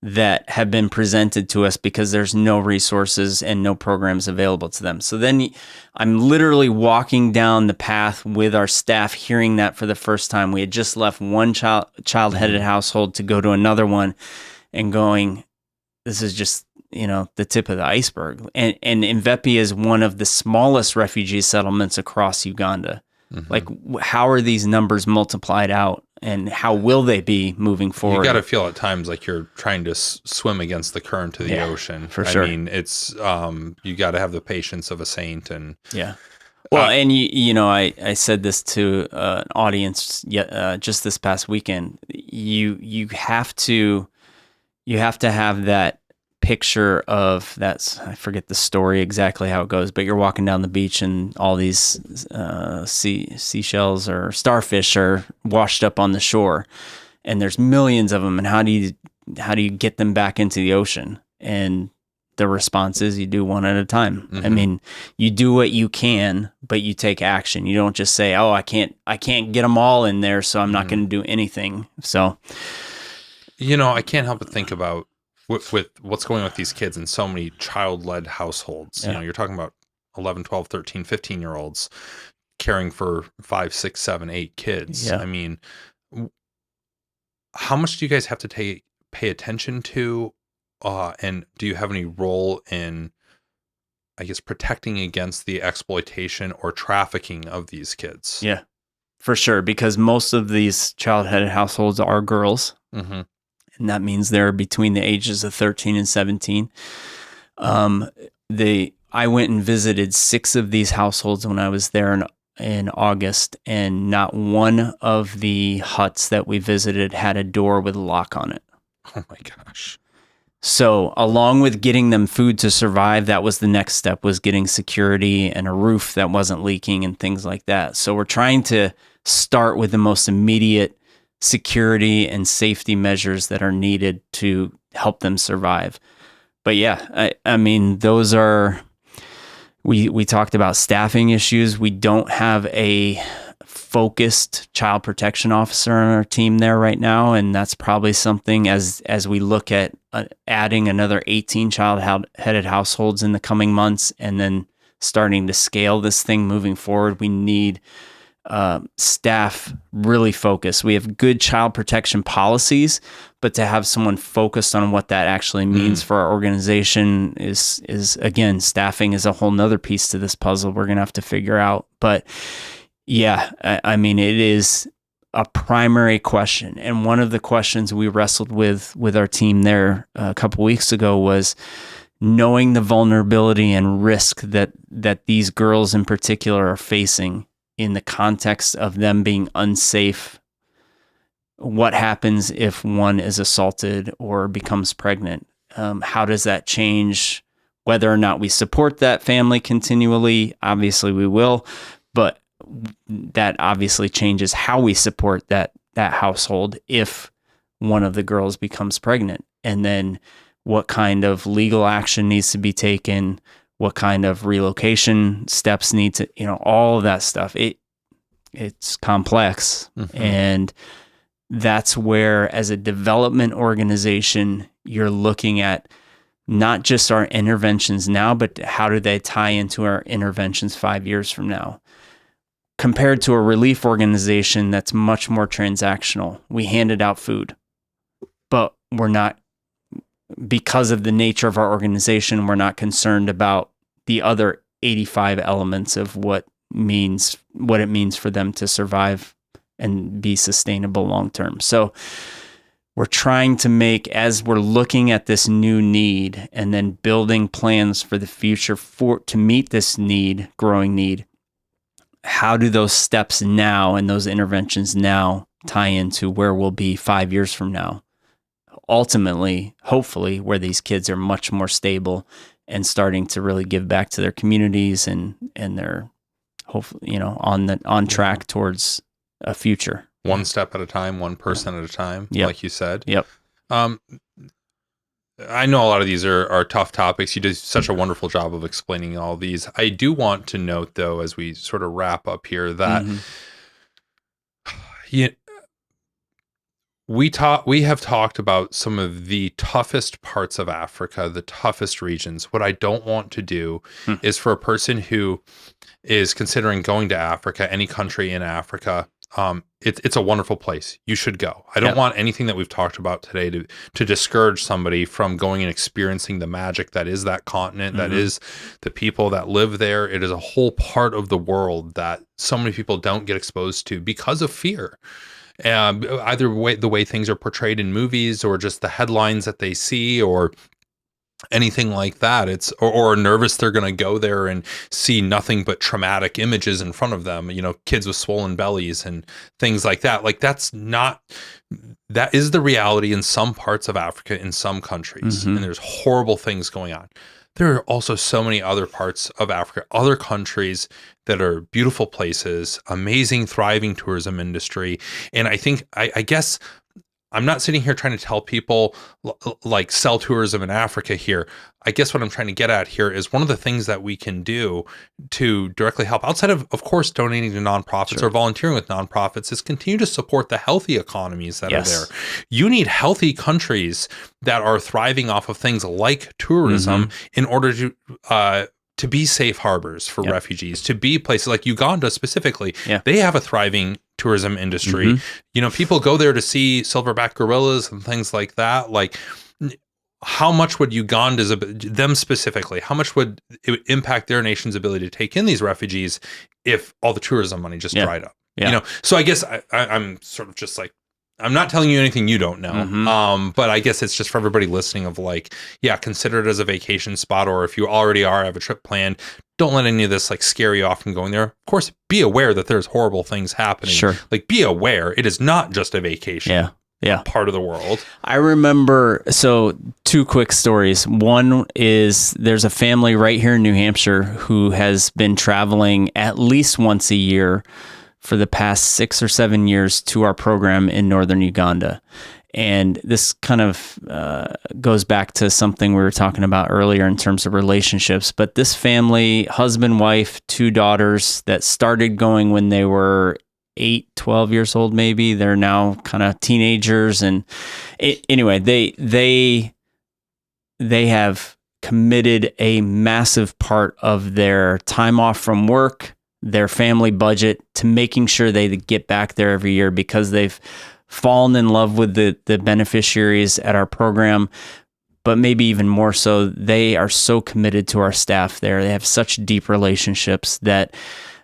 that have been presented to us because there's no resources and no programs available to them. So then I'm literally walking down the path with our staff, hearing that for the first time. We had just left one child-headed household to go to another one and going, this is just, the tip of the iceberg. And Mvepi is one of the smallest refugee settlements across Uganda. Like, how are these numbers multiplied out? And how will they be moving forward? You got to feel at times like you're trying to swim against the current of the ocean. For sure. I mean, it's you got to have the patience of a saint. And well, and I said this to an audience just this past weekend. You have to have that picture of that. I forget the story exactly how it goes, but you're walking down the beach and all these seashells or starfish are washed up on the shore, and there's millions of them. And how do you get them back into the ocean? And the response is you do one at a time. I mean, you do what you can, but you take action. You don't just say, "Oh, I can't get them all in there, so I'm not going to do anything." So, I can't help but think about with what's going on with these kids in so many child-led households. You're talking about 11, 12, 13, 15-year-olds caring for 5, 6, 7, 8 kids. I mean, how much do you guys have to pay attention to? And do you have any role in, I guess, protecting against the exploitation or trafficking of these kids? Yeah. for sure, because most of these child-headed households are girls, Mm-hmm. and that means they're between the ages of 13 and 17. I went and visited 6 of these households when I was there in August, and not one of the huts that we visited had a door with a lock on it. Oh my gosh. So along with getting them food to survive, that was the next step, was getting security and a roof that wasn't leaking and things like that. So we're trying to start with the most immediate security and safety measures that are needed to help them survive. But yeah, I mean, those are, we talked about staffing issues. We don't have a focused child protection officer on our team there right now, and that's probably something as we look at adding another 18 child-headed households in the coming months, and then starting to scale this thing moving forward. We need staff really focused. We have good child protection policies, but to have someone focused on what that actually means for our organization is again, staffing is a whole nother piece to this puzzle we're gonna have to figure out. But yeah, I mean, it is a primary question. And one of the questions we wrestled with our team there a couple weeks ago was knowing the vulnerability and risk that these girls in particular are facing in the context of them being unsafe. What happens if one is assaulted or becomes pregnant? How does that change whether or not we support that family continually? Obviously we will, but that obviously changes how we support that household if one of the girls becomes pregnant. And then what kind of legal action needs to be taken, what kind of relocation steps need to, all of that stuff. It's complex. And that's where, as a development organization, you're looking at not just our interventions now, but how do they tie into our interventions 5 years from now? Compared to a relief organization that's much more transactional. We handed out food, but we're not, because of the nature of our organization, we're not concerned about the other 85 elements of what it means for them to survive and be sustainable long term. So we're trying to make, as we're looking at this new need and then building plans for the future to meet this growing need, how do those steps now and those interventions now tie into where we'll be 5 years from now? Ultimately, hopefully, where these kids are much more stable and starting to really give back to their communities and they're hopefully, on track towards a future. One step at a time, one person at a time, like you said. Yep. I know a lot of these are tough topics. You did such a wonderful job of explaining all these. I do want to note, though, as we sort of wrap up here, that we have talked about some of the toughest parts of Africa, the toughest regions. What I don't want to do is for a person who is considering going to Africa, any country in Africa, it's a wonderful place. You should go. I don't want anything that we've talked about today to discourage somebody from going and experiencing the magic that is that continent, that is the people that live there. It is a whole part of the world that so many people don't get exposed to because of fear. Either the way things are portrayed in movies, or just the headlines that they see, or anything like that. It's or nervous they're going to go there and see nothing but traumatic images in front of them, kids with swollen bellies and things like that. Like that is the reality in some parts of Africa, in some countries, and there's horrible things going on. There are also so many other parts of Africa, other countries that are beautiful places, amazing, thriving tourism industry. And I think, I guess, I'm not sitting here trying to tell people like sell tourism in Africa here. I guess what I'm trying to get at here is one of the things that we can do to directly help, outside of course, donating to nonprofits or volunteering with nonprofits, is continue to support the healthy economies that are there. You need healthy countries that are thriving off of things like tourism in order to be safe harbors for refugees, to be places like Uganda specifically. They have a thriving tourism industry. People go there to see silverback gorillas and things like that. Like, how much would them specifically, how much would it impact their nation's ability to take in these refugees if all the tourism money just dried up? You know, so I guess I'm sort of just like, I'm not telling you anything you don't know. But I guess it's just for everybody listening of like, yeah, consider it as a vacation spot, or if you already have a trip planned, don't let any of this like scare you off from going there. Of course, be aware that there's horrible things happening. Sure. Like, be aware it is not just a vacation. Yeah. Part of the world. I remember, so 2 quick stories. One is there's a family right here in New Hampshire who has been traveling at least once a year for the past 6 or 7 years to our program in northern Uganda. And this kind of goes back to something we were talking about earlier in terms of relationships. But this family, husband, wife, 2 daughters that started going when they were 8, 12 years old, maybe. They're now kind of teenagers. And anyway, they have committed a massive part of their time off from work, their family budget, to making sure they get back there every year because they've fallen in love with the beneficiaries at our program. But maybe even more so, they are so committed to our staff there. They have such deep relationships that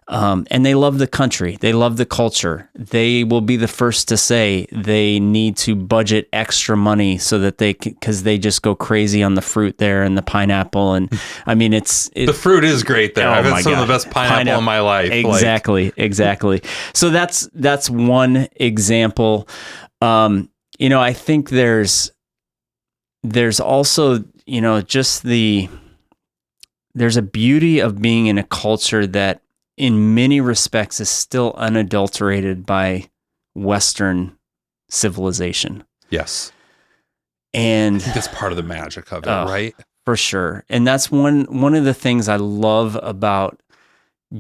and they love the country. They love the culture. They will be the first to say they need to budget extra money so that because they just go crazy on the fruit there and the pineapple. And I mean, the fruit is great there. I've had some of the best pineapple in my life. Exactly. So that's one example. I think there's also, just there's a beauty of being in a culture that in many respects is still unadulterated by Western civilization. Yes. And that's part of the magic of it, right? For sure. And that's one of the things I love about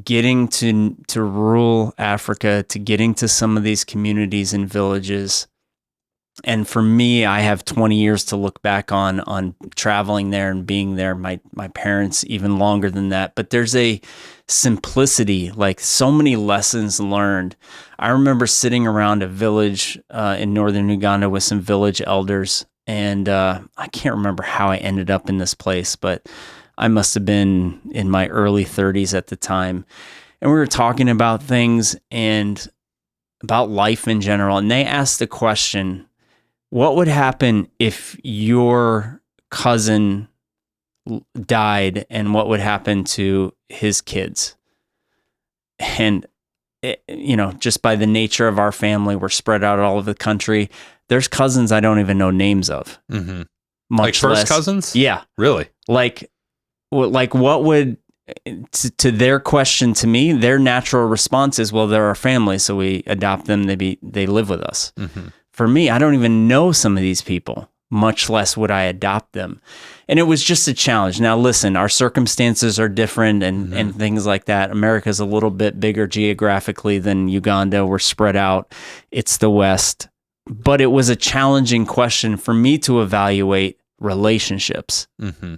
getting to rural Africa, to getting to some of these communities and villages. And for me, I have 20 years to look back on traveling there and being there. My parents even longer than that. But there's a simplicity, like so many lessons learned. I remember sitting around a village in northern Uganda with some village elders, and I can't remember how I ended up in this place, but I must have been in my early 30s at the time. And we were talking about things and about life in general. And they asked the question, what would happen if your cousin died and what would happen to his kids? And, just by the nature of our family, we're spread out all over the country. There's cousins I don't even know names of. Mm-hmm. Like first cousins? Yeah. Really? Like what would, to their question to me, their natural response is, well, they're our family, so we adopt them. They live with us. Mm-hmm. For me, I don't even know some of these people, much less would I adopt them. And it was just a challenge. Now, listen, our circumstances are different and things like that. America's a little bit bigger geographically than Uganda. We're spread out. It's the West. But it was a challenging question for me to evaluate relationships,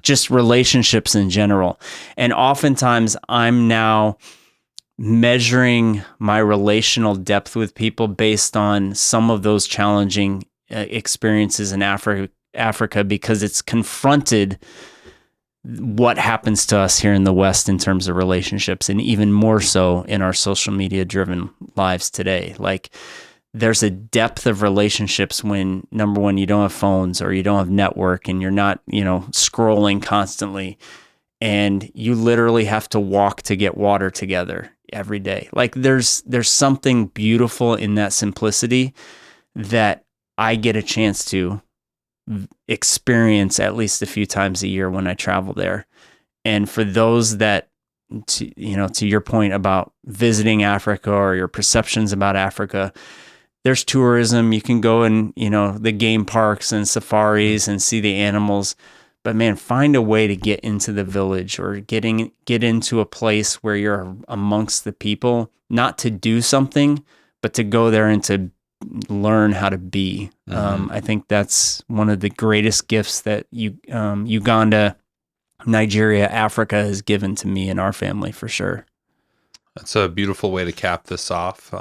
just relationships in general. And oftentimes I'm now measuring my relational depth with people based on some of those challenging experiences in Africa, because it's confronted what happens to us here in the West in terms of relationships, and even more so in our social media driven lives today. Like, there's a depth of relationships when, number one, you don't have phones or you don't have network and you're not, scrolling constantly, and you literally have to walk to get water together every day. Like, there's something beautiful in that simplicity that I get a chance to experience at least a few times a year when I travel there. And for those that, to your point about visiting Africa or your perceptions about Africa, there's tourism. You can go in, the game parks and safaris and see the animals. But man, find a way to get into the village or get into a place where you're amongst the people, not to do something, but to go there and to learn how to be. I think that's one of the greatest gifts that Uganda, Nigeria, Africa has given to me and our family, for sure. That's a beautiful way to cap this off.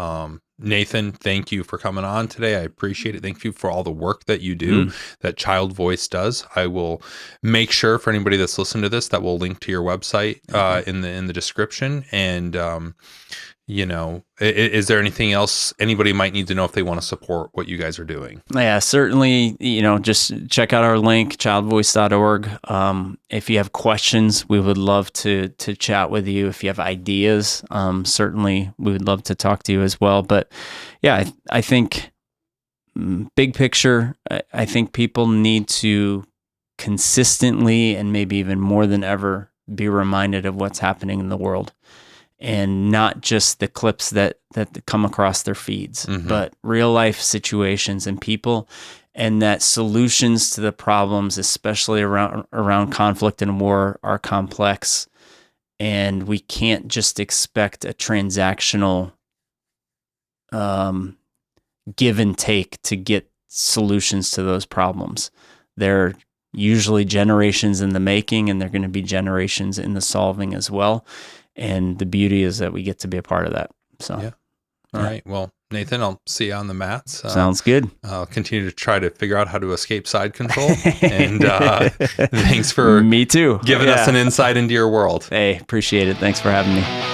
Nathan, thank you for coming on today. I appreciate it. Thank you for all the work that you do, that ChildVoice does. I will make sure for anybody that's listening to this that we'll link to your website in the description. And Is there anything else anybody might need to know if they want to support what you guys are doing? Yeah, certainly, just check out our link, childvoice.org. If you have questions, we would love to chat with you. If you have ideas, certainly we would love to talk to you as well. But yeah, I think big picture, I think people need to consistently and maybe even more than ever be reminded of what's happening in the world. And not just the clips that come across their feeds, but real life situations and people, and that solutions to the problems, especially around conflict and war, are complex. And we can't just expect a transactional give and take to get solutions to those problems. They're usually generations in the making, and they're going to be generations in the solving as well. And the beauty is that we get to be a part of that. So, yeah. All right. Well, Nathan, I'll see you on the mats. Sounds good. I'll continue to try to figure out how to escape side control. And thanks for Me too. giving us an insight into your world. Hey, appreciate it. Thanks for having me.